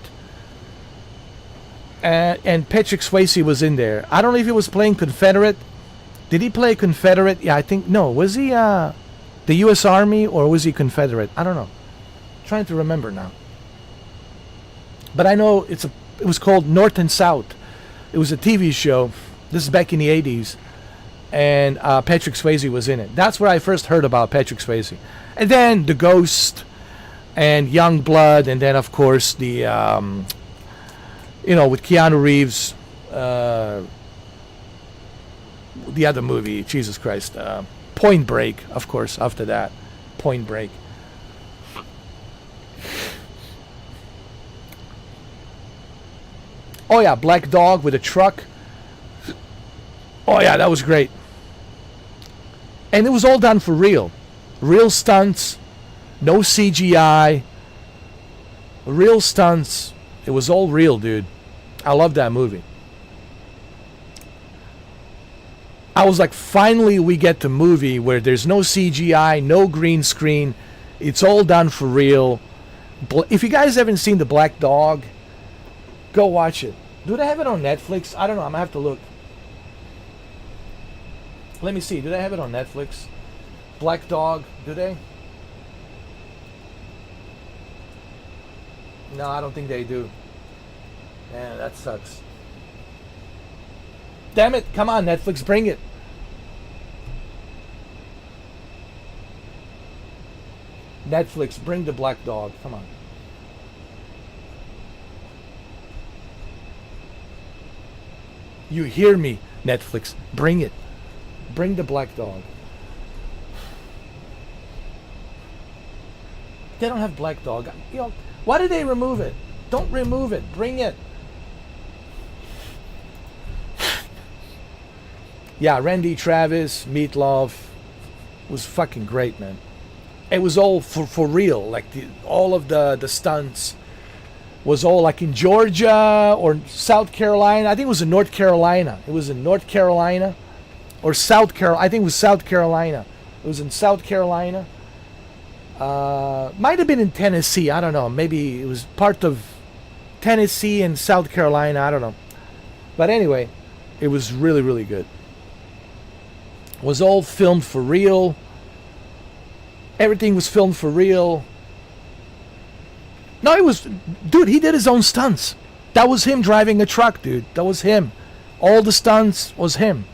And Patrick Swayze was in there. I don't know if he was playing Confederate. Did he play Confederate? Yeah, I think, no. Was he the U.S. Army, or was he Confederate? I don't know. I'm trying to remember now. But I know it was called North and South. It was a TV show. This is back in the 80s. And Patrick Swayze was in it. That's where I first heard about Patrick Swayze. And then The Ghost and Young Blood. And then, of course, the, you know, with Keanu Reeves, the other movie, Jesus Christ, Point Break, of course, after that. Point Break. Oh yeah, Black Dog with a truck. Oh yeah, that was great. And it was all done for real. Real stunts, no CGI. Real stunts. It was all real, dude. I love that movie. I was like, finally we get the movie where there's no CGI, no green screen. It's all done for real. If you guys haven't seen The Black Dog, go watch it. Do they have it on Netflix? I don't know. I'm going to have to look. Let me see. Do they have it on Netflix? Black Dog. Do they? No, I don't think they do. Man, that sucks. Damn it. Come on, Netflix. Bring it. Netflix, bring The Black Dog. Come on. You hear me, Netflix. Bring it. Bring The Black Dog. They don't have Black Dog. You know, why did they remove it? Don't remove it. Bring it. Yeah, Randy Travis, Meatloaf was fucking great, man. it was all for real. Like all of the stunts was all like in Georgia or South Carolina. I think it was in North Carolina. It was in North Carolina or South Carolina. I think it was South Carolina. It was in South Carolina. Might have been in Tennessee. I don't know. Maybe it was part of Tennessee and South Carolina. I don't know. But anyway, it was really, really good. It was all filmed for real. Everything was filmed for real. No, it was... Dude, he did his own stunts. That was him driving a truck, dude. That was him. All the stunts was him.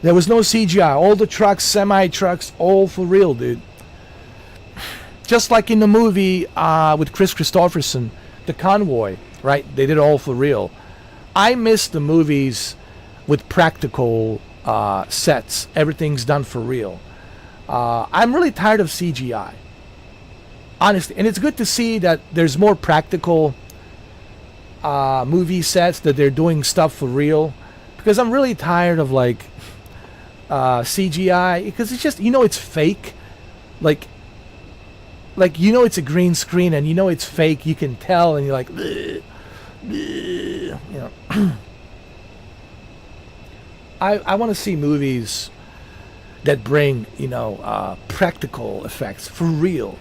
There was no CGI. All the trucks, semi-trucks, all for real, dude. Just like in the movie with Chris Christopherson, The Convoy, right? They did it all for real. I miss the movies with practical sets. Everything's done for real. I'm really tired of CGI. Honestly. And it's good to see that there's more practical movie sets, that they're doing stuff for real. Because I'm really tired of like CGI. Because it's just, it's fake. Like it's a green screen and it's fake. You can tell and you're like, bleh, bleh, I want to see movies that bring, practical effects for real.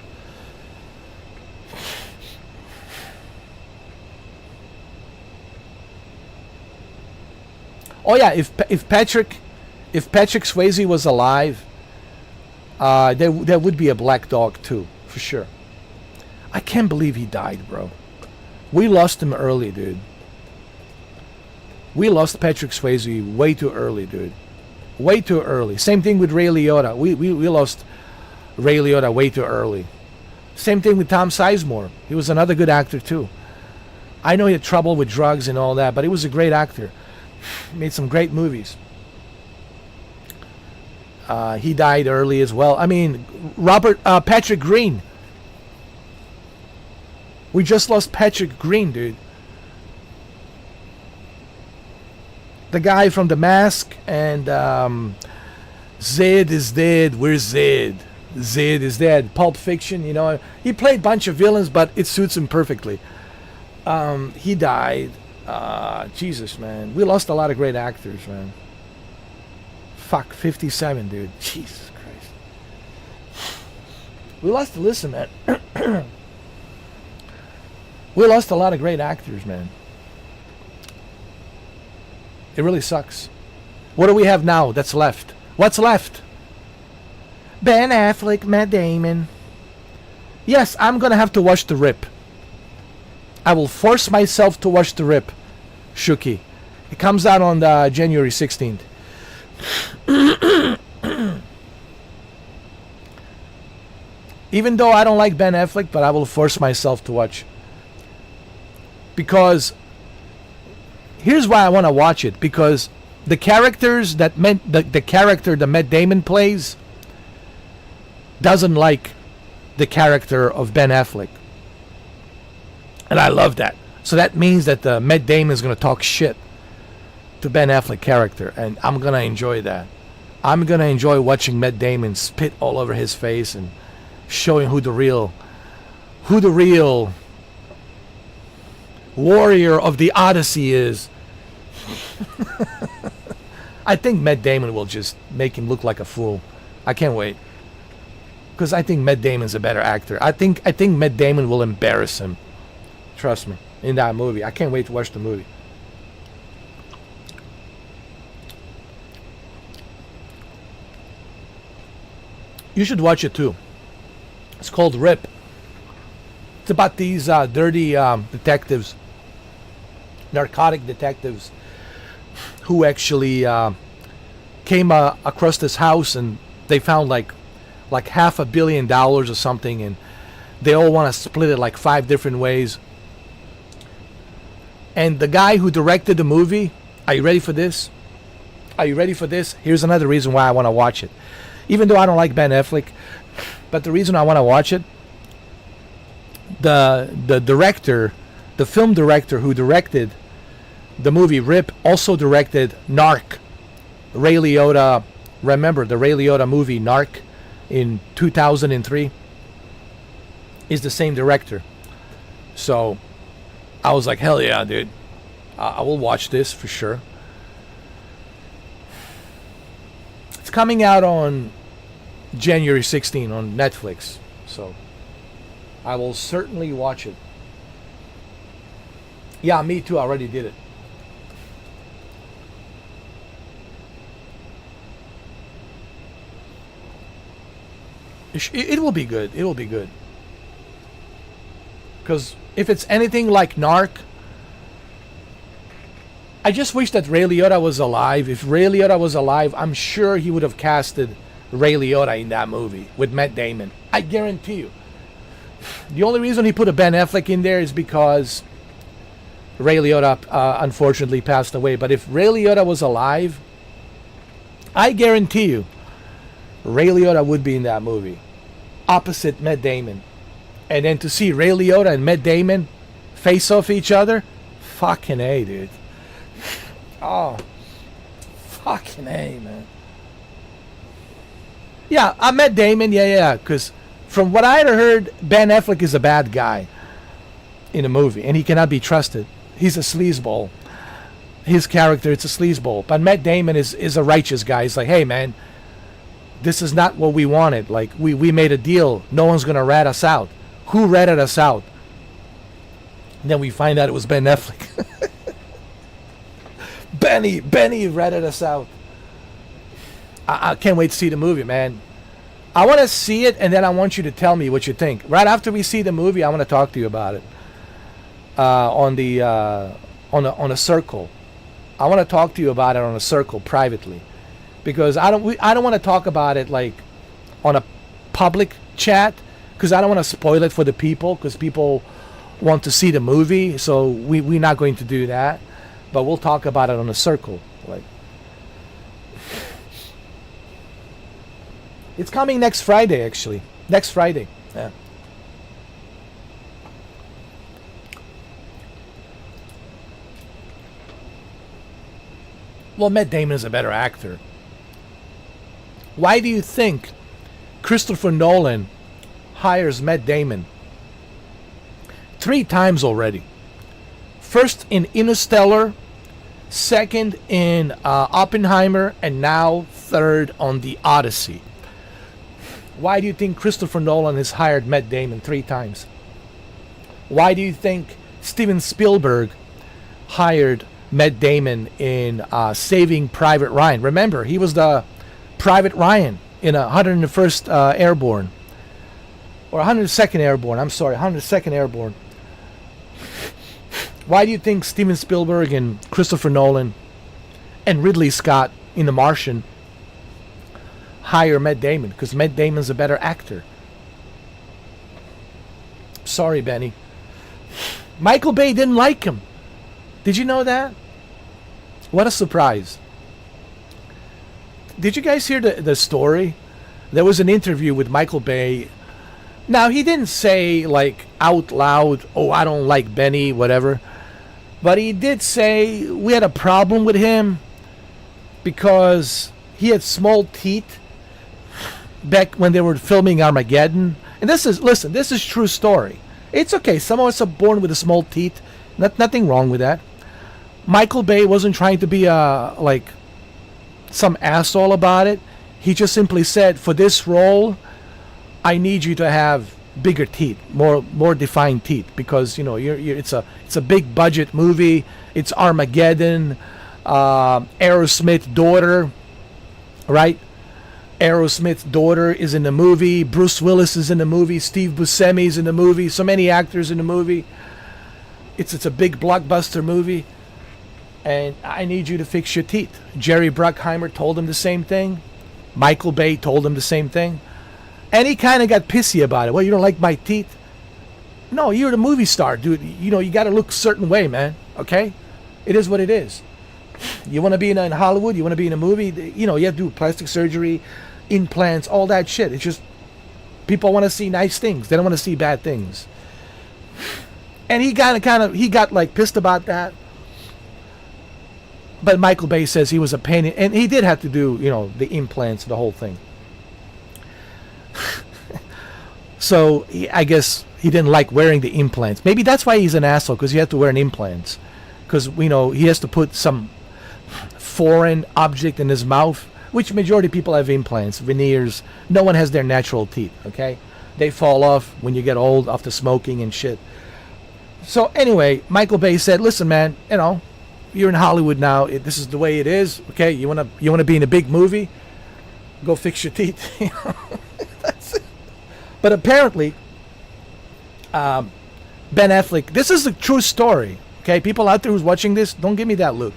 Oh yeah, if Patrick Swayze was alive, there would be a Black Dog too, for sure. I can't believe he died, bro. We lost him early, dude. We lost Patrick Swayze way too early, dude. Way too early. Same thing with Ray Liotta. We lost Ray Liotta way too early. Same thing with Tom Sizemore. He was another good actor too. I know he had trouble with drugs and all that, but he was a great actor. Made some great movies. He died early as well. I mean, Patrick Green. We just lost Patrick Green, dude. The guy from The Mask and Zed is dead. Where's Zed? Zed is dead. Pulp Fiction, He played a bunch of villains, but it suits him perfectly. He died. Jesus, man. We lost a lot of great actors, man. Fuck, 57, dude. Jesus Christ. We lost, listen, man. We lost a lot of great actors, man. It really sucks. What do we have now that's left? What's left? Ben Affleck, Matt Damon. Yes, I'm gonna have to watch The Rip. I will force myself to watch The Rip. Shuki. It comes out on January 16th. Even though I don't like Ben Affleck, but I will force myself to watch. Because here's why I want to watch it. Because the characters that the character that Matt Damon plays doesn't like the character of Ben Affleck. And I love that. So that means that Matt Damon is going to talk shit to Ben Affleck character, and I'm going to enjoy that. I'm going to enjoy watching Matt Damon spit all over his face and showing who the real warrior of the Odyssey is. I think Matt Damon will just make him look like a fool. I can't wait. Because I think Matt Damon's a better actor. I think Matt Damon will embarrass him. Trust me. In that movie. I can't wait to watch the movie. You should watch it too. It's called Rip. It's about these dirty detectives, narcotic detectives, who actually came across this house and they found like $500 million or something, and they all want to split it like 5 different ways. And the guy who directed the movie, are you ready for this? Are you ready for this? Here's another reason why I want to watch it. Even though I don't like Ben Affleck, but the reason I want to watch it, the director, the film director who directed the movie Rip, also directed Narc. Ray Liotta, remember the Ray Liotta movie Narc in 2003? is the same director. So I was like, hell yeah, dude. I will watch this for sure. It's coming out on January 16 on Netflix. So I will certainly watch it. Yeah, me too. I already did it. It will be good. It will be good. Because if it's anything like Narc, I just wish that Ray Liotta was alive. If Ray Liotta was alive, I'm sure he would have casted Ray Liotta in that movie with Matt Damon. I guarantee you. The only reason he put a Ben Affleck in there is because Ray Liotta unfortunately passed away. But if Ray Liotta was alive, I guarantee you, Ray Liotta would be in that movie, opposite Matt Damon. And then to see Ray Liotta and Matt Damon face off each other, fucking A, dude. Oh, fucking A, man. Yeah, I Matt Damon, yeah, because from what I had heard, Ben Affleck is a bad guy in a movie, and he cannot be trusted. He's a sleazeball. His character, it's a sleazeball. But Matt Damon is a righteous guy. He's like, hey, man, this is not what we wanted. Like, we made a deal. No one's going to rat us out. Who ratted us out? And then we find out it was Ben Affleck. Benny ratted us out. I can't wait to see the movie, man. I want to see it, and then I want you to tell me what you think. Right after we see the movie, I want to talk to you about it. On a circle. I want to talk to you about it on a circle privately, because I don't want to talk about it like on a public chat, because I don't want to spoil it for the people, because people want to see the movie. So we're not going to do that, but we'll talk about it on a circle. Like, it's coming next Friday, actually. Next Friday. Yeah. Well, Matt Damon is a better actor. Why do you think Christopher Nolan hires Matt Damon 3 times already? First in Interstellar, second in Oppenheimer, and now third on The Odyssey. Why do you think Christopher Nolan has hired Matt Damon 3 times? Why do you think Steven Spielberg hired Matt Damon in Saving Private Ryan? Remember, he was the Private Ryan in 101st Airborne. Or 102nd Airborne, I'm sorry, 102nd Airborne. Why do you think Steven Spielberg and Christopher Nolan and Ridley Scott in The Martian hire Matt Damon? Because Matt Damon's a better actor. Sorry, Benny. Michael Bay didn't like him. Did you know that? What a surprise. Did you guys hear the story? There was an interview with Michael Bay. Now, he didn't say, like, out loud, oh, I don't like Benny, whatever. But he did say we had a problem with him because he had small teeth back when they were filming Armageddon. And this is true story. It's okay. Some of us are born with a small teeth. Nothing wrong with that. Michael Bay wasn't trying to be like some asshole about it. He just simply said, for this role, I need you to have bigger teeth, more defined teeth, because it's a big budget movie. It's Armageddon. Aerosmith's daughter, right? Aerosmith's daughter is in the movie. Bruce Willis is in the movie. Steve Buscemi's in the movie. So many actors in the movie. It's a big blockbuster movie. And I need you to fix your teeth. Jerry Bruckheimer told him the same thing. Michael Bay told him the same thing. And he kind of got pissy about it. Well, you don't like my teeth? No, you're the movie star, dude. You got to look a certain way, man. Okay? It is what it is. You want to be in Hollywood? You want to be in a movie? You have to do plastic surgery, implants, all that shit. It's just people want to see nice things. They don't want to see bad things. And he got like pissed about that. But Michael Bay says he was a pain, and he did have to do, the implants, the whole thing. So I guess he didn't like wearing the implants. Maybe that's why he's an asshole, because he had to wear an implants. Because, he has to put some foreign object in his mouth, which majority of people have implants, veneers. No one has their natural teeth, okay? They fall off when you get old after smoking and shit. So anyway, Michael Bay said, listen, man, you're in Hollywood now. This is the way it is, okay? You wanna be in a big movie? Go fix your teeth. That's it. But apparently, Ben Affleck, this is a true story, okay? People out there who's watching this, don't give me that look.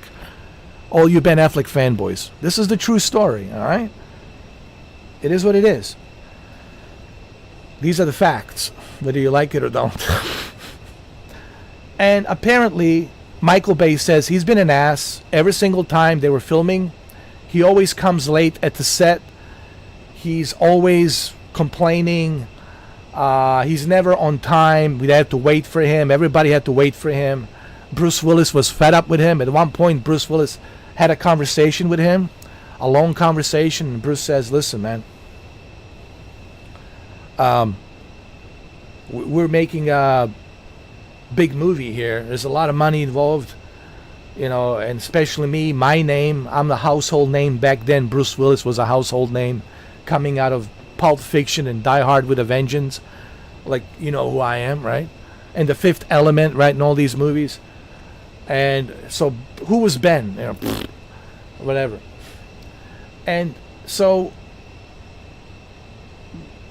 All you Ben Affleck fanboys. This is the true story, all right? It is what it is. These are the facts, whether you like it or don't. And apparently, Michael Bay says he's been an ass every single time they were filming. He always comes late at the set. He's always complaining. He's never on time. We had to wait for him. Everybody had to wait for him. Bruce Willis was fed up with him. At one point, Bruce Willis had a conversation with him, a long conversation, and Bruce says, listen, man, we're making a big movie here. There's a lot of money involved, and especially me, my name. I'm the household name. Back then, Bruce Willis was a household name coming out of Pulp Fiction and Die Hard with a Vengeance. Like, you know who I am, right? And The Fifth Element, right, in all these movies. And so, who was Ben? Whatever. And so,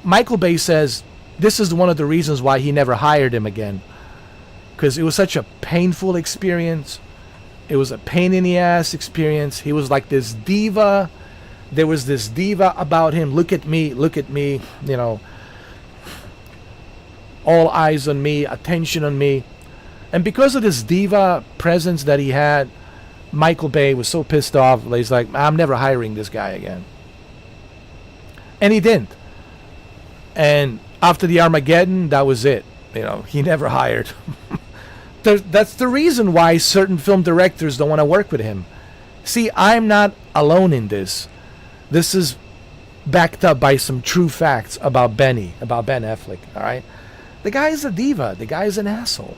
Michael Bay says this is one of the reasons why he never hired him again. Because it was such a painful experience. It was a pain in the ass experience. He was like this diva. There was this diva about him. Look at me, all eyes on me, attention on me. And because of this diva presence that he had, Michael Bay was so pissed off. He's like, I'm never hiring this guy again. And he didn't. And after the Armageddon, that was it. He never hired. That's the reason why certain film directors don't want to work with him. See, I'm not alone in this. This is backed up by some true facts about Ben Affleck, all right? The guy is a diva. The guy is an asshole.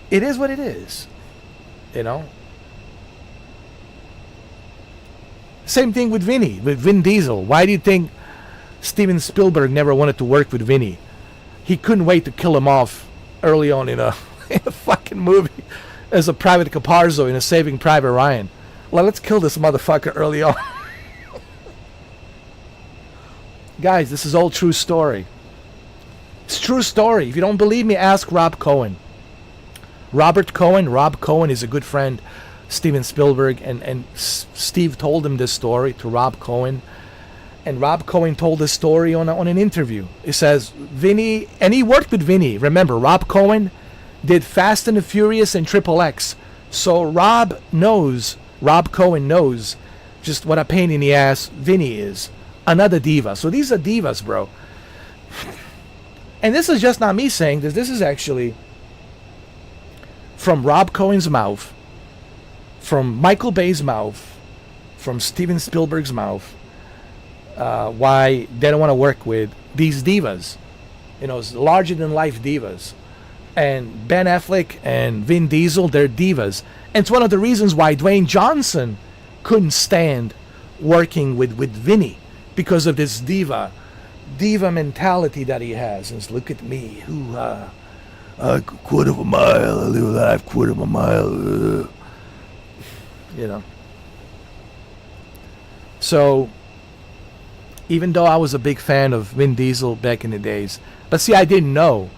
It is what it is, Same thing with Vin Diesel. Why do you think Steven Spielberg never wanted to work with Vinny? He couldn't wait to kill him off early on in a fucking movie as a Private Caparzo in a Saving Private Ryan. Well, let's kill this motherfucker early on. Guys, this is all true story. It's true story. If you don't believe me, ask Rob Cohen. Rob Cohen is a good friend, Steven Spielberg, and Steve told him this story to Rob Cohen. And Rob Cohen told this story on an interview. He says, Vinny, and he worked with Vinny. Remember, Rob Cohen did Fast and the Furious and Triple X. So Rob Cohen knows just what a pain in the ass Vinny is. Another diva. So these are divas, bro. And this is just not me saying this. This is actually from Rob Cohen's mouth, from Michael Bay's mouth, from Steven Spielberg's mouth, why they don't want to work with these divas, larger than life divas. And Ben Affleck and Vin Diesel, they're divas. And it's one of the reasons why Dwayne Johnson couldn't stand working with Vinny, because of this diva mentality that he has. And it's, look at me, a quarter of a mile, I live a life, quarter of a mile. So, even though I was a big fan of Vin Diesel back in the days, but see, I didn't know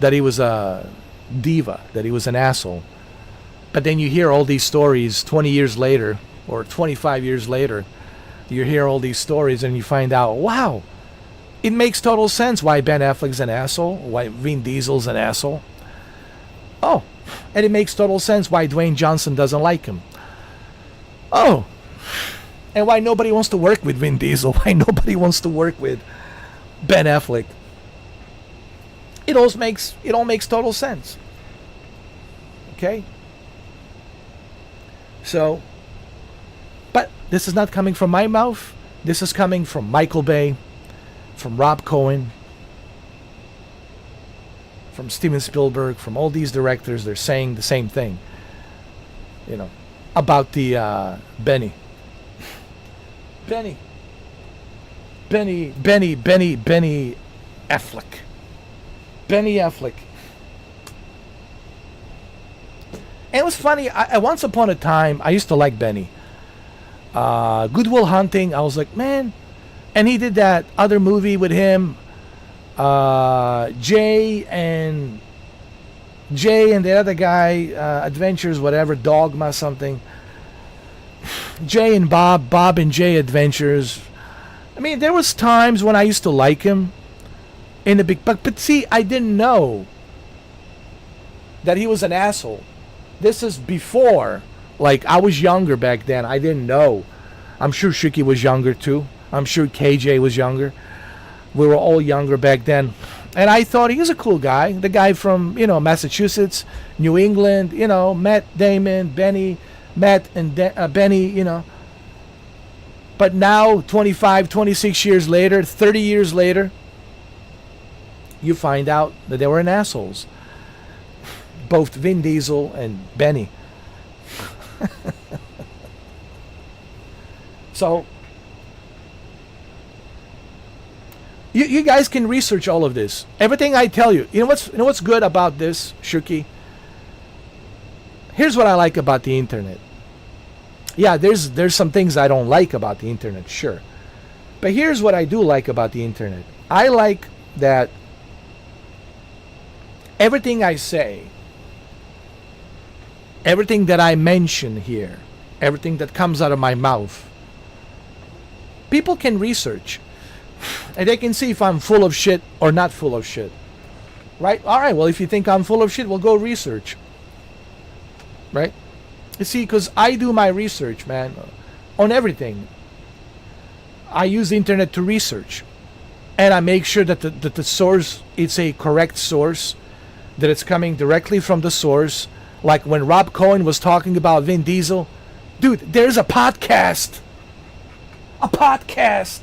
that he was a diva, that he was an asshole. But then you hear all these stories 20 years later, or 25 years later, you hear all these stories and you find out, wow, it makes total sense why Ben Affleck's an asshole, why Vin Diesel's an asshole. Oh, and it makes total sense why Dwayne Johnson doesn't like him. Oh, and why nobody wants to work with Vin Diesel, why nobody wants to work with Ben Affleck. It all makes total sense. Okay? So, but this is not coming from my mouth. This is coming from Michael Bay, from Rob Cohen, from Steven Spielberg, from all these directors, they're saying the same thing. You know, about the Benny. Benny Affleck. Benny Affleck. And it was funny. Once upon a time, I used to like Benny. Good Will Hunting. I was like, man. And he did that other movie with him. Jay and the other guy, Adventures, whatever, Dogma something. Jay and Bob and Jay Adventures. I mean, there was times when I used to like him in the big, but see, I didn't know that he was an asshole. This is before, like, I was younger back then. I didn't know. I'm sure Shuki was younger too. I'm sure KJ was younger. We were all younger back then. And I thought he was a cool guy. The guy from, Massachusetts, New England, Matt Damon, Benny, Matt and Benny, But now, 25, 26 years later, 30 years later, you find out that they were an assholes. Both Vin Diesel and Benny. So, you guys can research all of this. Everything I tell you. You know what's good about this, Shuki? Here's what I like about the internet. Yeah, there's some things I don't like about the internet, sure. But here's what I do like about the internet. I like that everything I say, everything that I mention here, everything that comes out of my mouth, people can research. And they can see if I'm full of shit or not full of shit. Right? Alright, well, if you think I'm full of shit, well, go research. Right? You see, because I do my research, man, on everything. I use the internet to research. And I make sure that the source, it's a correct source, that it's coming directly from the source. Like when Rob Cohen was talking about Vin Diesel. Dude, there's a podcast. A podcast.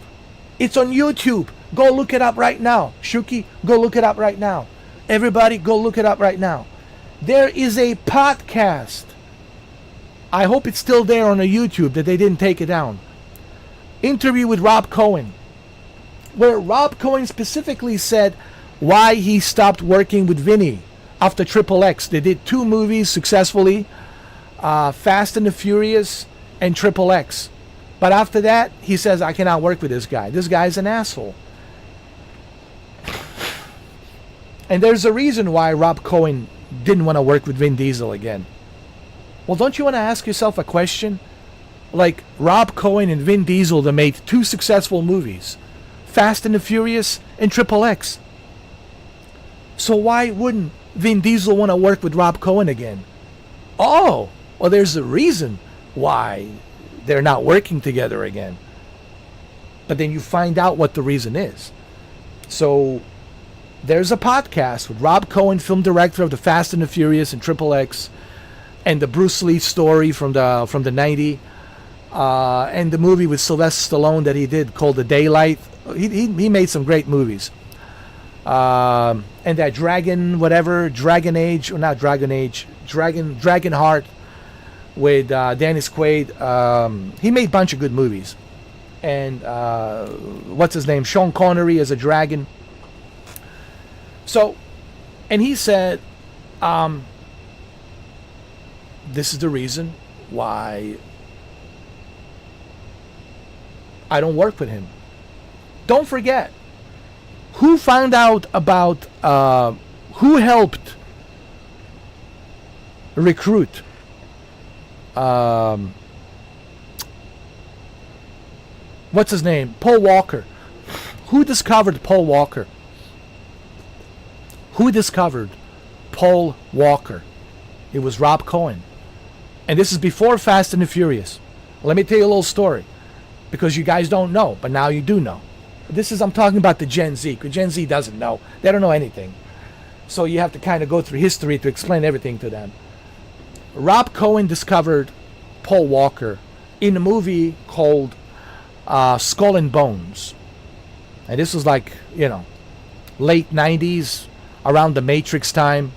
It's on YouTube. Go look it up right now. Shuki, go look it up right now. Everybody, go look it up right now. There is a podcast. I hope it's still there on the YouTube, that they didn't take it down. Interview with Rob Cohen. Where Rob Cohen specifically said why he stopped working with Vinny after Triple X. They did 2 movies successfully. Fast and the Furious and Triple X. But after that, he says, I cannot work with this guy. This guy's an asshole. And there's a reason why Rob Cohen didn't want to work with Vin Diesel again. Well, don't you want to ask yourself a question? Like, Rob Cohen and Vin Diesel, they made 2 successful movies. Fast and the Furious and Triple X. So why wouldn't Vin Diesel want to work with Rob Cohen again? Oh, well, there's a reason why they're not working together again. But then you find out what the reason is. So there's a podcast with Rob Cohen, film director of the Fast and the Furious and Triple X, and the Bruce Lee story from the 90s, and the movie with Sylvester Stallone that he did called The Daylight. He made some great movies. And that Dragon Heart with Dennis Quaid. He made a bunch of good movies. And what's his name? Sean Connery as a dragon. So, and he said, this is the reason why I don't work with him. Don't forget, who found out about, who helped recruit what's his name? Paul Walker. Who discovered Paul Walker? Who discovered Paul Walker? It was Rob Cohen. And this is before Fast and the Furious. Let me tell you a little story. Because you guys don't know, but now you do know. I'm talking about the Gen Z, because Gen Z doesn't know. They don't know anything. So you have to kind of go through history to explain everything to them. Rob Cohen discovered Paul Walker in a movie called Skull and Bones. And this was like, late 90s, around the Matrix time.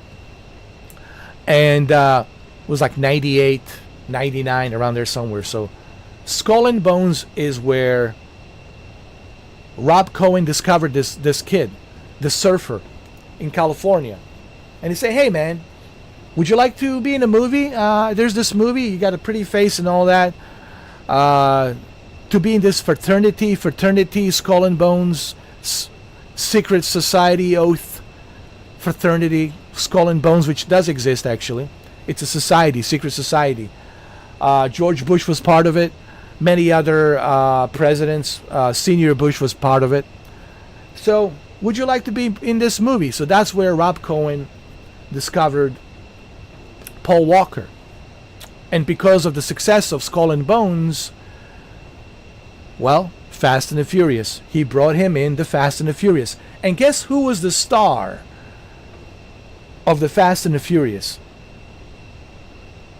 And it was like 98, 99, around there somewhere. So Skull and Bones is where Rob Cohen discovered this kid, this surfer in California. And he said, hey man, would you like to be in a movie? There's this movie, you got a pretty face and all that. To be in this fraternity, Skull and Bones, secret society, oath, fraternity, Skull and Bones, which does exist actually. It's a society, secret society. George Bush was part of it. Many other presidents, Senior Bush was part of it. So, would you like to be in this movie? So that's where Rob Cohen discovered Paul Walker. And because of the success of Skull and Bones, well, Fast and the Furious. He brought him in the Fast and the Furious. And guess who was the star of the Fast and the Furious?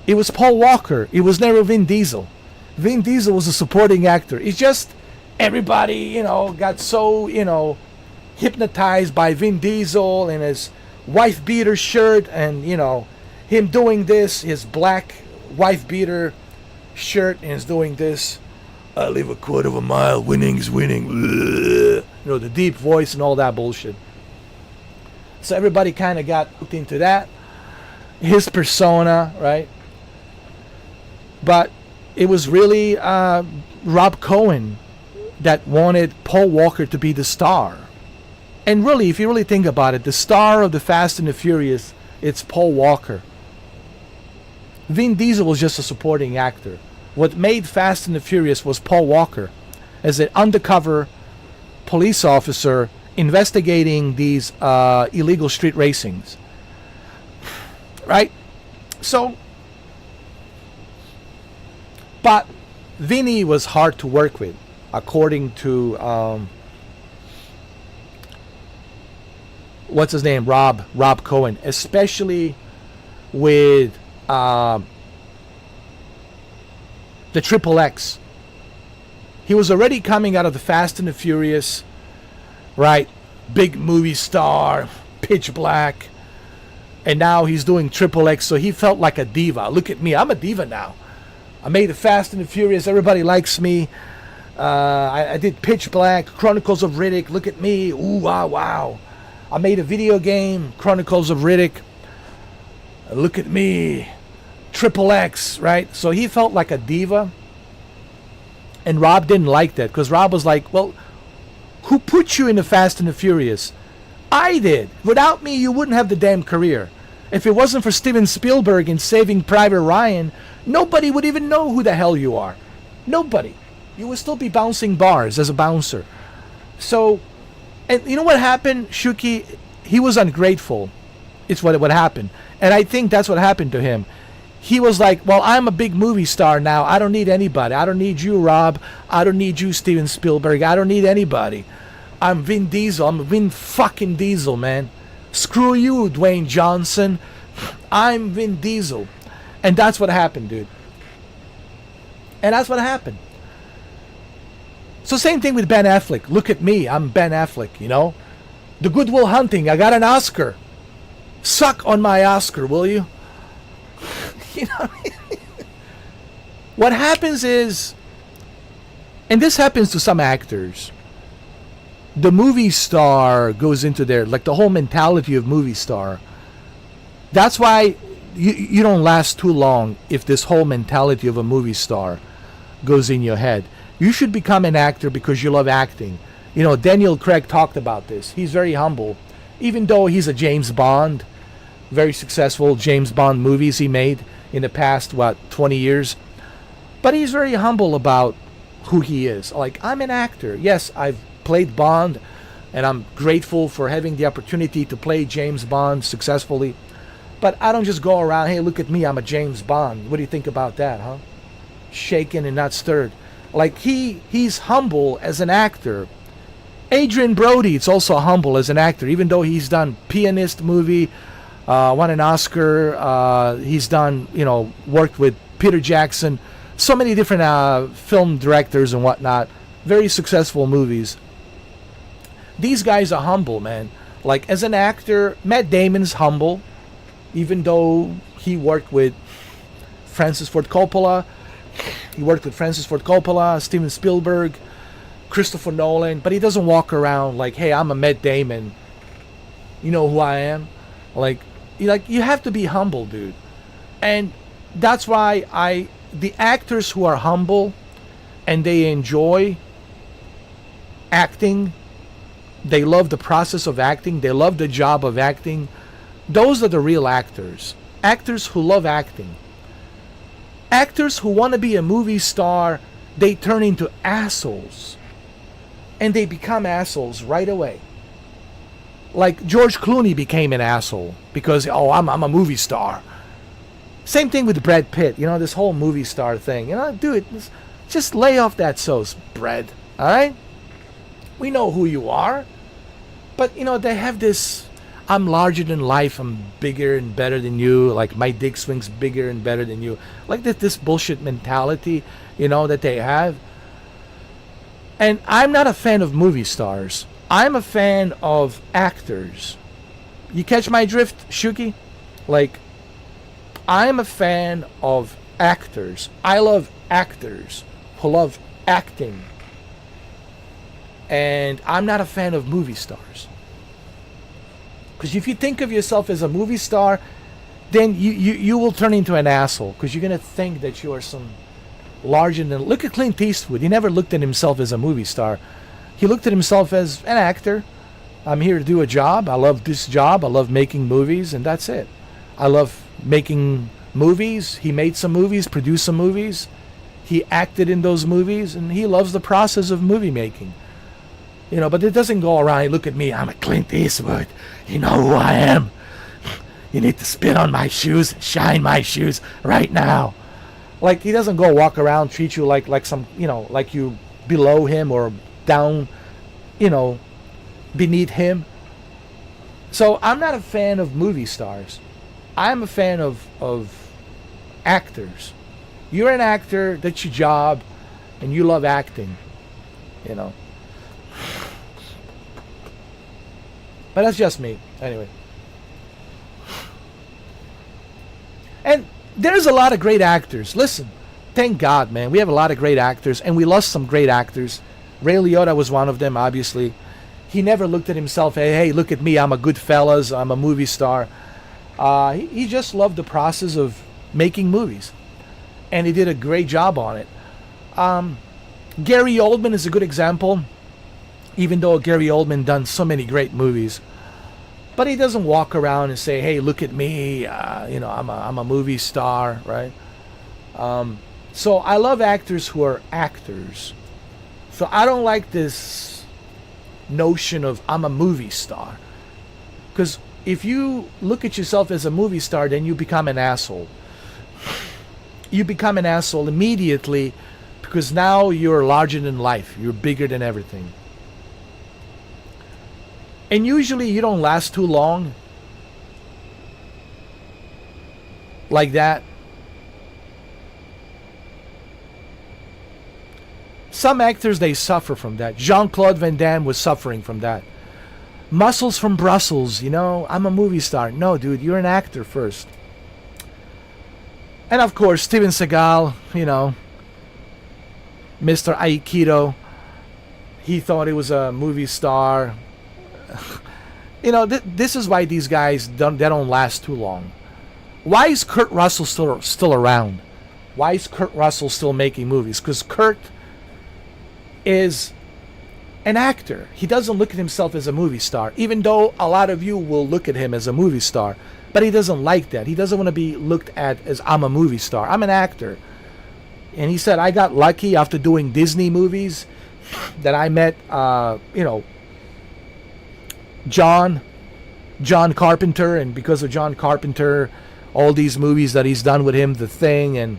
It was Paul Walker. It was never Vin Diesel. Vin Diesel was a supporting actor. It's just everybody, got so, hypnotized by Vin Diesel and his wife beater shirt and, him doing this, his black wife beater shirt, and he's doing this. I live a quarter of a mile, winning's winning. The deep voice and all that bullshit. So everybody kind of got hooked into that. His persona, right? But it was really Rob Cohen that wanted Paul Walker to be the star. And really, if you really think about it, the star of the Fast and the Furious, it's Paul Walker. Vin Diesel was just a supporting actor. What made Fast and the Furious was Paul Walker as an undercover police officer investigating these illegal street racings. Right? So, but Vinny was hard to work with, according to what's his name, Rob Cohen, especially with the Triple X. He was already coming out of the Fast and the Furious, right? Big movie star, Pitch Black, and now he's doing Triple X, so he felt like a diva. Look at me, I'm a diva now. I made the Fast and the Furious, everybody likes me. I did Pitch Black, Chronicles of Riddick, look at me, ooh, wow. I made a video game, Chronicles of Riddick, look at me, Triple X, right? So he felt like a diva. And Rob didn't like that, because Rob was like, well, who put you in the Fast and the Furious? I did. Without me, you wouldn't have the damn career. If it wasn't for Steven Spielberg in Saving Private Ryan, nobody would even know who the hell you are. Nobody. You would still be bouncing bars as a bouncer. So, and you know what happened, Shuki? He was ungrateful. It's what happened. And I think that's what happened to him. He was like, well, I'm a big movie star now. I don't need anybody. I don't need you, Rob. I don't need you, Steven Spielberg. I don't need anybody. I'm Vin Diesel. I'm Vin fucking Diesel, man. Screw you, Dwayne Johnson. I'm Vin Diesel. And that's what happened, dude. And that's what happened. So same thing with Ben Affleck. Look at me. I'm Ben Affleck, The Good Will Hunting. I got an Oscar. Suck on my Oscar, will you? What happens is, and this happens to some actors, the movie star goes into their, like the whole mentality of movie star. That's why you don't last too long if this whole mentality of a movie star goes in your head. You should become an actor because you love acting. Daniel Craig talked about this. He's very humble. Even though he's a James Bond, very successful James Bond movies he made in the past, 20 years. But he's very humble about who he is. Like, I'm an actor. Yes, I've played Bond, and I'm grateful for having the opportunity to play James Bond successfully. But I don't just go around, hey, look at me, I'm a James Bond. What do you think about that, huh? Shaken and not stirred. Like, he's humble as an actor. Adrian Brody is also humble as an actor, even though he's done Pianist movie, won an Oscar. He's done, worked with Peter Jackson, so many different film directors and whatnot. Very successful movies. These guys are humble, man. Like, as an actor, Matt Damon's humble, even though he worked with Francis Ford Coppola. He worked with Francis Ford Coppola, Steven Spielberg, Christopher Nolan, but he doesn't walk around like, hey, I'm a Matt Damon. You know who I am? Like you have to be humble, dude. And that's why the actors who are humble and they enjoy acting, they love the process of acting, they love the job of acting, those are the real actors. Actors who love acting. Actors who want to be a movie star, they turn into assholes. And they become assholes right away. Like George Clooney became an asshole because, I'm a movie star. Same thing with Brad Pitt, this whole movie star thing. Dude, just lay off that sauce, Brad. Alright? We know who you are. But, they have this, I'm larger than life, I'm bigger and better than you, like my dick swings bigger and better than you. Like this bullshit mentality, that they have. And I'm not a fan of movie stars. I'm a fan of actors. You catch my drift, Shuki? Like, I'm a fan of actors. I love actors who love acting. And I'm not a fan of movie stars. Because if you think of yourself as a movie star, then you will turn into an asshole. Because you're going to think that you are some larger than... Look at Clint Eastwood. He never looked at himself as a movie star. He looked at himself as an actor. I'm here to do a job. I love this job. I love making movies, and that's it. I love making movies. He made some movies, produced some movies. He acted in those movies, and he loves the process of movie making. But it doesn't go around, hey, look at me, I'm a Clint Eastwood. You know who I am. You need to spit on my shoes, shine my shoes right now. Like, he doesn't go walk around, treat you like some, like you below him or down, beneath him. So I'm not a fan of movie stars. I'm a fan of actors. You're an actor, that's your job, and you love acting, But that's just me, anyway. And there's a lot of great actors. Listen, thank God, man. We have a lot of great actors, and we lost some great actors. Ray Liotta was one of them, obviously. He never looked at himself, hey, look at me, I'm a good fellas, I'm a movie star. He just loved the process of making movies. And he did a great job on it. Gary Oldman is a good example. Even though Gary Oldman done so many great movies. But he doesn't walk around and say, hey, look at me, I'm a movie star, right? So I love actors who are actors. So I don't like this notion of I'm a movie star. Because if you look at yourself as a movie star, then you become an asshole. You become an asshole immediately because now you're larger than life. You're bigger than everything. And usually you don't last too long like that. Some actors, they suffer from that. Jean-Claude Van Damme was suffering from that. Muscles from Brussels, I'm a movie star. No, dude, you're an actor first. And of course, Steven Seagal, Mr. Aikido. He thought he was a movie star. This is why these guys don't last too long. Why is Kurt Russell still around? Why is Kurt Russell still making movies? Because Kurt is an actor. He doesn't look at himself as a movie star, even though a lot of you will look at him as a movie star. But he doesn't like that. He doesn't want to be looked at as I'm a movie star. I'm an actor. And he said, I got lucky after doing Disney movies that I met, John Carpenter, and because of John Carpenter, all these movies that he's done with him, The Thing, and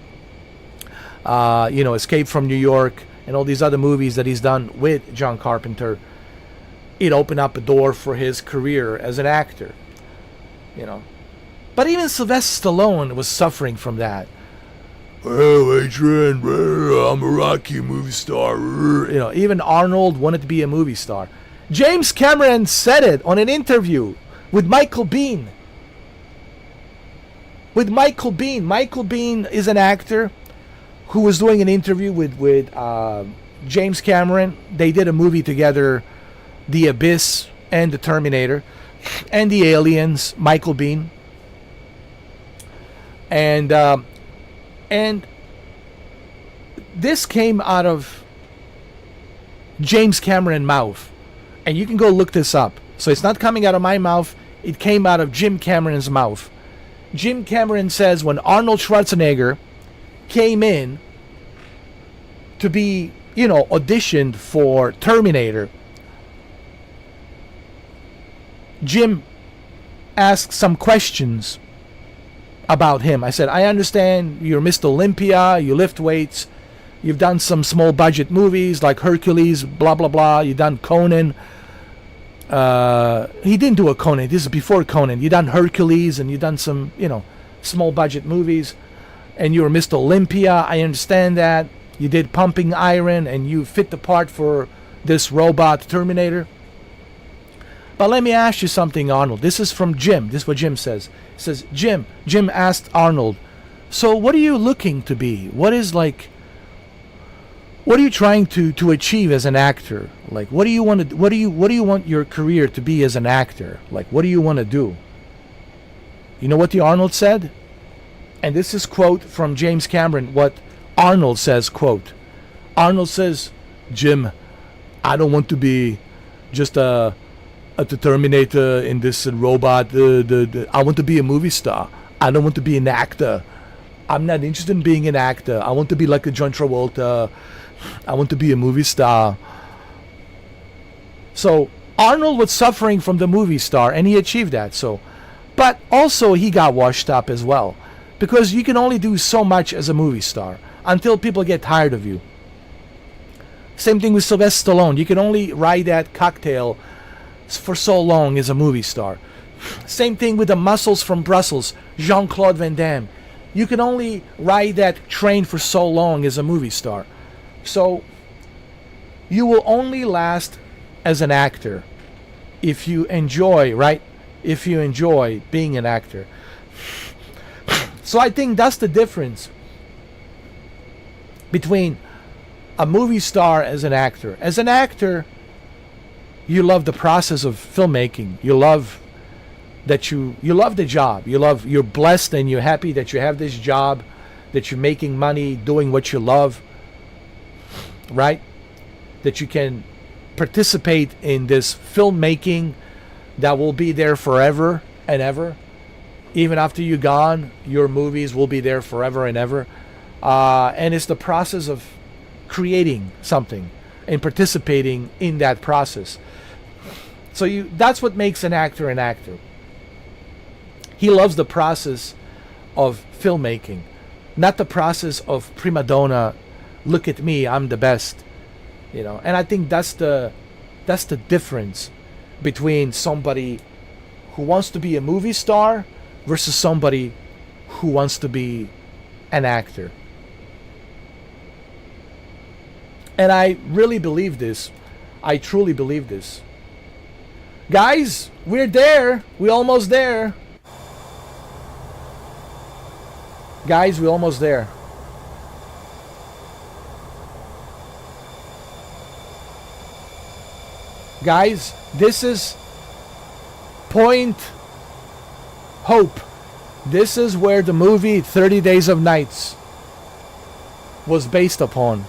Escape from New York, and all these other movies that he's done with John Carpenter, it opened up a door for his career as an actor, But even Sylvester Stallone was suffering from that. Well, Adrian, I'm a Rocky movie star. Even Arnold wanted to be a movie star. James Cameron said it on an interview with Michael Biehn. Michael Biehn is an actor who was doing an interview with James Cameron. They did a movie together, The Abyss and The Terminator and The Aliens, Michael Biehn. And this came out of James Cameron's mouth. And you can go look this up. So it's not coming out of my mouth. It came out of Jim Cameron's mouth. Jim Cameron says when Arnold Schwarzenegger came in to be, auditioned for Terminator, Jim asked some questions about him. I said, I understand you're Mr. Olympia, you lift weights, you've done some small budget movies like Hercules, blah, blah, blah. You've done Conan. He didn't do a Conan. This is before Conan. You've done Hercules and you've done some, small budget movies. And you're Mr. Olympia. I understand that. You did Pumping Iron and you fit the part for this robot Terminator. But let me ask you something, Arnold. This is from Jim. This is what Jim says. He says, Jim asked Arnold, so what are you looking to be? What are you trying to achieve as an actor? Like, what do you want your career to be as an actor? Like, what do you want to do? You know what the Arnold said? And this is quote from James Cameron, what Arnold says, quote. Arnold says, Jim, I don't want to be just a Terminator in this robot. I want to be a movie star. I don't want to be an actor. I'm not interested in being an actor. I want to be like a John Travolta. I want to be a movie star. So Arnold was suffering from the movie star, and he achieved that. So, but also he got washed up as well, because you can only do so much as a movie star until people get tired of you. Same thing with Sylvester Stallone. You can only ride that cocktail for so long as a movie star. Same thing with the muscles from Brussels, Jean-Claude Van Damme. You can only ride that train for so long as a movie star. So you will only last as an actor if you enjoy, right? If you enjoy being an actor. So I think that's the difference between a movie star as an actor. As an actor, you love the process of filmmaking. You love that you love the job. You're blessed and you're happy that you have this job, that you're making money doing what you love. Right? That you can participate in this filmmaking that will be there forever and ever. Even after you're gone, your movies will be there forever and ever. And it's the process of creating something and participating in that process. So that's what makes an actor an actor. He loves the process of filmmaking, not the process of prima donna, look at me, I'm the best. And I think that's the difference between somebody who wants to be a movie star versus somebody who wants to be an actor. And I really believe this. I truly believe this. Guys, we're there. We're almost there. Guys, we're almost there. Guys, this is Point Hope. This is where the movie 30 Days of Nights was based upon.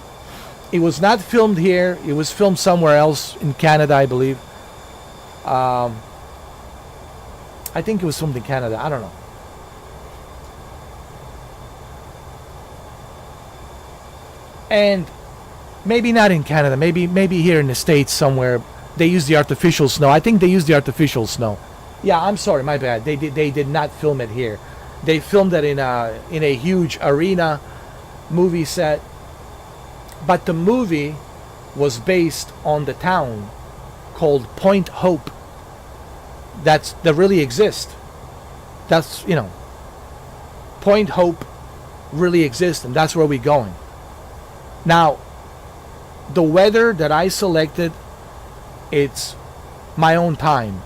It was not filmed here. It was filmed somewhere else in Canada, I believe. I think it was filmed in Canada. I don't know. And maybe not in Canada. Maybe here in the States somewhere. They use the artificial snow. I think they use the artificial snow. Yeah, I'm sorry, my bad. They did not film it here. They filmed it in a huge arena movie set. But the movie was based on the town called Point Hope. That really exists. That's, Point Hope really exists, and that's where we're going. Now, the weather that I selected, it's my own time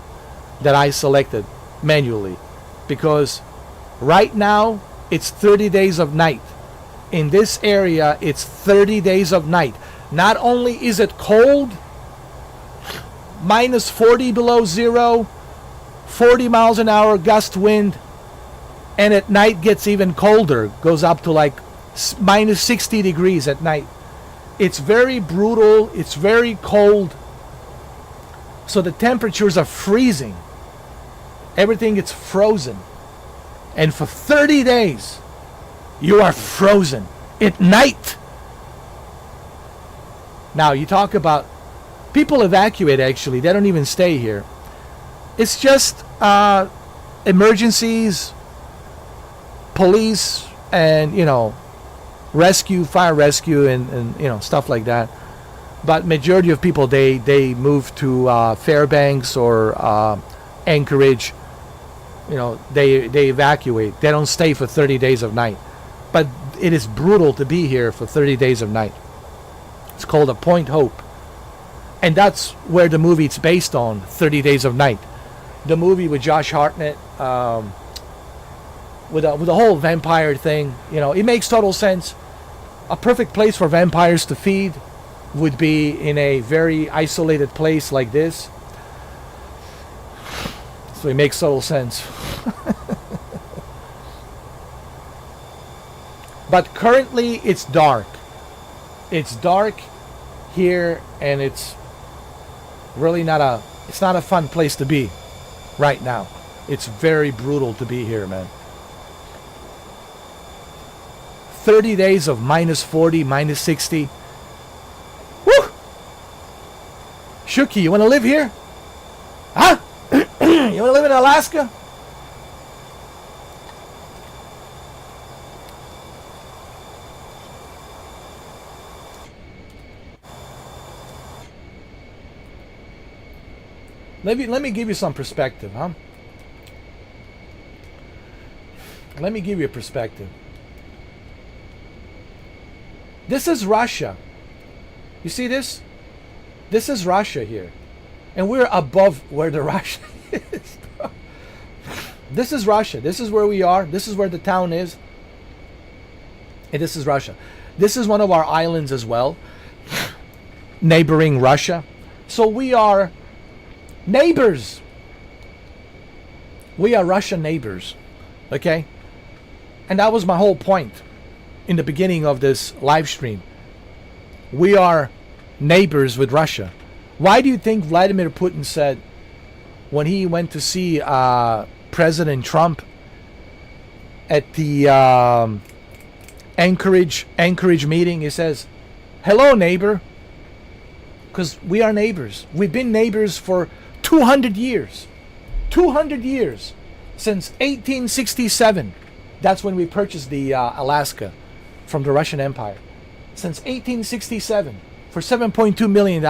that I selected manually, because right now it's 30 days of night. In this area, it's 30 days of night. Not only is it cold, minus 40 below zero, 40 miles an hour gust wind, and at night gets even colder, goes up to like minus 60 degrees at night. It's very brutal, it's very cold, so the temperatures are freezing. Everything gets frozen. And for 30 days, you are frozen at night. Now, you talk about people evacuate, actually. They don't even stay here. It's just emergencies, police, and, rescue, fire rescue, and stuff like that. But majority of people, they move to Fairbanks or Anchorage. They evacuate. They don't stay for 30 days of night. But it is brutal to be here for 30 days of night. It's called A Point Hope. And that's where the movie it's based on, 30 Days of Night. The movie with Josh Hartnett, with the whole vampire thing. It makes total sense. A perfect place for vampires to feed would be in a very isolated place like this. So it makes total sense. But currently it's dark. It's dark here, and it's really not a fun place to be right now. It's very brutal to be here, man. 30 days of minus 40, minus 60. Woo! Shuki, you want to live here? Huh? You want to live in Alaska? Let me give you some perspective, huh? Let me give you a perspective. This is Russia. You see this? This is Russia here. And we're above where the Russia is. This is Russia. This is where we are. This is where the town is. And this is Russia. This is one of our islands as well, neighboring Russia. So we are neighbors. We are Russian neighbors. Okay? And that was my whole point in the beginning of this live stream. We are neighbors with Russia. Why do you think Vladimir Putin said when he went to see President Trump at the Anchorage meeting, he says, "Hello, neighbor," because we are neighbors. We've been neighbors for 200 years. 200 years. Since 1867. That's when we purchased the Alaska from the Russian Empire. Since 1867 for $7.2 million,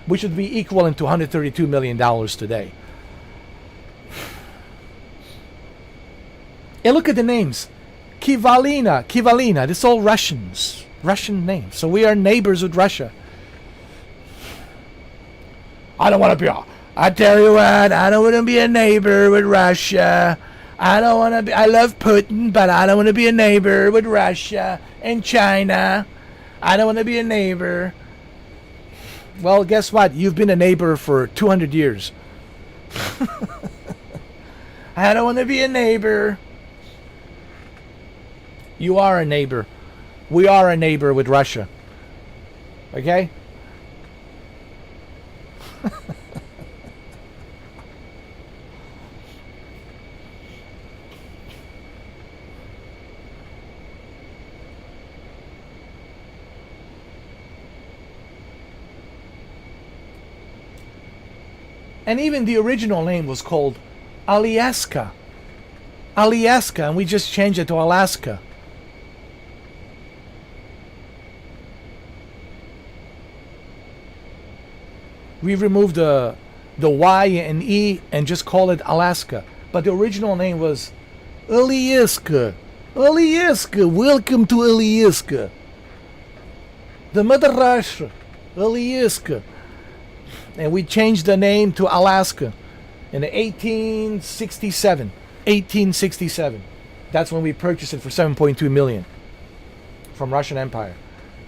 which would be equivalent to $132 million today. And look at the names. Kivalina. This is all Russians. Russian names. So we are neighbors with Russia. I don't want to be I tell you what, I don't want to be a neighbor with Russia. I love Putin, but I don't want to be a neighbor with Russia and China. I don't want to be a neighbor. Well, guess what? You've been a neighbor for 200 years. I don't want to be a neighbor. You are a neighbor. We are a neighbor with Russia. Okay? And even the original name was called Alyeska. Alyeska, and we just changed it to Alaska. We removed the Y and E and just call it Alaska. But the original name was Alyeska. Alyeska, welcome to Alyeska. The Mother Russia. Alyeska. And we changed the name to Alaska in 1867. 1867. That's when we purchased it for 7.2 million from Russian Empire.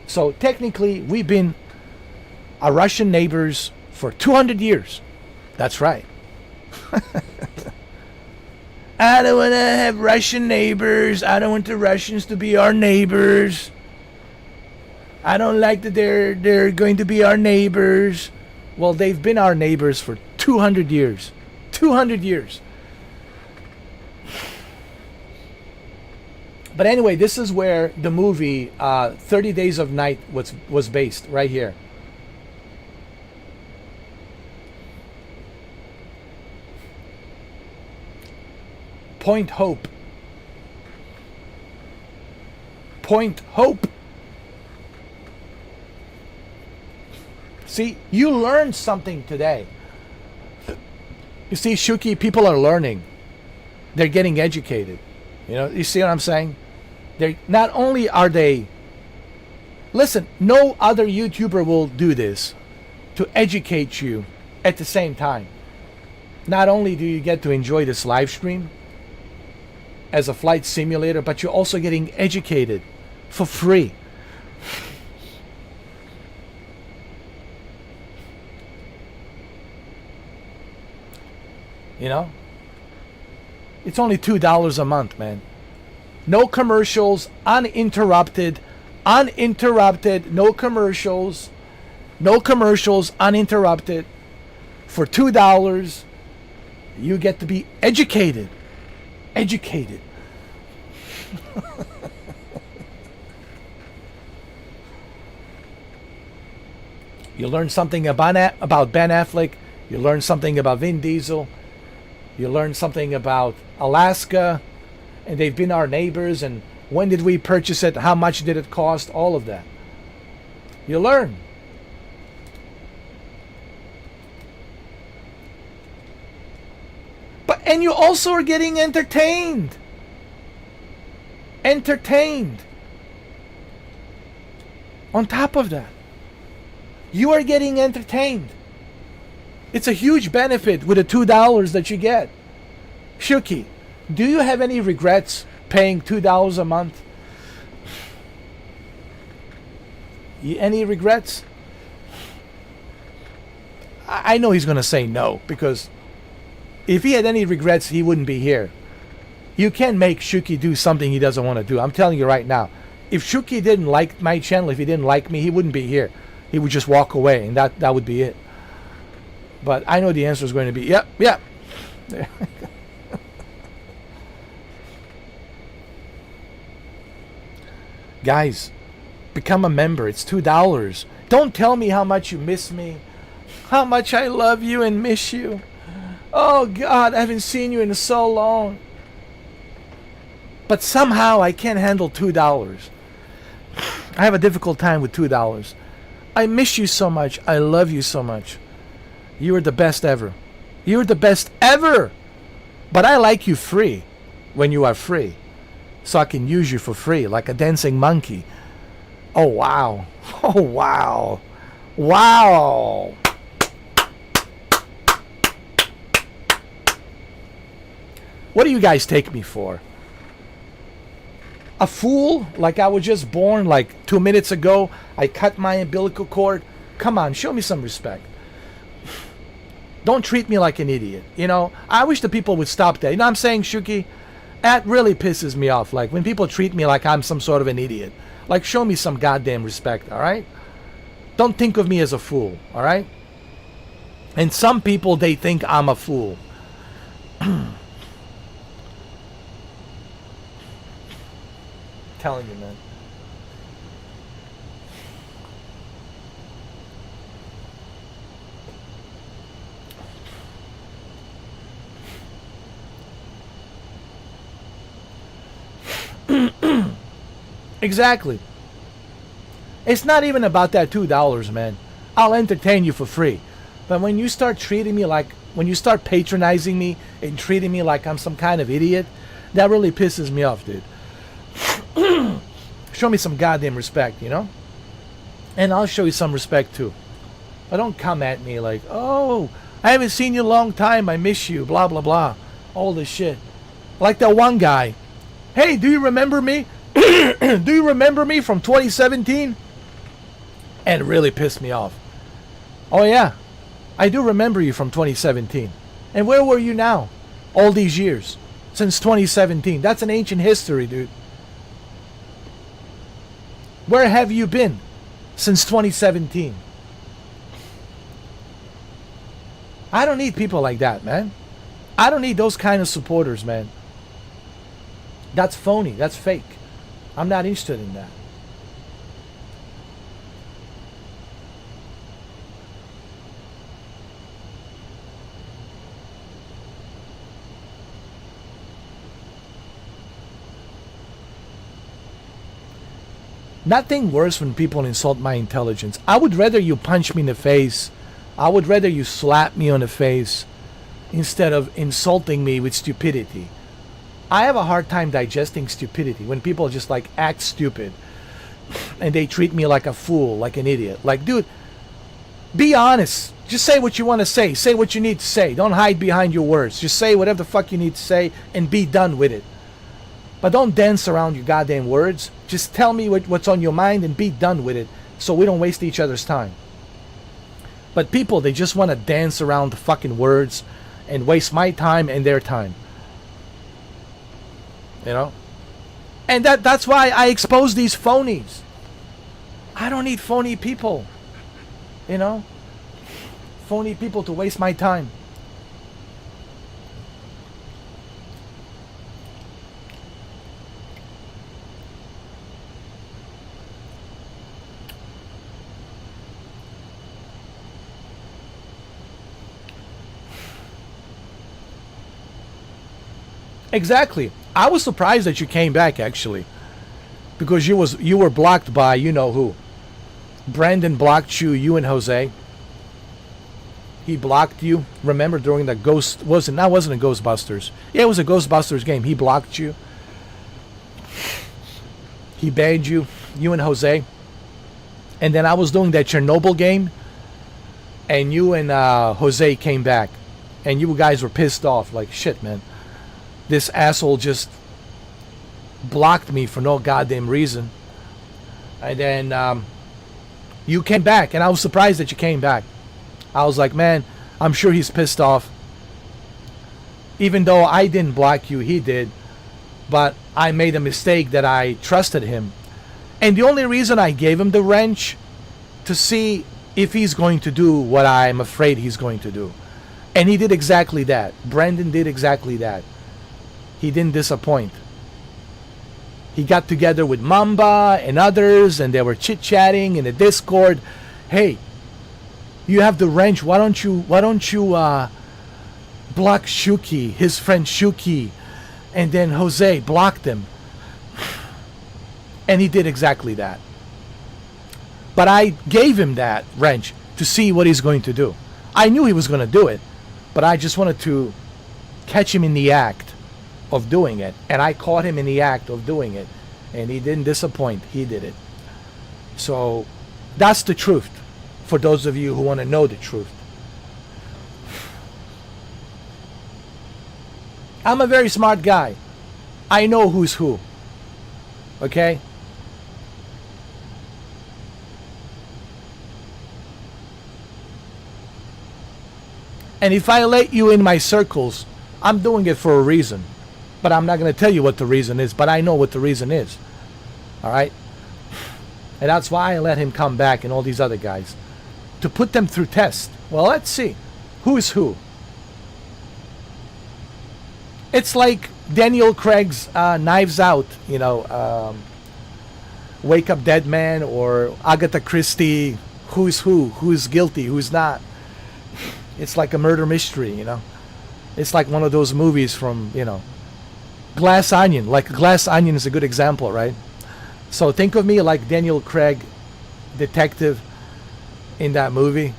So technically, we've been our Russian neighbors for 200 years. That's right. I don't want to have Russian neighbors. I don't want the Russians to be our neighbors. I don't like that they're going to be our neighbors. Well, they've been our neighbors for 200 years. 200 years. But anyway, this is where the movie 30 Days of Night was based, right here. Point Hope. Point Hope. See, you learned something today. You see, Shuki, people are learning. They're getting educated. You know, you see what I'm saying? They're not only are they, listen, no other YouTuber will do this to educate you at the same time. Not only do you get to enjoy this live stream as a flight simulator, but you're also getting educated for free. You know? It's only $2 a month, man. No commercials, uninterrupted, no commercials, uninterrupted. For $2, you get to be educated. Educated. You learn something about Ben Affleck. You learn something about Vin Diesel. You learn something about Alaska. And they've been our neighbors. And when did we purchase it? How much did it cost? All of that. You learn. And you also are getting entertained. Entertained. On top of that, you are getting entertained. It's a huge benefit with the $2 that you get. Shuki, do you have any regrets paying $2 a month? Any regrets? I know he's going to say no, because if he had any regrets, he wouldn't be here. You can't make Shuki do something he doesn't want to do. I'm telling you right now. If Shuki didn't like my channel, if he didn't like me, he wouldn't be here. He would just walk away, and that would be it. But I know the answer is going to be, yep. Guys, become a member. It's $2. Don't tell me how much you miss me, how much I love you and miss you. Oh God, I haven't seen you in so long. But somehow I can't handle $2. I have a difficult time with $2. I miss you so much. I love you so much. You are the best ever. You are the best ever. But I like you free when you are free. So I can use you for free like a dancing monkey. Oh wow. Oh wow. Wow. What do you guys take me for? A fool? Like I was just born like 2 minutes ago? I cut my umbilical cord? Come on, show me some respect. Don't treat me like an idiot. You know, I wish the people would stop that. You know what I'm saying, Shuki? That really pisses me off. Like when people treat me like I'm some sort of an idiot. Like show me some goddamn respect, alright? Don't think of me as a fool, alright? And some people, they think I'm a fool. Telling you, man. Exactly. It's not even about that $2, man. I'll entertain you for free. But when you start treating me like, when you start patronizing me and treating me like I'm some kind of idiot, that really pisses me off, dude. Show me some goddamn respect, you know? And I'll show you some respect too. But don't come at me like, oh, I haven't seen you in a long time. I miss you. Blah, blah, blah. All this shit. Like that one guy. Hey, do you remember me? Do you remember me from 2017? And it really pissed me off. Oh, yeah. I do remember you from 2017. And where were you now? All these years. Since 2017. That's an ancient history, dude. Where have you been since 2017? I don't need people like that, man. I don't need those kind of supporters, man. That's phony. That's fake. I'm not interested in that. Nothing worse when people insult my intelligence. I would rather you punch me in the face. I would rather you slap me on the face instead of insulting me with stupidity. I have a hard time digesting stupidity when people just like act stupid and they treat me like a fool, like an idiot. Like, dude, be honest. Just say what you want to say. Say what you need to say. Don't hide behind your words. Just say whatever the fuck you need to say and be done with it. But don't dance around your goddamn words. Just tell me what's on your mind and be done with it so we don't waste each other's time. But people, they just want to dance around the fucking words and waste my time and their time. You know? And that's why I expose these phonies. I don't need phony people. You know? Phony people to waste my time. Exactly. I was surprised that you came back, actually, because you were blocked by you know who. Brandon blocked you. You and Jose. He blocked you. Remember during the wasn't a Ghostbusters. Yeah, it was a Ghostbusters game. He blocked you. He banned you. You and Jose. And then I was doing that Chernobyl game, and you and Jose came back, and you guys were pissed off. Like, shit, man. This asshole just blocked me for no goddamn reason. And then you came back, and I was surprised that you came back. I was like, man, I'm sure he's pissed off. Even though I didn't block you, he did. But I made a mistake that I trusted him. And the only reason I gave him the wrench to see if he's going to do what I'm afraid he's going to do. And he did exactly that. Brandon did exactly that. He didn't disappoint. He got together with Mamba and others, and they were chit-chatting in the Discord. Hey, you have the wrench. Why don't you block Shuki, his friend Shuki, and then Jose blocked him. And he did exactly that. But I gave him that wrench to see what he's going to do. I knew he was going to do it, but I just wanted to catch him in the act of doing it. And I caught him in the act of doing it. And he didn't disappoint. He did it. So that's the truth. For those of you who want to know the truth. I'm a very smart guy. I know who's who. Okay? And if I let you in my circles, I'm doing it for a reason. But I'm not going to tell you what the reason is, but I know what the reason is. All right? And that's why I let him come back and all these other guys. To put them through test. Well, let's see. Who's who? It's like Daniel Craig's Knives Out, you know, Wake Up Dead Man, or Agatha Christie, who's who, who's guilty, who's not. It's like a murder mystery, you know. It's like one of those movies from, you know, Glass Onion. Like Glass Onion is a good example, right? So think of me like Daniel Craig, detective in that movie.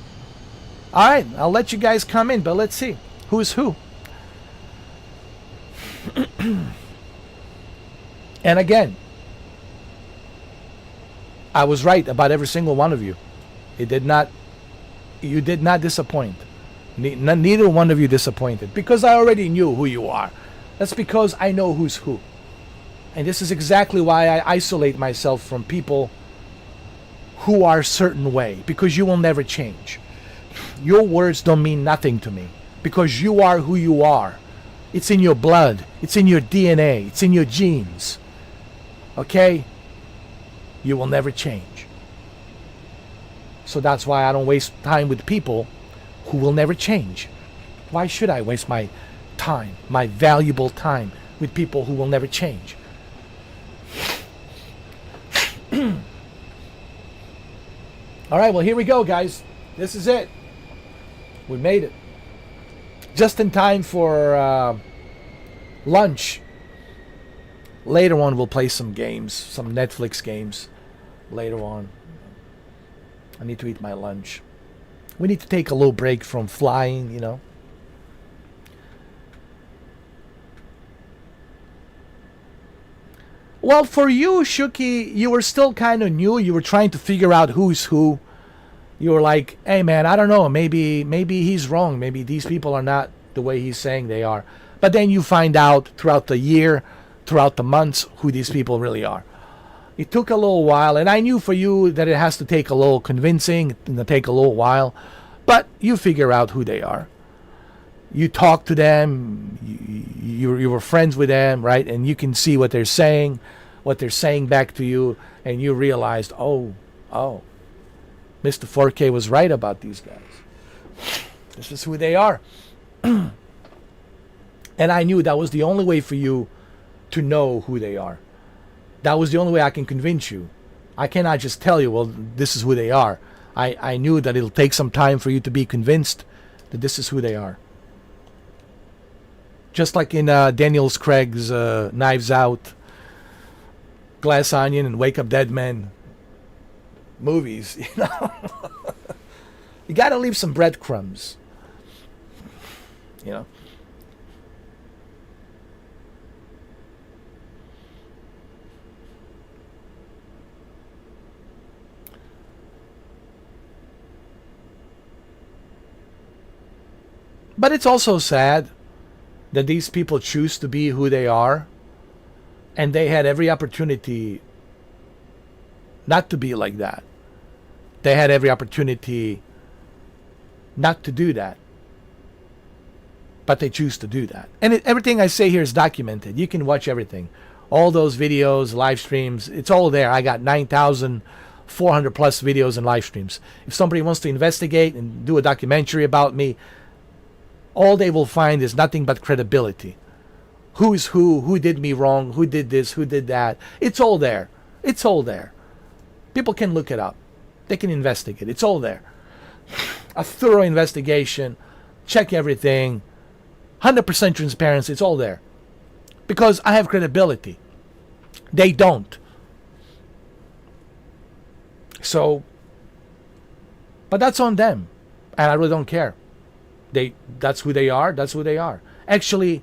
All right, I'll let you guys come in, but let's see who's who. And again, I was right about every single one of you. It did not You did not disappoint. Neither one of you disappointed, because I already knew who you are. That's because I know who's who. And this is exactly why I isolate myself from people who are a certain way, because you will never change. Your words don't mean nothing to me, because you are who you are. It's in your blood. It's in your DNA. It's in your genes. Okay? You will never change. So that's why I don't waste time with people who will never change. Why should I waste my time, my valuable time, with people who will never change? All right, well, here we go, guys. This is it. We made it. Just in time for lunch. Later on, we'll play some games, some Netflix games. Later on. I need to eat my lunch. We need to take a little break from flying, you know. Well, for you, Shuki, you were still kind of new. You were trying to figure out who's who. You were like, hey, man, I don't know. Maybe he's wrong. Maybe these people are not the way he's saying they are. But then you find out throughout the year, throughout the months, who these people really are. It took a little while, and I knew for you that it has to take a little convincing, and take a little while. But you figure out who they are. You talk to them, you were friends with them, right? And you can see what they're saying back to you, and you realized, oh, Mr. 4K was right about these guys. This is who they are. And I knew that was the only way for you to know who they are. That was the only way I can convince you. I cannot just tell you, well, this is who they are. I knew that it'll take some time for you to be convinced that this is who they are. Just like in Daniel Craig's Knives Out, Glass Onion, and Wake Up Dead Men movies, you know. You got to leave some breadcrumbs, you know. But it's also sad that these people choose to be who they are, and they had every opportunity not to be like that. They had every opportunity not to do that. But they choose to do that. And everything I say here is documented. You can watch everything. All those videos, live streams, it's all there. I got 9,400 plus videos and live streams. If somebody wants to investigate and do a documentary about me, all they will find is nothing but credibility. Who is who did me wrong, who did this, who did that. It's all there. It's all there. People can look it up. They can investigate. It's all there. A thorough investigation. Check everything. 100% transparency. It's all there. Because I have credibility. They don't. So, but that's on them. And I really don't care. That's who they are. That's who they are. Actually,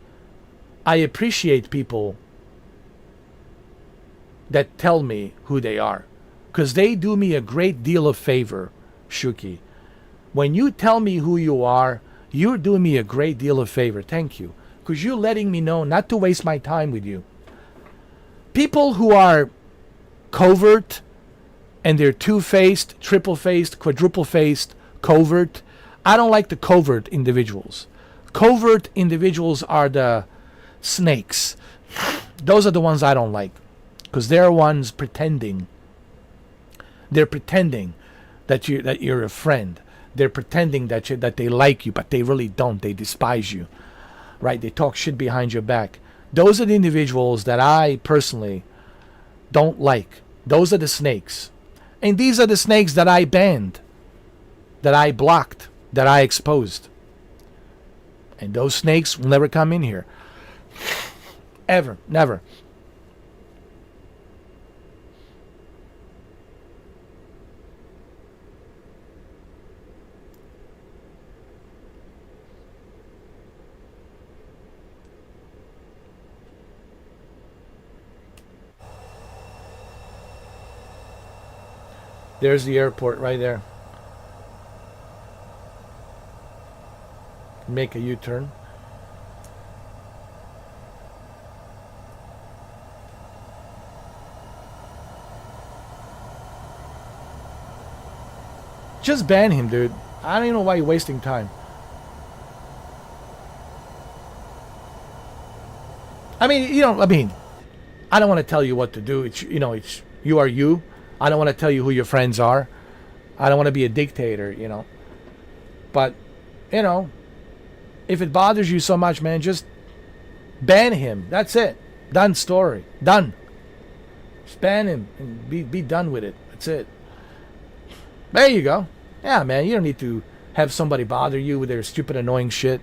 I appreciate people that tell me who they are, because they do me a great deal of favor, Shuki. When you tell me who you are, you're doing me a great deal of favor. Thank you, because you're letting me know not to waste my time with you. People who are covert and they're two-faced, triple-faced, quadruple-faced, covert. I don't like the covert individuals. Covert individuals are the snakes. Those are the ones I don't like, because they're ones pretending. They're pretending that you're a friend. They're pretending that they like you, but they really don't. They despise you, right? They talk shit behind your back. Those are the individuals that I personally don't like. Those are the snakes, and these are the snakes that I banned, that I blocked, that I exposed. And those snakes will never come in here. Ever. Never. There's the airport right there. make a U-turn. Just ban him, dude. I don't even know why you're wasting time. I mean, you know, I don't want to tell you what to do. It's, you know, it's, you are you. I don't want to tell you who your friends are. I don't want to be a dictator, you know. But, you know, if it bothers you so much, man, just ban him. That's it. Done story. Done. Just ban him and be done with it. That's it. There you go. Yeah, man, you don't need to have somebody bother you with their stupid, annoying shit.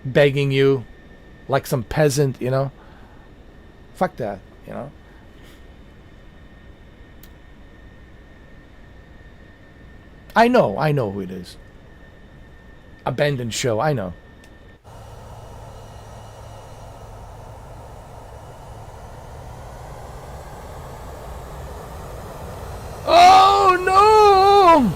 Begging you like some peasant, you know. Fuck that, you know. I know who it is. Abandoned show, I know. Oh no!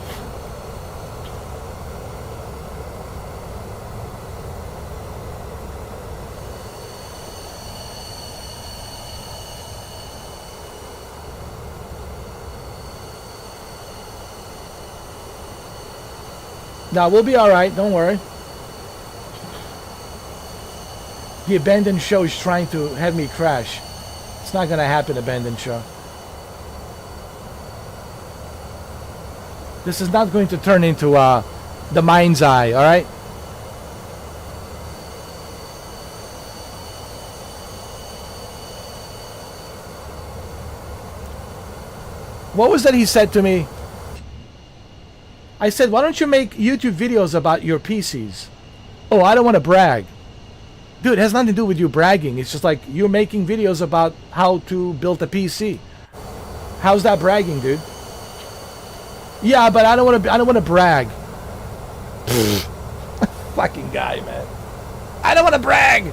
Now we'll be alright, don't worry. The abandoned show is trying to have me crash. It's not gonna happen, abandoned show. This is not going to turn into the mind's eye, alright? What was that he said to me? I said, why don't you make YouTube videos about your PCs? Oh, I don't want to brag. Dude, it has nothing to do with you bragging. It's just like you're making videos about how to build a PC. How's that bragging, dude? Yeah, but I don't want to brag. Fucking guy, man. I don't want to brag.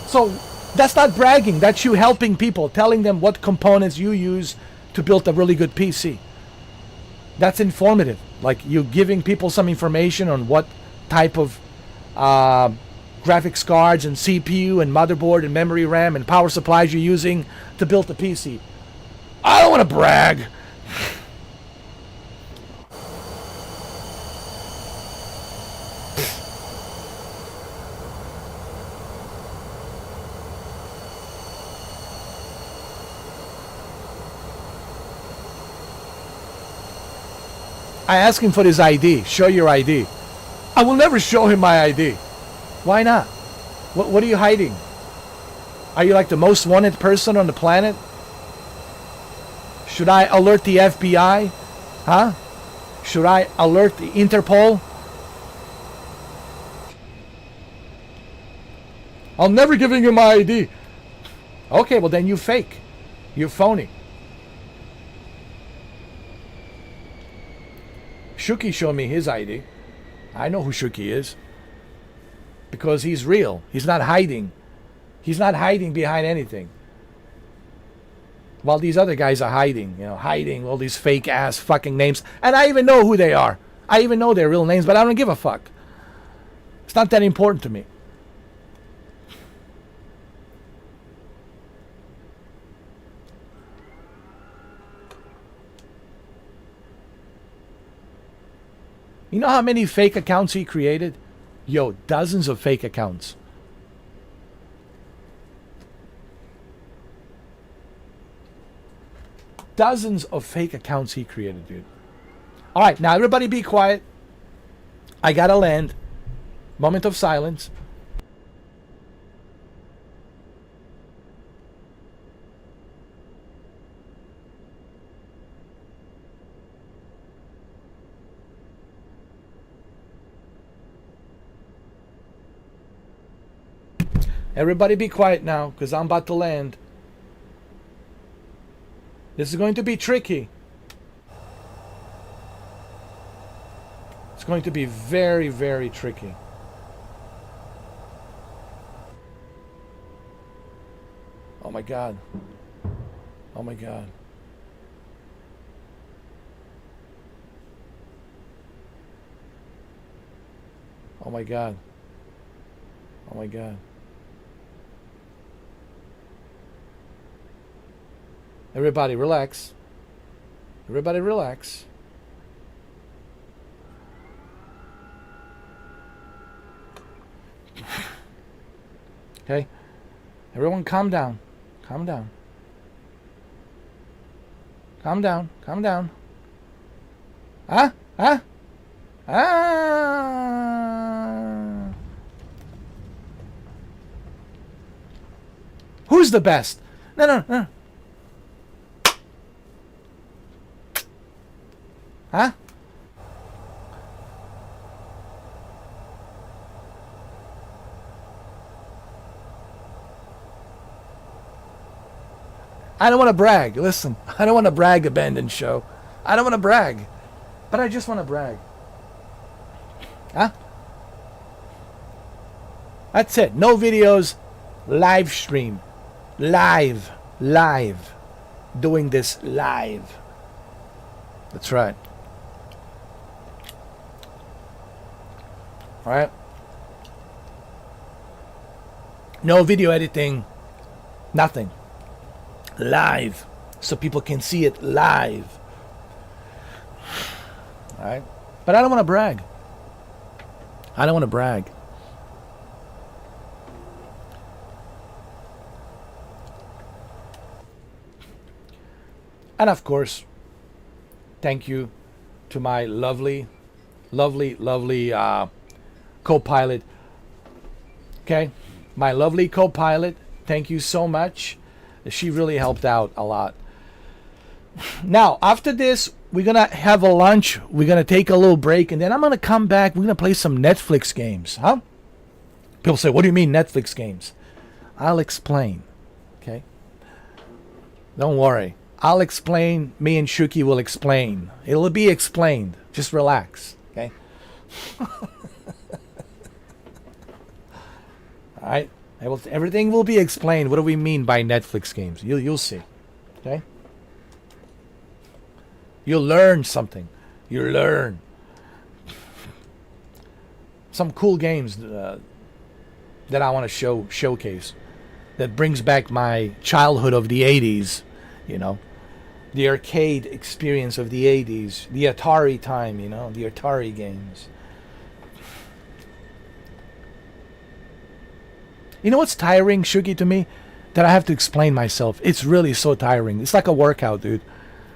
So that's not bragging. That's you helping people, telling them what components you use to build a really good PC. That's informative. Like you giving people some information on what type of graphics cards and CPU and motherboard and memory RAM and power supplies you're using to build the PC. I don't want to brag. I asked him for his ID. Show your ID. I will never show him my ID. Why not? What are you hiding? Are you like the most wanted person on the planet? Should I alert the FBI? Huh? Should I alert the Interpol? I'm never giving you my ID. Okay, well then you fake. You're phony. Shuki showed me his ID. I know who Shuki is. Because he's real. He's not hiding. He's not hiding behind anything. While these other guys are hiding. You know, hiding all these fake ass fucking names. And I even know who they are. I even know their real names, but I don't give a fuck. It's not that important to me. You know how many fake accounts he created? Yo, dozens of fake accounts. Dozens of fake accounts he created, dude. Alright, now everybody be quiet. I gotta land. Moment of silence. Everybody be quiet now, because I'm about to land. This is going to be tricky. It's going to be very, very tricky. Oh my God. Oh my God. Oh my God. Oh my God. Everybody relax. Everybody relax. Okay? Everyone calm down. Calm down. Calm down. Calm down. Huh? Huh? Ah. Who's the best? No, no, no. Huh? I don't want to brag. Listen, I don't want to brag, Abandoned Show. I don't want to brag. But I just want to brag. Huh? That's it. No videos. Live stream. Live. Live. Doing this live. That's right. All right. No video editing. Nothing. Live. So people can see it live. All right. But I don't want to brag. I don't want to brag. And of course, thank you to my lovely co-pilot. Okay? My lovely co-pilot. Thank you so much. She really helped out a lot. Now, after this, we're going to have a lunch. We're going to take a little break. And then I'm going to come back. We're going to play some Netflix games. Huh? People say, what do you mean Netflix games? I'll explain. Okay? Don't worry. I'll explain. Me and Shuki will explain. It'll be explained. Just relax. Okay? All right? Everything will be explained. What do we mean by Netflix games? You'll see. Okay? You'll learn something. You'll learn. Some cool games that I want to showcase. That brings back my childhood of the 80s. You know? The arcade experience of the 80s. The Atari time, you know? The Atari games. You know what's tiring, Shuki, to me? That I have to explain myself. It's really so tiring. It's like a workout, dude.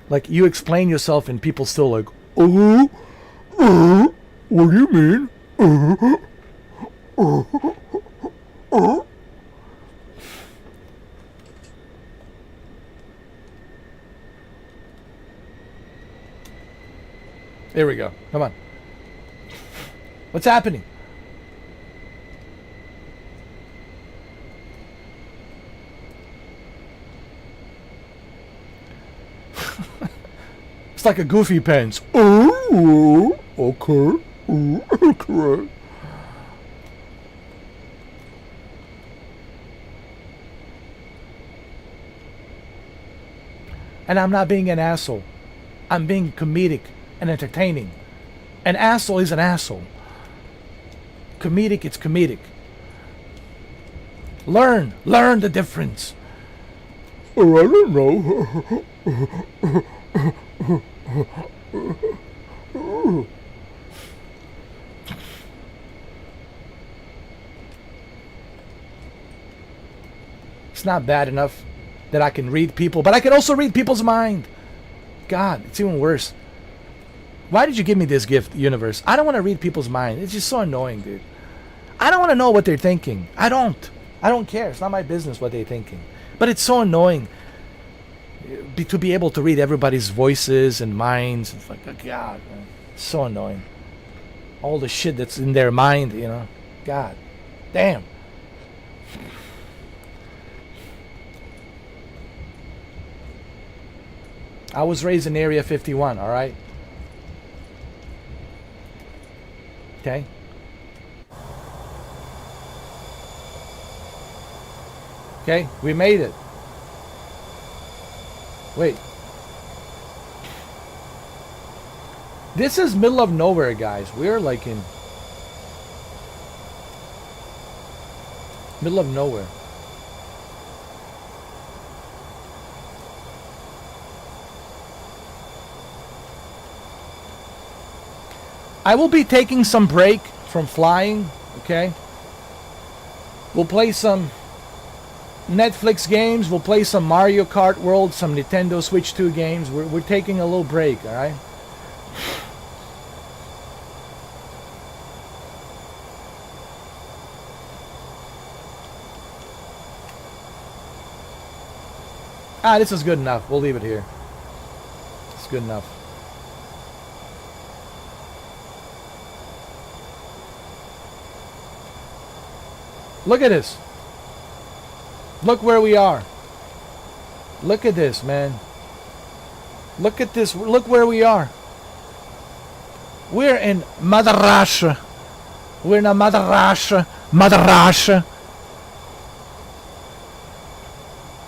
Like, you explain yourself and people still like, what do you mean? There we go. Come on. What's happening? It's like a Goofy Pants. Oh, okay. Okay. And I'm not being an asshole. I'm being comedic and entertaining. An asshole is an asshole. Comedic, it's comedic. Learn the difference. Oh, I don't know. It's not bad enough that I can read people, but I can also read people's mind. God, it's even worse. Why did you give me this gift, universe? I don't want to read people's mind. It's just so annoying, dude. I don't want to know what they're thinking. I don't care. It's not my business what they're thinking. But it's so annoying to be able to read everybody's voices and minds. It's like, oh God, man. It's so annoying. All the shit that's in their mind, you know. God damn. I was raised in Area 51, all right? Okay? Okay, we made it. Wait. This is middle of nowhere, guys. We're like in... Middle of nowhere. I will be taking some break from flying, okay? We'll play some Netflix games. We'll play some Mario Kart World, some Nintendo Switch 2 games. We're taking a little break, all right? This is good enough. We'll leave it here. It's good enough. Look at this. Look where we are. Look at this, man. Look at this. Look where we are. We're in Mother Russia. We're in Mother Russia. Mother Russia.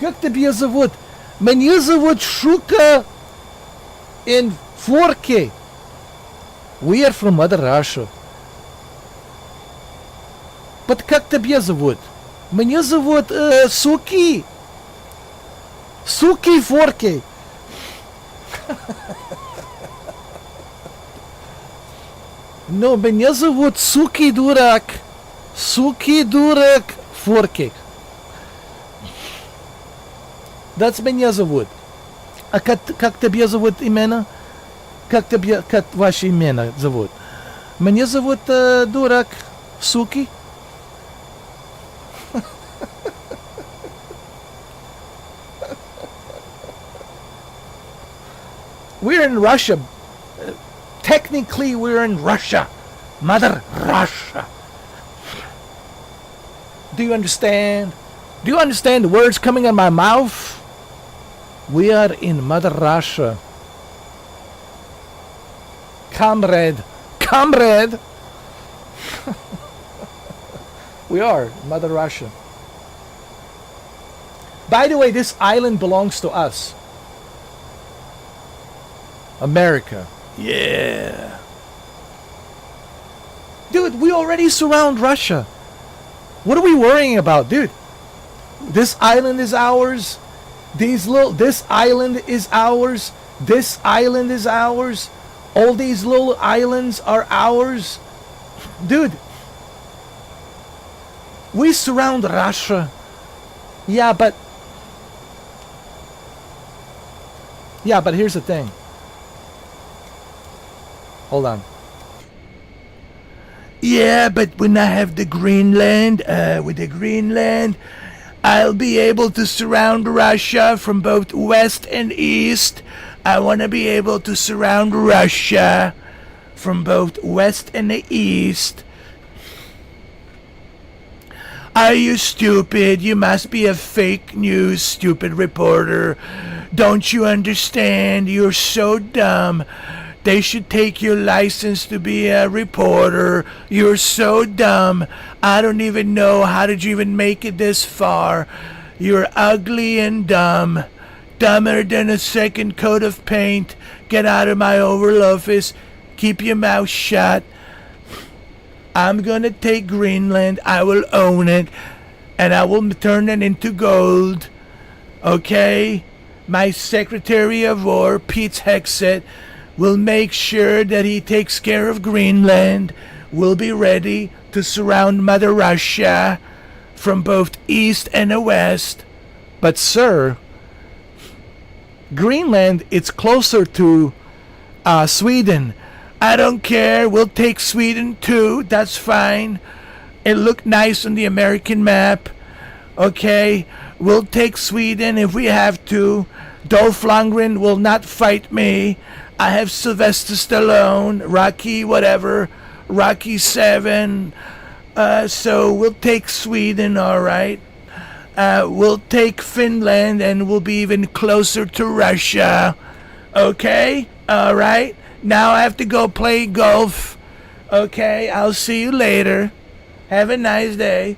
Как тебя зовут? Меня зовут Шука in 4K. We are from Mother Russia. But как тебя зовут? Меня зовут Суки. Суки 4K. Но меня зовут Суки Дурак. Суки Дурак 4K. That's меня зовут. А как тебя зовут именно? Как ваше имя зовут? Меня зовут Дурак Суки. We're in Russia. Technically, we're in Russia. Mother Russia. Do you understand? Do you understand the words coming out of my mouth? We are in Mother Russia. Comrade. Comrade. We are Mother Russia. By the way, this island belongs to us. America. Yeah. Dude, we already surround Russia. What are we worrying about, dude? This island is ours. This island is ours. This island is ours. All these little islands are ours. Dude, we surround Russia. Yeah, but here's the thing. Hold on. Yeah, but when I have the Greenland, with the Greenland, I'll be able to surround Russia from both west and east. I want to be able to surround Russia from both west and the east. Are you stupid? You must be a fake news stupid reporter. Don't you understand? You're so dumb. They should take your license to be a reporter. You're so dumb. I don't even know how did you even make it this far. You're ugly and dumb. Dumber than a second coat of paint. Get out of my Oval Office. Keep your mouth shut. I'm gonna take Greenland. I will own it. And I will turn it into gold. Okay? My Secretary of War, Pete Hexet, will make sure that he takes care of Greenland. We'll be ready to surround Mother Russia from both east and west. But sir, Greenland, it's closer to Sweden. I don't care. We'll take Sweden too. That's fine. It looked nice on the American map. Okay, we'll take Sweden if we have to. Dolph Lundgren will not fight me. I have Sylvester Stallone, Rocky, whatever, Rocky 7. So we'll take Sweden, all right. We'll take Finland, and we'll be even closer to Russia. Okay, all right. Now I have to go play golf. Okay, I'll see you later. Have a nice day.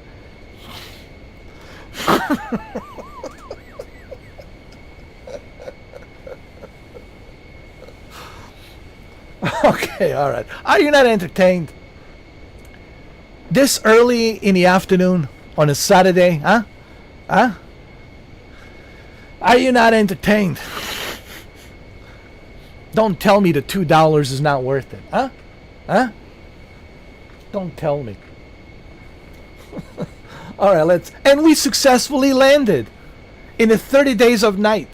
Okay, all right. Are you not entertained? This early in the afternoon, On a Saturday, huh? Huh? Are you not entertained? Don't tell me the $2 is not worth it, huh? Huh? Don't tell me. All right, and we successfully landed in the 30 days of night.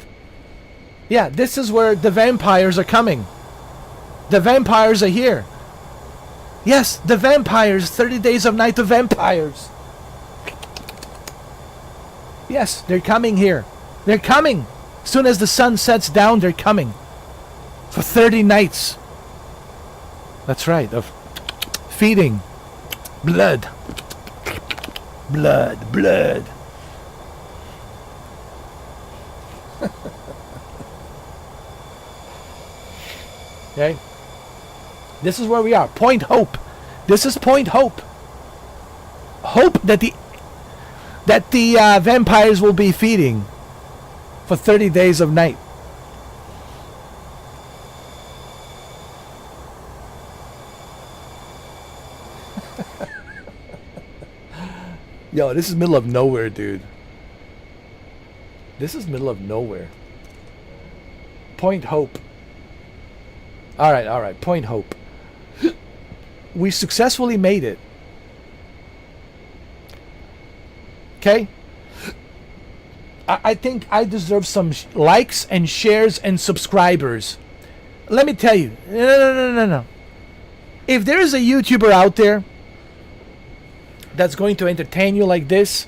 Yeah, this is where the vampires are coming. The vampires are here. Yes, the vampires, 30 days of night, the vampires. Yes, they're coming here. They're coming. As soon as the sun sets down, they're coming. For 30 nights. That's right, of feeding. Blood. Blood, blood. Okay? This is where we are. Point Hope. This is Point Hope. Hope that the vampires will be feeding for 30 days of night. Yo, this is middle of nowhere, dude. This is middle of nowhere. Point Hope. All right. Point Hope. We successfully made it. Okay? I think I deserve some likes and shares and subscribers. Let me tell you. No. If there is a YouTuber out there that's going to entertain you like this,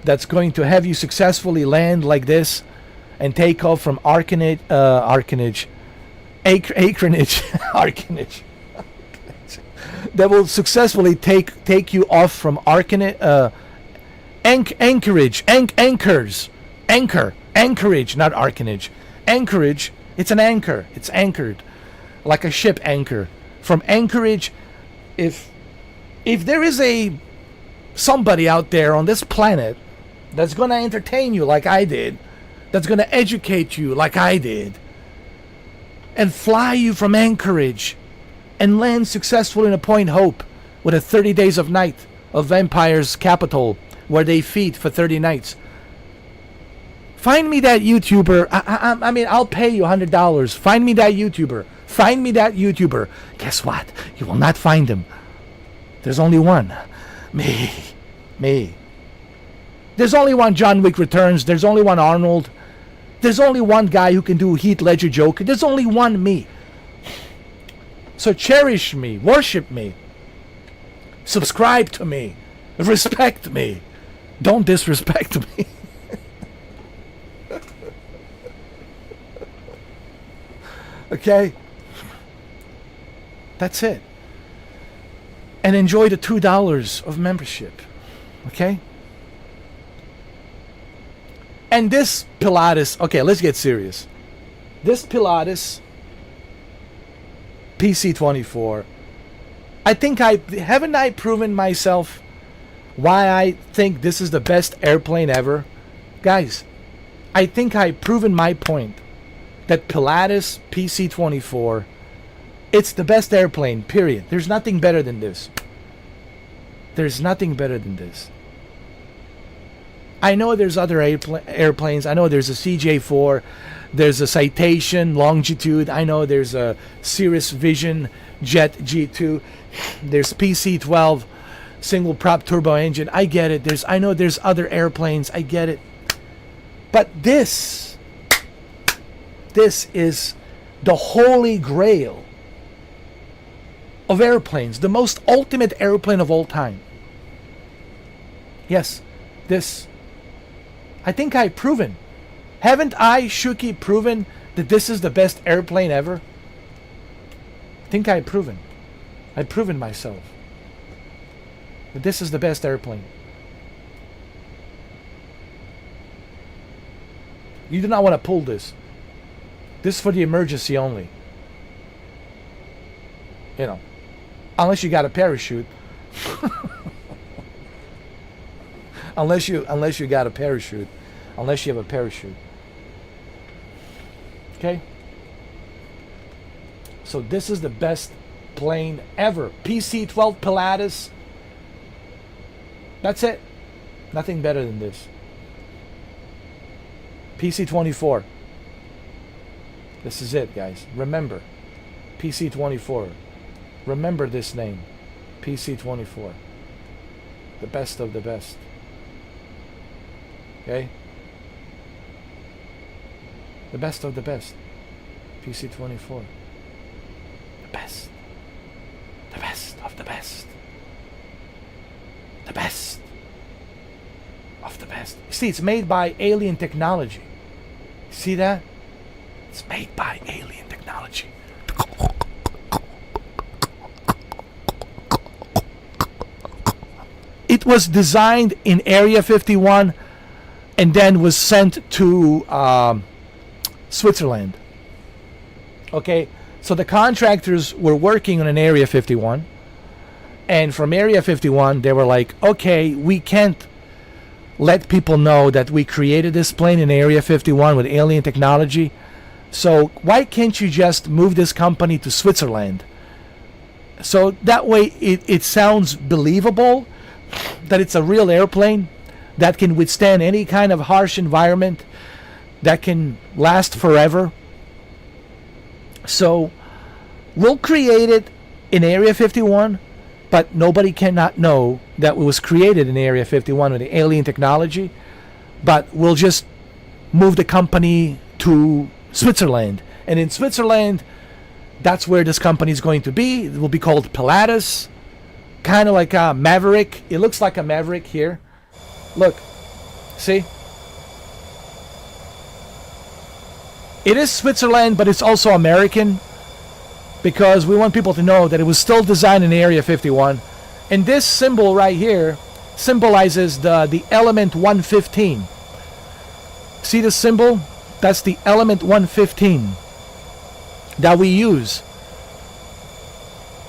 that's going to have you successfully land like this and take off from Arcanage, that will successfully take you off from Arcanage, Anchorage, not Arcanage. Anchorage, it's an anchor. It's anchored. Like a ship anchor. From Anchorage, if there is somebody out there on this planet that's going to entertain you like I did, that's going to educate you like I did, and fly you from Anchorage and land successfully in a Point Hope with a 30 days of night of Vampire's capital where they feed for 30 nights. Find me that YouTuber. I mean, I'll pay you $100. Find me that YouTuber. Find me that YouTuber. Guess what? You will not find him. There's only one. Me. There's only one John Wick Returns. There's only one Arnold. There's only one guy who can do Heath Ledger Joker. There's only one me. So cherish me. Worship me. Subscribe to me. Respect me. Don't disrespect me. Okay? That's it. And enjoy the $2 of membership. Okay? And this Pilatus, okay, let's get serious. This Pilatus PC-24, I think haven't I proven myself why I think this is the best airplane ever? Guys, I think I've proven my point that Pilatus PC-24, it's the best airplane, period. There's nothing better than this. There's nothing better than this. I know there's other airplanes. I know there's a CJ4. There's a Citation, Longitude. I know there's a Cirrus Vision Jet G2. There's PC-12, single prop turbo engine. I get it. I know there's other airplanes. I get it. But this is the holy grail of airplanes. The most ultimate airplane of all time. Yes, this. I think I've proven. Haven't I, Shuki, proven that this is the best airplane ever? I think I've proven. I've proven myself that this is the best airplane. You do not want to pull this. This is for the emergency only. You know, unless you got a parachute. unless you got a parachute. Unless you have a parachute. Okay? So this is the best plane ever. PC-12 Pilatus. That's it. Nothing better than this. PC-24. This is it, guys. Remember. PC-24. Remember this name. PC-24. The best of the best. Okay? The best of the best. PC-24. The best. The best of the best. The best of the best. See, it's made by alien technology. See that? It's made by alien technology. It was designed in Area 51 and then was sent to Switzerland. Okay, so the contractors were working on an Area 51, and from Area 51 they were like, okay, we can't let people know that we created this plane in Area 51 with alien technology, so why can't you just move this company to Switzerland? So that way it sounds believable that it's a real airplane that can withstand any kind of harsh environment, that can last forever. So we'll create it in Area 51, but nobody cannot know that it was created in Area 51 with the alien technology, but we'll just move the company to Switzerland. And in Switzerland, that's where this company is going to be. It will be called Pilatus, kind of like a Maverick. It looks like a Maverick here. Look, see? It is Switzerland, but it's also American, because we want people to know that it was still designed in Area 51. And this symbol right here symbolizes the element 115. See the symbol? That's the element 115 that we use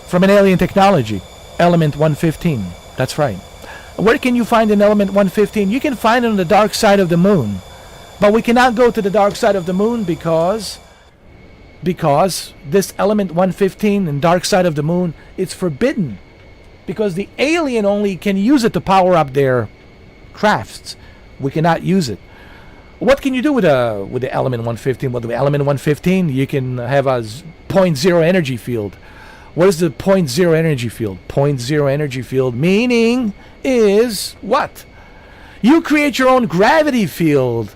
from an alien technology. Element 115. That's right. Where can you find an element 115? You can find it on the dark side of the moon. But we cannot go to the dark side of the moon because this element 115 and dark side of the moon, it's forbidden. Because the alien only can use it to power up their crafts. We cannot use it. What can you do with the element 115? Well, the element 115, you can have a 0.0 energy field. What is the 0.0 energy field? 0.0 energy field meaning is what? You create your own gravity field.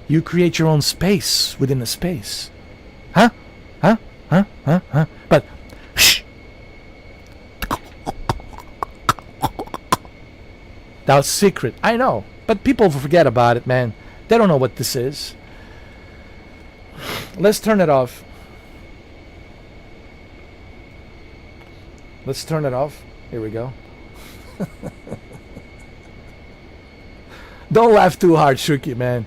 You create your own space within the space. Huh? But, shh. That's secret. I know. But people forget about it, man. They don't know what this is. Let's turn it off. Let's turn it off. Here we go. Don't laugh too hard, Shuki, man.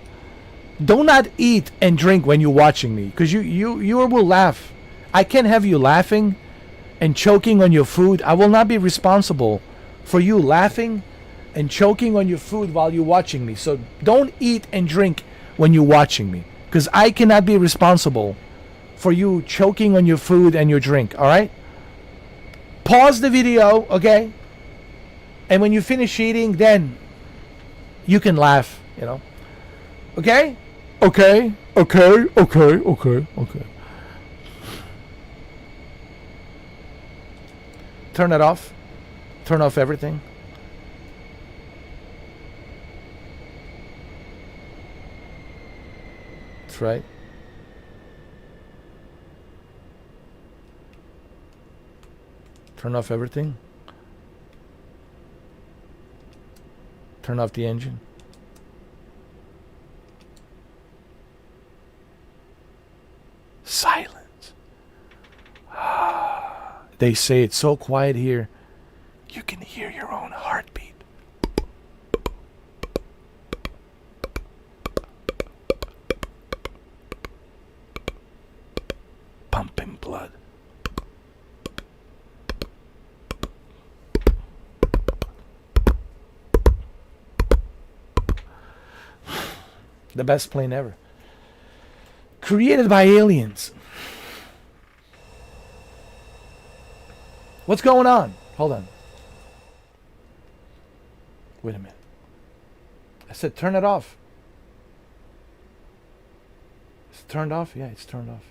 Do not eat and drink when you're watching me, because you will laugh. I can't have you laughing and choking on your food. I will not be responsible for you laughing and choking on your food while you're watching me. So don't eat and drink when you're watching me, because I cannot be responsible for you choking on your food and your drink. All right? Pause the video, okay? And when you finish eating, then you can laugh, you know. Okay? Okay. Turn it off. Turn off everything. That's right. Turn off everything. Turn off the engine. Silence. They say it's so quiet here, you can hear your own heartbeat. Pumping blood. The best plane ever. Created by aliens. What's going on? Hold on. Wait a minute. said turn it off. It's turned off? Yeah, it's turned off.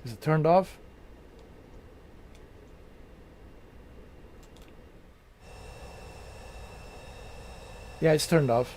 Is it turned off? Yeah, it's turned off.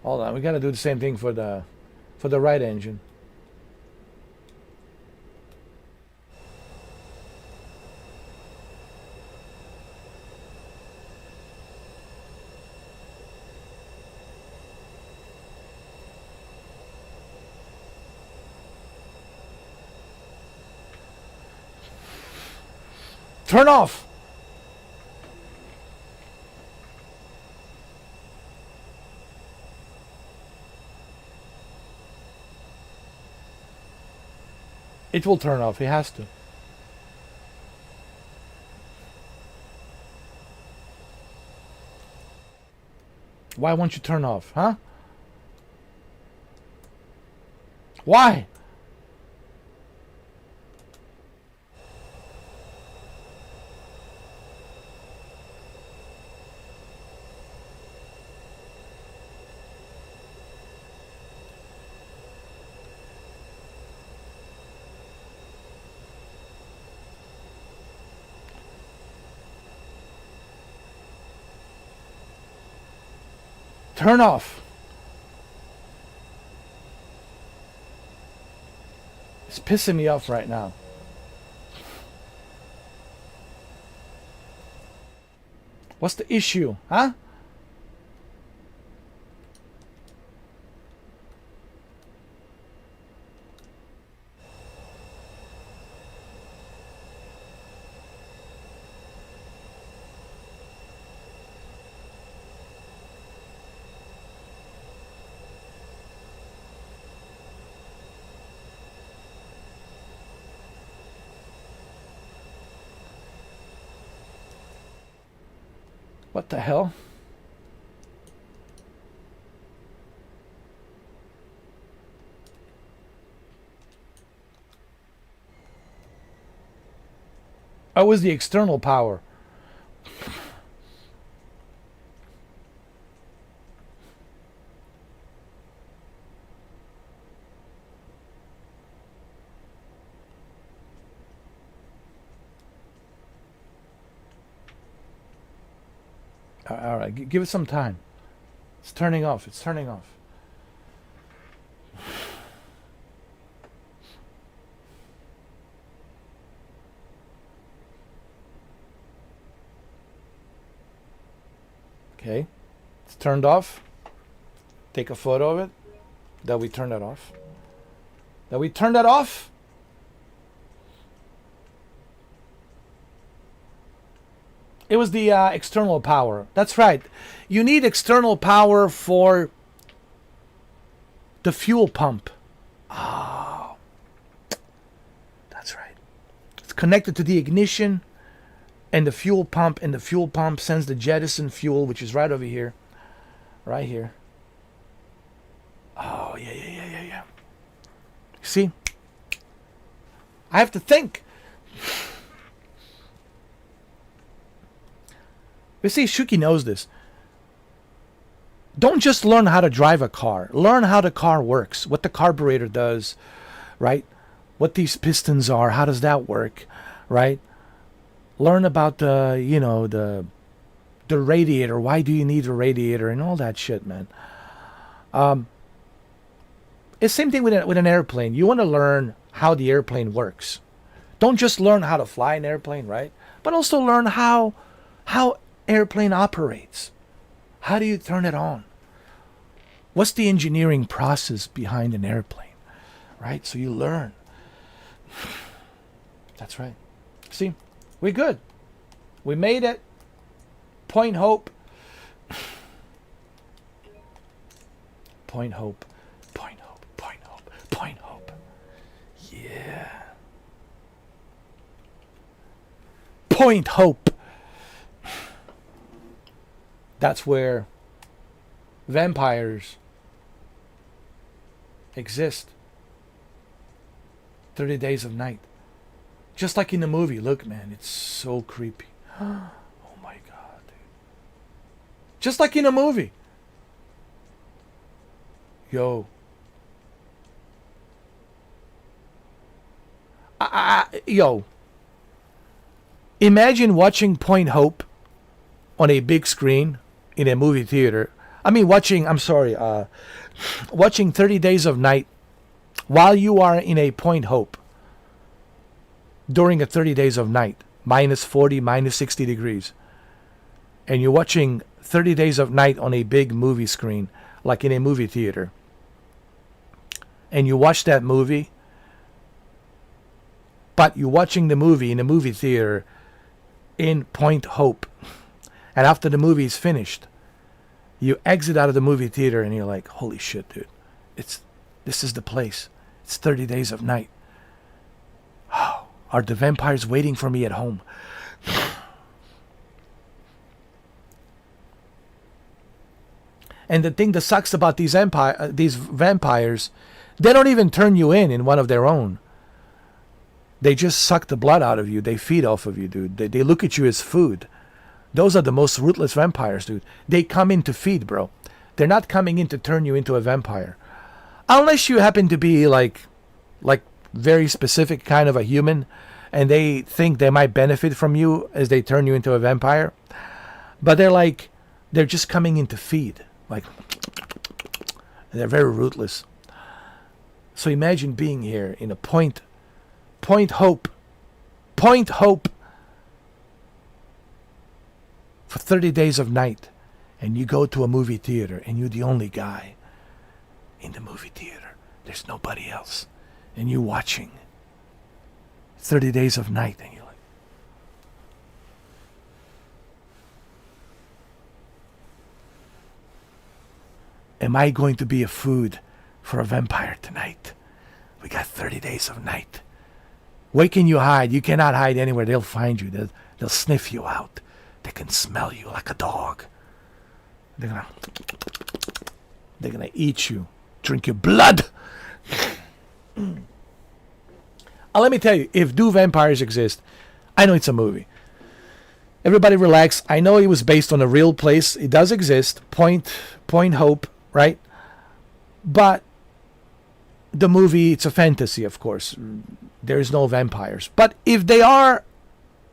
Hold on, we gotta do the same thing for the right engine. Turn off! It will turn off. It has to. Why won't you turn off, huh? Why? Turn off. It's pissing me off right now. What's the issue, huh? What the hell? Oh, it was the external power. All right, give it some time. It's turning off. It's turning off. Okay, it's turned off. Take a photo of it. That we turn that off. That we turn that off. It was the external power. That's right. You need external power for the fuel pump. Oh, that's right. It's connected to the ignition and the fuel pump, and the fuel pump sends the jettison fuel, which is right over here. Right here. Oh, yeah. See? I have to think. But see, Shuki knows this. Don't just learn how to drive a car. Learn how the car works, what the carburetor does, right? What these pistons are, how does that work, right? Learn about the radiator. Why do you need a radiator and all that shit, man? It's the same thing with an airplane. You want to learn how the airplane works. Don't just learn how to fly an airplane, right? but also learn how airplane operates. How do you turn it on? What's the engineering process behind an airplane? Right? So you learn. That's right. See, we're good. We made it. Point Hope. Point Hope. Point Hope. Point Hope. Point Hope. Yeah. Point Hope. That's where vampires exist. 30 Days of Night. Just like in the movie. Look, man, it's so creepy. Oh my God, dude. Just like in a movie. Yo. Yo. Imagine watching Point Hope on a big screen in a movie theater. Watching 30 Days of Night while you are in a Point Hope during a 30 Days of Night, minus 40, minus 60 degrees. And you're watching 30 Days of Night on a big movie screen, like in a movie theater. And you watch that movie, but you're watching the movie in a movie theater in Point Hope. And after the movie is finished, you exit out of the movie theater and you're like, holy shit, dude. This is the place. It's 30 Days of Night. Oh, are the vampires waiting for me at home? And the thing that sucks about these vampires, they don't even turn you in one of their own. They just suck the blood out of you. They feed off of you, dude. They look at you as food. Those are the most ruthless vampires, dude. They come in to feed, bro. They're not coming in to turn you into a vampire. Unless you happen to be like very specific kind of a human and they think they might benefit from you as they turn you into a vampire. But they're just coming in to feed. They're very ruthless. So imagine being here in a Point Hope for 30 Days of Night, and you go to a movie theater and you're the only guy in the movie theater. There's nobody else. And you're watching 30 Days of Night and you're like, am I going to be a food for a vampire tonight? We got 30 Days of Night. Where can you hide? You cannot hide anywhere. They'll find you. They'll sniff you out. They can smell you like a dog. They're gonna eat you, drink your blood. Let me tell you, if do vampires exist, I know it's a movie. Everybody relax. I know it was based on a real place. It does exist. Point Hope, right? But the movie, it's a fantasy, of course. There's no vampires. But if they are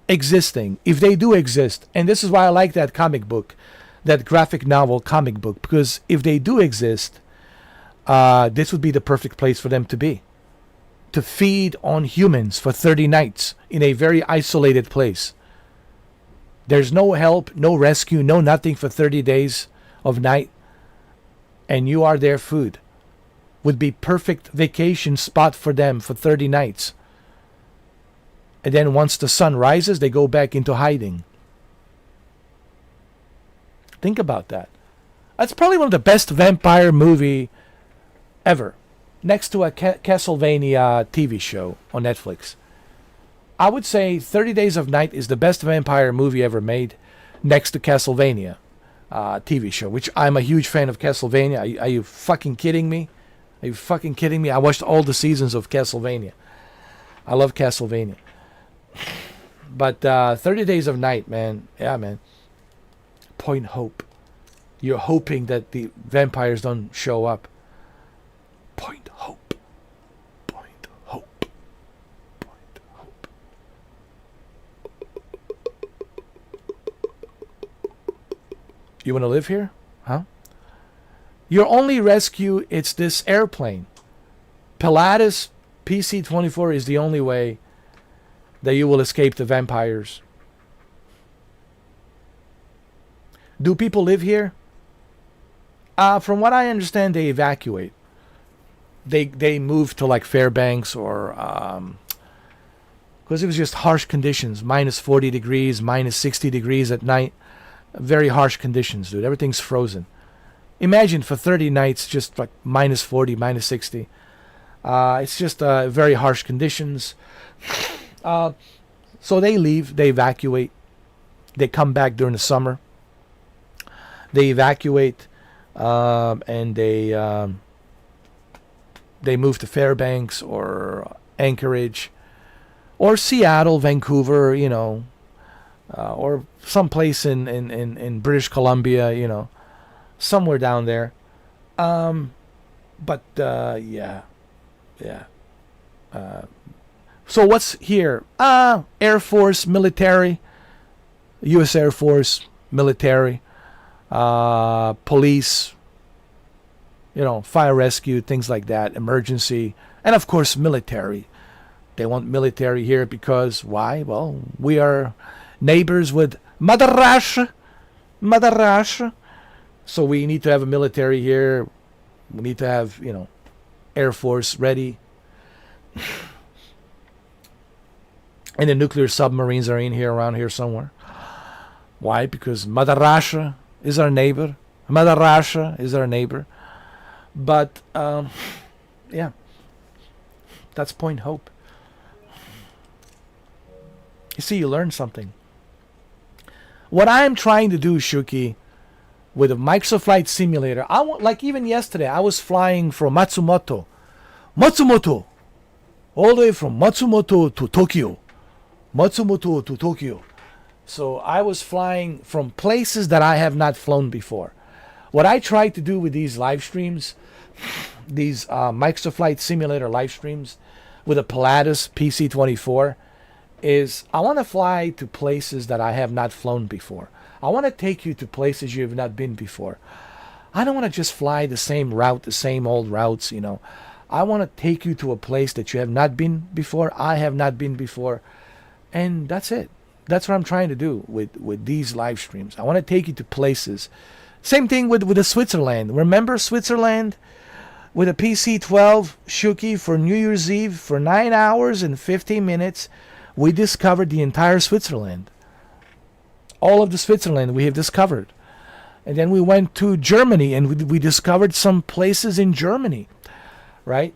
existing, if they do exist, and this is why I like that comic book, that graphic novel comic book, because if they do exist, this would be the perfect place for them to be. To feed on humans for 30 nights in a very isolated place. There's no help, no rescue, no nothing for 30 days of night. And you are their food. Would be perfect vacation spot for them for 30 nights. And then once the sun rises, they go back into hiding. Think about that. That's probably one of the best vampire movie ever. Next to a Castlevania TV show on Netflix. I would say 30 Days of Night is the best vampire movie ever made, next to Castlevania TV show, which I'm a huge fan of Castlevania. Are you fucking kidding me? Are you fucking kidding me? I watched all the seasons of Castlevania. I love Castlevania. But 30 Days of Night, man. Yeah, man. Point Hope. You're hoping that the vampires don't show up. Point Hope. Point Hope. Point Hope. You want to live here? Huh? Your only rescue, it's this airplane. Pilatus PC-24 is the only way that you will escape the vampires Do people live here? From what I understand, they evacuate. They move to like Fairbanks or because it was just harsh conditions, minus 40 degrees, minus 60 degrees at night. Very harsh conditions, dude. Everything's frozen. Imagine for 30 nights, just like minus 40, minus 60. It's just very harsh conditions. So they leave, they evacuate. They come back during the summer. They evacuate, and they move to Fairbanks or Anchorage or Seattle, Vancouver, or someplace in British Columbia, somewhere down there. But yeah. So what's here? Air Force, military, U.S. Air Force, military, police, fire rescue, things like that, emergency, and of course military. They want military here because why? Well, we are neighbors with Mother Russia. So we need to have a military here. We need to have, Air Force ready. And the nuclear submarines are in here, around here somewhere. Why? Because Mother Russia is our neighbor. But, yeah. That's Point Hope. You see, you learn something. What I'm trying to do, Shuki, with a Microsoft Flight Simulator, like even yesterday, I was flying from Matsumoto, all the way from Matsumoto to Tokyo. So I was flying from places that I have not flown before. What I try to do with these live streams, these Microsoft Flight Simulator live streams with a Pilatus PC-24, is I want to fly to places that I have not flown before. I want to take you to places you have not been before. I don't want to just fly the same route, the same old routes, I want to take you to a place that you have not been before, I have not been before, and that's it. That's what I'm trying to do with these live streams. I want to take you to places. Same thing with the Switzerland. Remember Switzerland? With a PC-12 Shuki for New Year's Eve for 9 hours and 15 minutes, we discovered the entire Switzerland. All of the Switzerland we have discovered. And then we went to Germany and we discovered some places in Germany, right,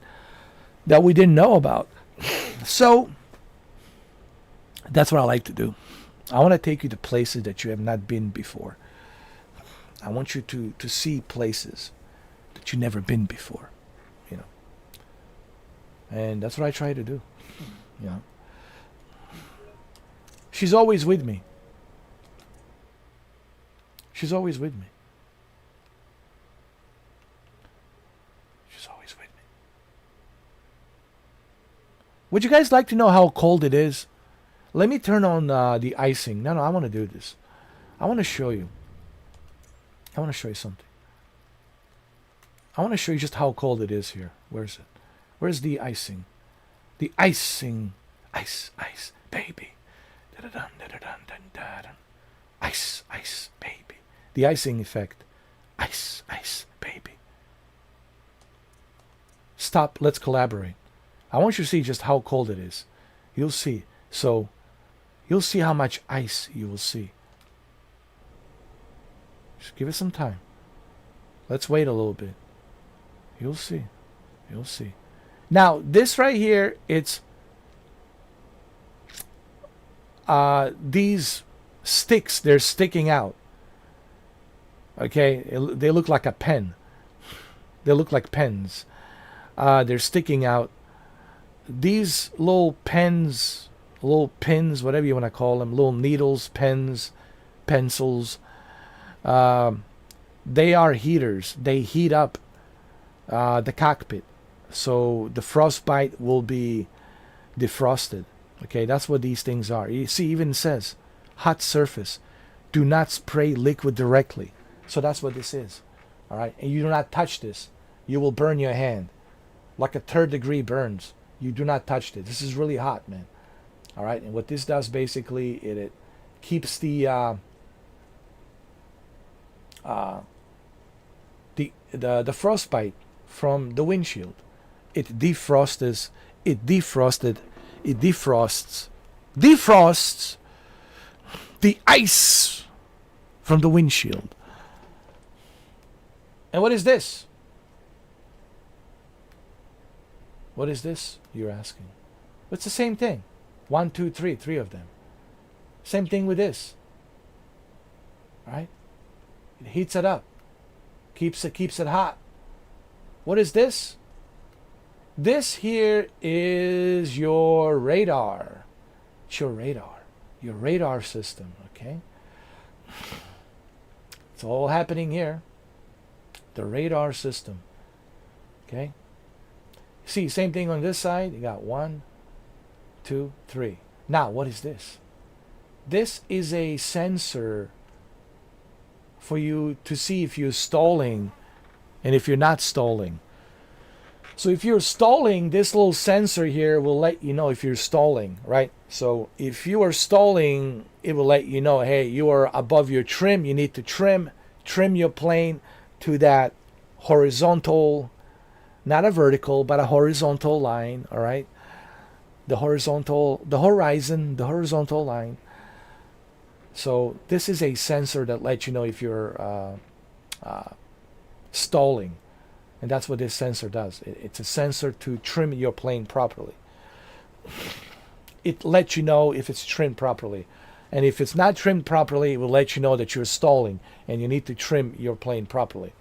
that we didn't know about. So that's what I like to do. I want to take you to places that you have not been before. I want you to see places that you've never been before, And that's what I try to do, She's always with me. She's always with me. Would you guys like to know how cold it is? Let me turn on the icing. No, I want to do this. I want to show you. I want to show you something. I want to show you just how cold it is here. Where is it? Where's the icing? The icing. Ice, baby. Ice, baby. The icing effect. Ice, baby. Stop. Let's collaborate. I want you to see just how cold it is. You'll see. So, you'll see how much ice you will see. Just give it some time. Let's wait a little bit. You'll see. You'll see. Now, this right here, it's these sticks, they're sticking out. Okay? They look like a pen. They look like pens. They're sticking out. These little pens, little pins, whatever you want to call them, little needles, pens, pencils, they are heaters. They heat up the cockpit. So the frostbite will be defrosted. Okay, that's what these things are. You see, even says, hot surface. Do not spray liquid directly. So that's what this is. All right, and you do not touch this. You will burn your hand. Like a 3rd degree burns. You do not touch it. This is really hot, man. All right, and what this does basically, it keeps the the frostbite from the windshield. It defrosts the ice from the windshield. And what is this? What is this, you're asking? It's the same thing. 1, 2, 3, three of them. Same thing with this. Right? It heats it up. Keeps it hot. What is this? This here is your radar. It's your radar. Your radar system, okay? It's all happening here. The radar system. Okay? See, same thing on this side. You got 1, 2, 3. Now, what is this? This is a sensor for you to see if you're stalling and if you're not stalling. So if you're stalling, this little sensor here will let you know if you're stalling, right? So if you are stalling, it will let you know, hey, you are above your trim. You need to trim your plane to that horizontal, not a vertical, but a horizontal line, all right? The horizontal line. So this is a sensor that lets you know if you're stalling. And that's what this sensor does. It's a sensor to trim your plane properly. It lets you know if it's trimmed properly. And if it's not trimmed properly, it will let you know that you're stalling and you need to trim your plane properly.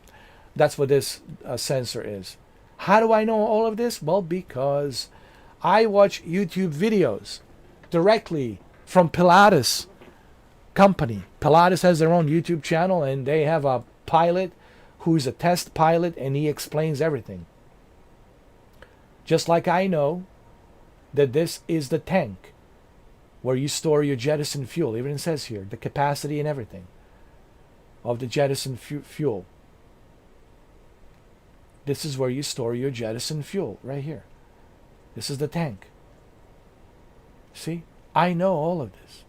That's what this sensor is. How do I know all of this? Well, because I watch YouTube videos directly from Pilatus company. Pilatus has their own YouTube channel, and they have a pilot who's a test pilot, and he explains everything. Just like I know that this is the tank where you store your jettison fuel. Even it says here the capacity and everything of the jettison fuel. This is where you store your jettison fuel, right here. This is the tank. See, I know all of this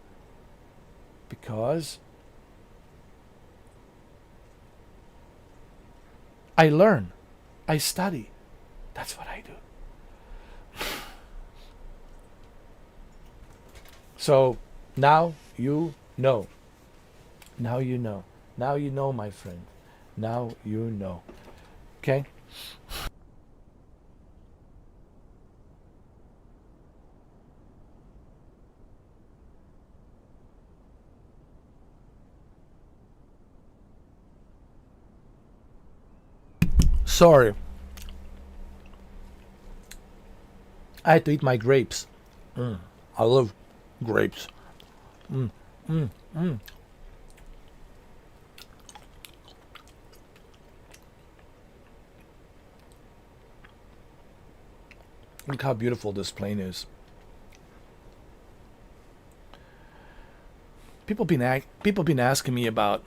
because I learn, I study. That's what I do. So now you know. Now you know. Now you know, my friend. Now you know. Okay? Sorry. I had to eat my grapes. I love grapes. Look how beautiful this plane is. People been asking me about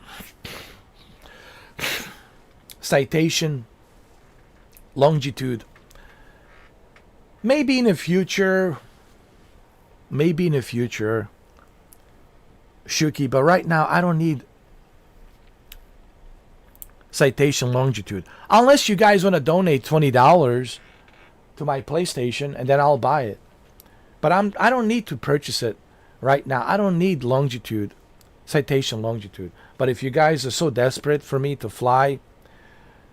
citation, longitude. Maybe in the future, Shuki, but right now I don't need citation longitude. Unless you guys want to donate $20 to my PlayStation, and then I'll buy it. But I don't need to purchase it right now. I don't need longitude, citation longitude. But if you guys are so desperate for me to fly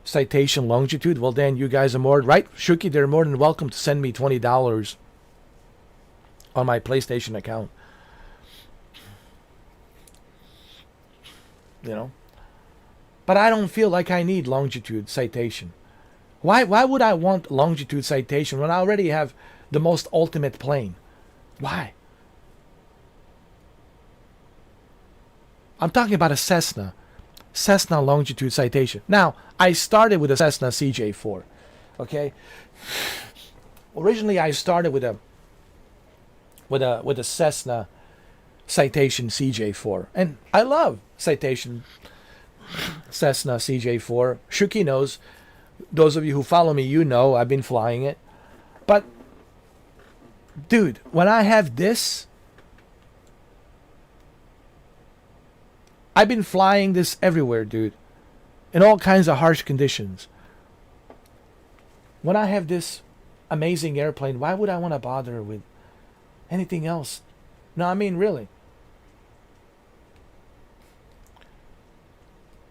citation longitude, well then you guys are more, right, Shuki, they're more than welcome to send me $20 on my PlayStation account. You know? But I don't feel like I need longitude citation. Why would I want longitude citation when I already have the most ultimate plane? Why? I'm talking about a Cessna longitude citation. Now, I started with a Cessna CJ4. Okay? Originally I started with a Cessna citation CJ4. And I love citation Cessna CJ4. Shuki knows. Those of you who follow me, you know I've been flying it. But, dude, when I have this, I've been flying this everywhere, dude. in all kinds of harsh conditions. When I have this amazing airplane, why would I want to bother with anything else? No, I mean, really.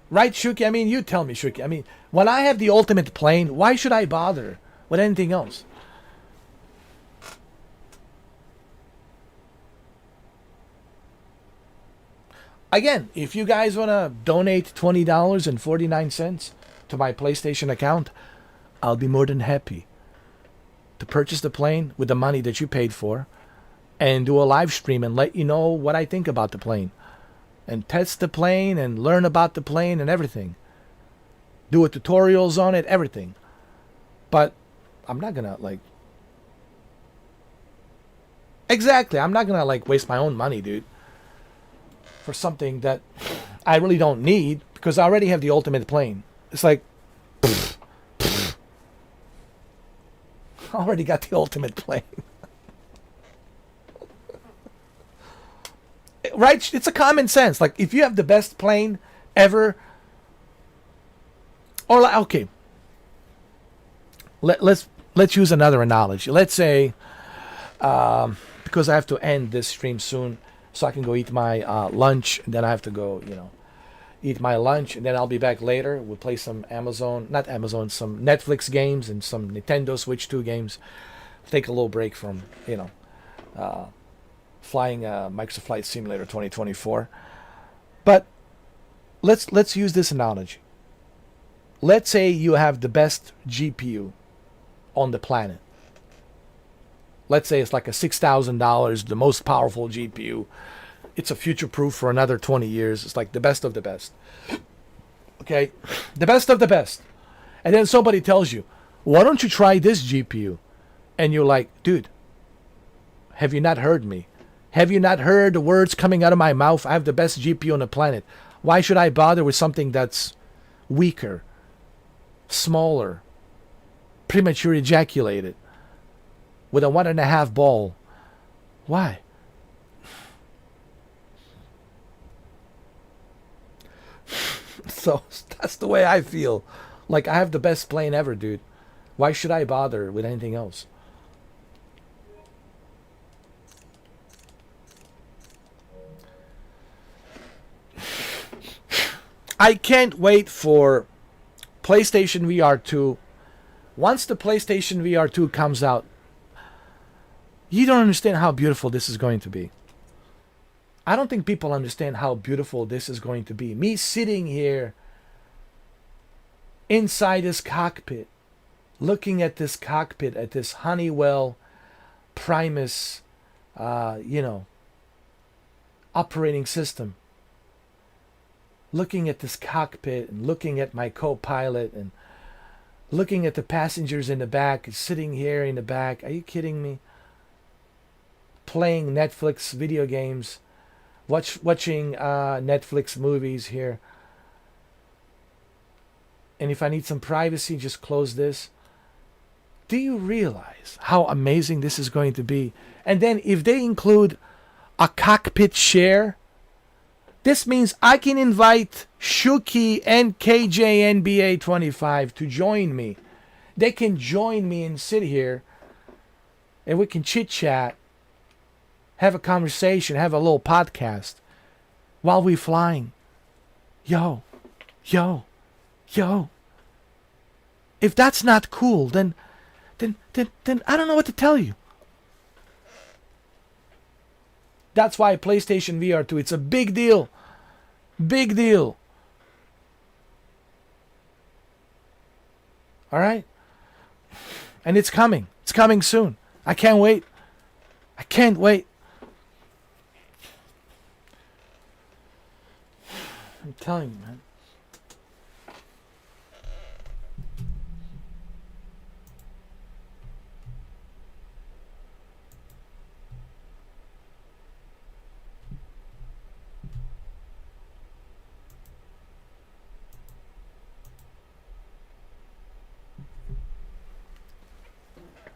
Right, Shuki? I mean, you tell me, Shuki. I mean, when I have the ultimate plane, why should I bother with anything else? Again, if you guys want to donate $20.49 to my PlayStation account, I'll be more than happy to purchase the plane with the money that you paid for and do a live stream and let you know what I think about the plane. And test the plane and learn about the plane and everything. Do a tutorials on it, everything. But I'm not gonna like... Exactly, I'm not gonna like waste my own money, dude, for something that I really don't need because I already have the ultimate plane. It's like... I already got the ultimate plane. Right? It's a common sense. Like, if you have the best plane ever, or like, okay, let's use another analogy. Let's say, because I have to end this stream soon, so I can go eat my lunch, and then I have to go, eat my lunch, and then I'll be back later. We'll play some some Netflix games and some Nintendo Switch 2 games. Take a little break from, flying Microsoft Flight Simulator 2024. But let's use this analogy. Let's say you have the best GPU on the planet. Let's say it's like a $6,000, the most powerful GPU. It's a future-proof for another 20 years. It's like the best of the best. Okay? The best of the best. And then somebody tells you, why don't you try this GPU? And you're like, dude, have you not heard me? Have you not heard the words coming out of my mouth? I have the best GPU on the planet. Why should I bother with something that's weaker, smaller, premature ejaculated, with a 1.5 ball? Why? So that's the way I feel. Like, I have the best plane ever, dude. Why should I bother with anything else? I can't wait for PlayStation VR 2. Once the PlayStation VR 2 comes out, you don't understand how beautiful this is going to be. I don't think people understand how beautiful this is going to be. Me sitting here inside this cockpit, looking at this cockpit, at this Honeywell Primus, operating system. Looking at this cockpit and looking at my co-pilot and looking at the passengers in the back, sitting here in the back. Are you kidding me? Playing Netflix video games, watching Netflix movies here. And if I need some privacy, just close this. Do you realize how amazing this is going to be? And then if they include a cockpit share, this means I can invite Shuki and KJNBA25 to join me. They can join me and sit here and we can chit-chat, have a conversation, have a little podcast while we're flying. Yo. If that's not cool, then I don't know what to tell you. That's why PlayStation VR 2, it's a big deal. Big deal. All right? And it's coming. It's coming soon. I can't wait. I can't wait. I'm telling you, man.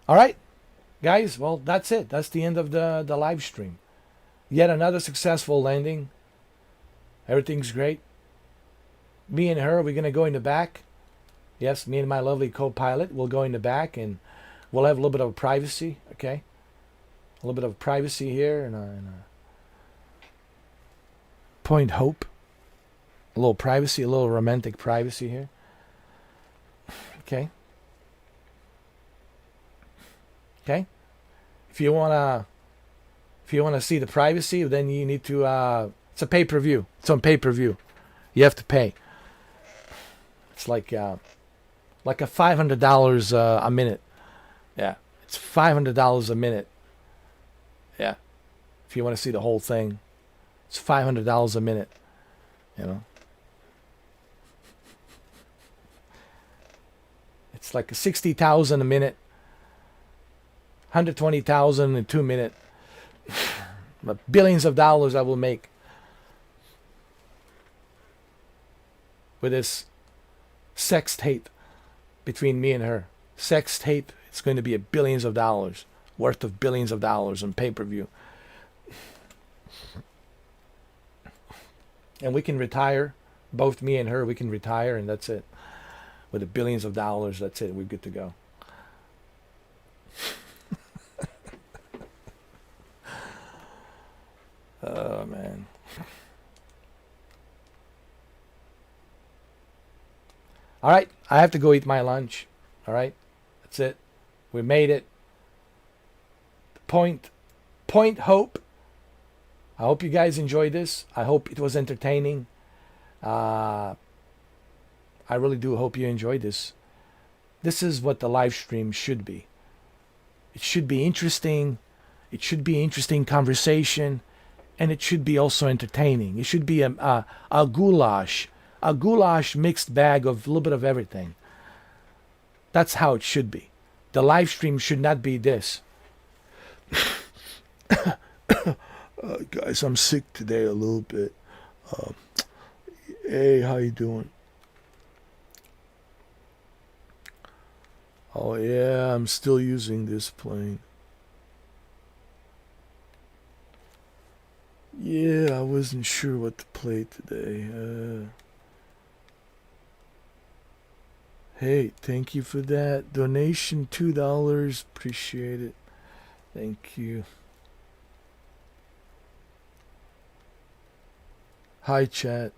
All right, guys, well, that's it. That's the end of the live stream. Yet another successful landing. Everything's great. me and her, we're gonna go in the back. Yes, me and my lovely co-pilot will go in the back, and we'll have a little bit of privacy. Okay, a little bit of privacy here, and Point Hope. A little privacy, a little romantic privacy here. Okay. Okay. If you wanna see the privacy, then you need to. It's a pay-per-view. It's on pay-per-view. You have to pay. It's like a $500 a minute. Yeah, it's $500 a minute. Yeah, if you want to see the whole thing, it's $500 a minute. You know. It's like 60,000 a minute, 120,000 in 2 minutes. But billions of dollars I will make with this sex tape between me and her. Sex tape. It's going to be billions of dollars, worth of billions of dollars on pay-per-view. And we can retire, both me and her. We can retire, and that's it. With the billions of dollars, that's it. We're good to go. Oh, man. All right. I have to go eat my lunch. All right. That's it. We made it. Point Hope. I hope you guys enjoyed this. I hope it was entertaining. I really do hope you enjoyed this. This is what the live stream should be. It should be interesting. It should be interesting conversation. And it should be also entertaining. It should be a goulash. A goulash mixed bag of a little bit of everything. That's how it should be. The live stream should not be this. Guys, I'm sick today a little bit. Hey, how you doing? Oh yeah, I'm still using this plane. Yeah, I wasn't sure what to play today. Hey, thank you for that donation, $2. Appreciate it. Thank you. Hi, chat.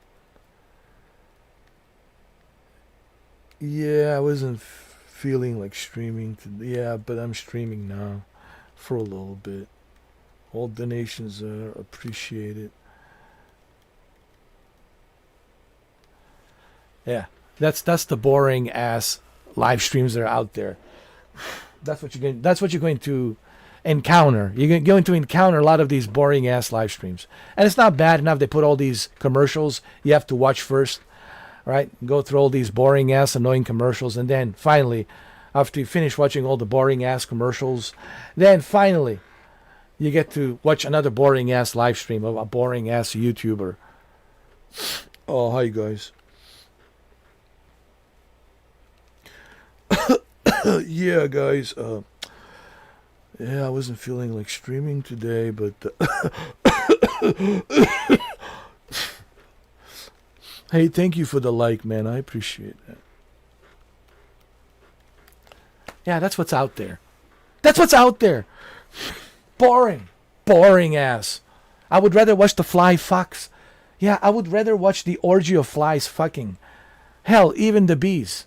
Yeah, I wasn't feeling like streaming today. Yeah, but I'm streaming now for a little bit. All donations are appreciated. Yeah, that's the boring ass live streams that are out there. That's what you're going to encounter. You're going to encounter a lot of these boring ass live streams, and it's not bad enough they put all these commercials you have to watch first, right? Go through all these boring ass annoying commercials, and then finally, after you finish watching all the boring ass commercials, then finally you get to watch another boring ass live stream of a boring ass YouTuber. Oh, hi guys. Yeah, guys. Yeah, I wasn't feeling like streaming today, but hey, thank you for the like, man. I appreciate that. Yeah, that's what's out there. That's what's out there. Boring ass. I would rather watch the fly fucks. Yeah, I would rather watch the orgy of flies fucking. Hell, even the bees.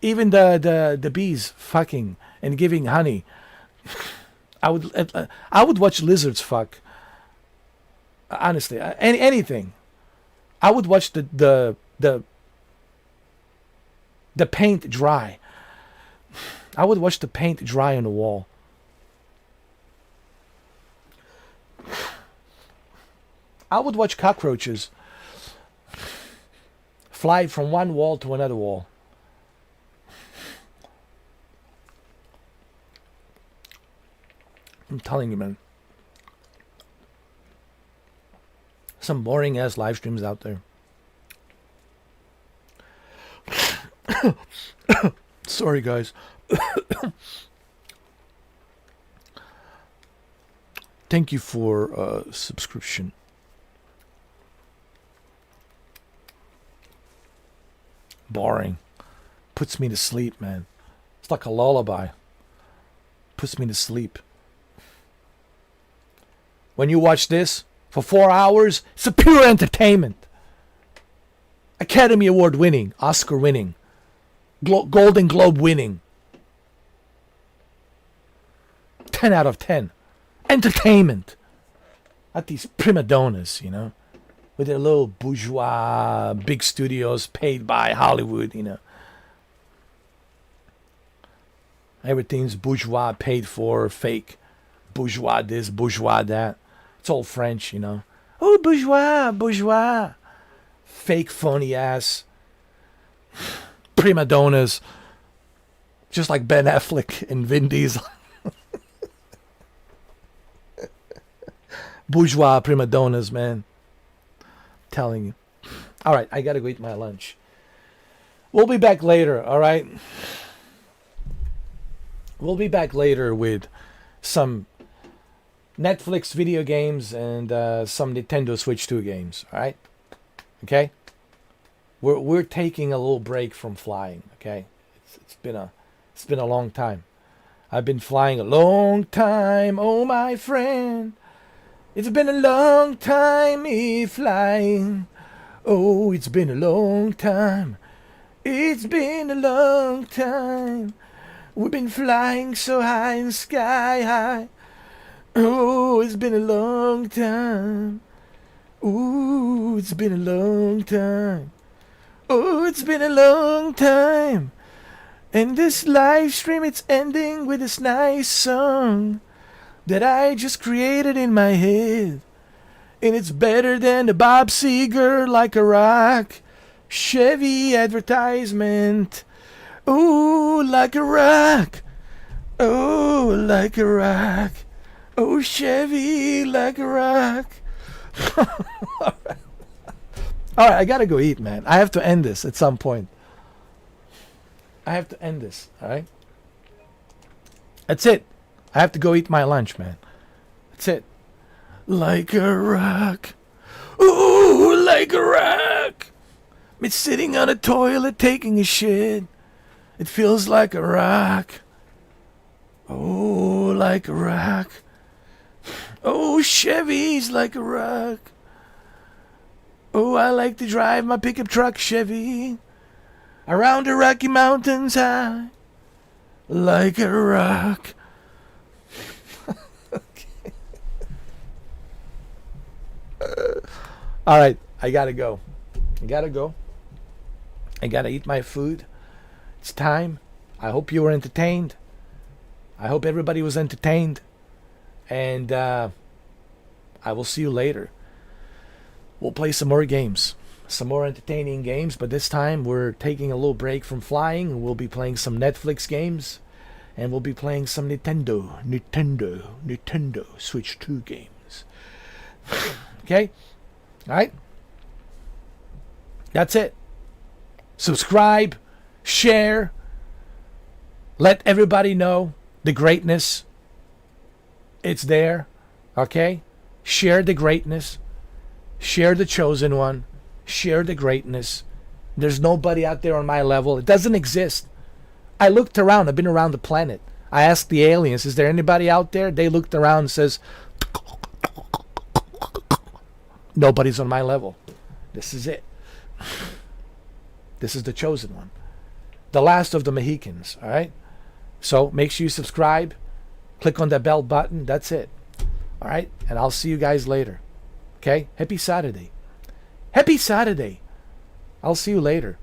Even the bees fucking and giving honey. I would watch lizards fuck. Honestly, anything. I would watch the paint dry. I would watch the paint dry on the wall. I would watch cockroaches fly from one wall to another wall. I'm telling you, man. Some boring ass live streams out there. Sorry, guys. Thank you for subscription. Boring. Puts me to sleep, man. It's like a lullaby. Puts me to sleep. When you watch this for 4 hours, it's a pure entertainment. Academy Award winning, Oscar winning, Golden Globe winning. 10 out of 10. Entertainment. Not these prima donnas, you know, with their little bourgeois big studios paid by Hollywood, you know. Everything's bourgeois paid for, fake. Bourgeois this, bourgeois that. It's all French, you know. Oh, bourgeois, bourgeois. Fake, phony ass prima donnas. Just like Ben Affleck and Vin Diesel. Bourgeois prima donnas, man. I'm telling you. All right, I gotta go eat my lunch. We'll be back later, all right? We'll be back later with some Netflix video games and some Nintendo Switch 2 games, all right? Okay? We're taking a little break from flying, okay? It's been a long time. I've been flying a long time, oh my friend. It's been a long time me flying. Oh, it's been a long time. It's been a long time. We've been flying so high in sky high. Oh, it's been a long time. Ooh, it's been a long time. Oh, it's been a long time. And this live stream, it's ending with this nice song that I just created in my head. And it's better than the Bob Seger Like a Rock Chevy advertisement. Oh, like a rock. Oh, like a rock. Oh, Chevy, like a rock. All right, I gotta go eat, man. I have to end this at some point. I have to end this, all right? That's it. I have to go eat my lunch, man. That's it. Like a rock. Ooh, like a rock. It's sitting on a toilet taking a shit. It feels like a rock. Oh, like a rock. Oh, Chevy's like a rock. Oh, I like to drive my pickup truck Chevy around the Rocky Mountains high. Like a rock. Okay. All right, I gotta go. I gotta eat my food. It's time. I hope you were entertained. I hope everybody was entertained. And I will see you later. We'll play some more games. Some more entertaining games. But this time we're taking a little break from flying. We'll be playing some Netflix games. And we'll be playing some Nintendo Switch 2 games. Okay? Alright? That's it. Subscribe. Share. Let everybody know the greatness. It's there. Okay? Share the greatness. Share the chosen one. Share the greatness. There's nobody out there on my level. It doesn't exist. I looked around. I've been around the planet. I asked the aliens, is there anybody out there? They looked around and says, nobody's on my level. This is it. This is the chosen one. The last of the Mohicans. All right? So make sure you subscribe. Click on that bell button. That's it. All right? And I'll see you guys later. Okay? Happy Saturday. Happy Saturday. I'll see you later.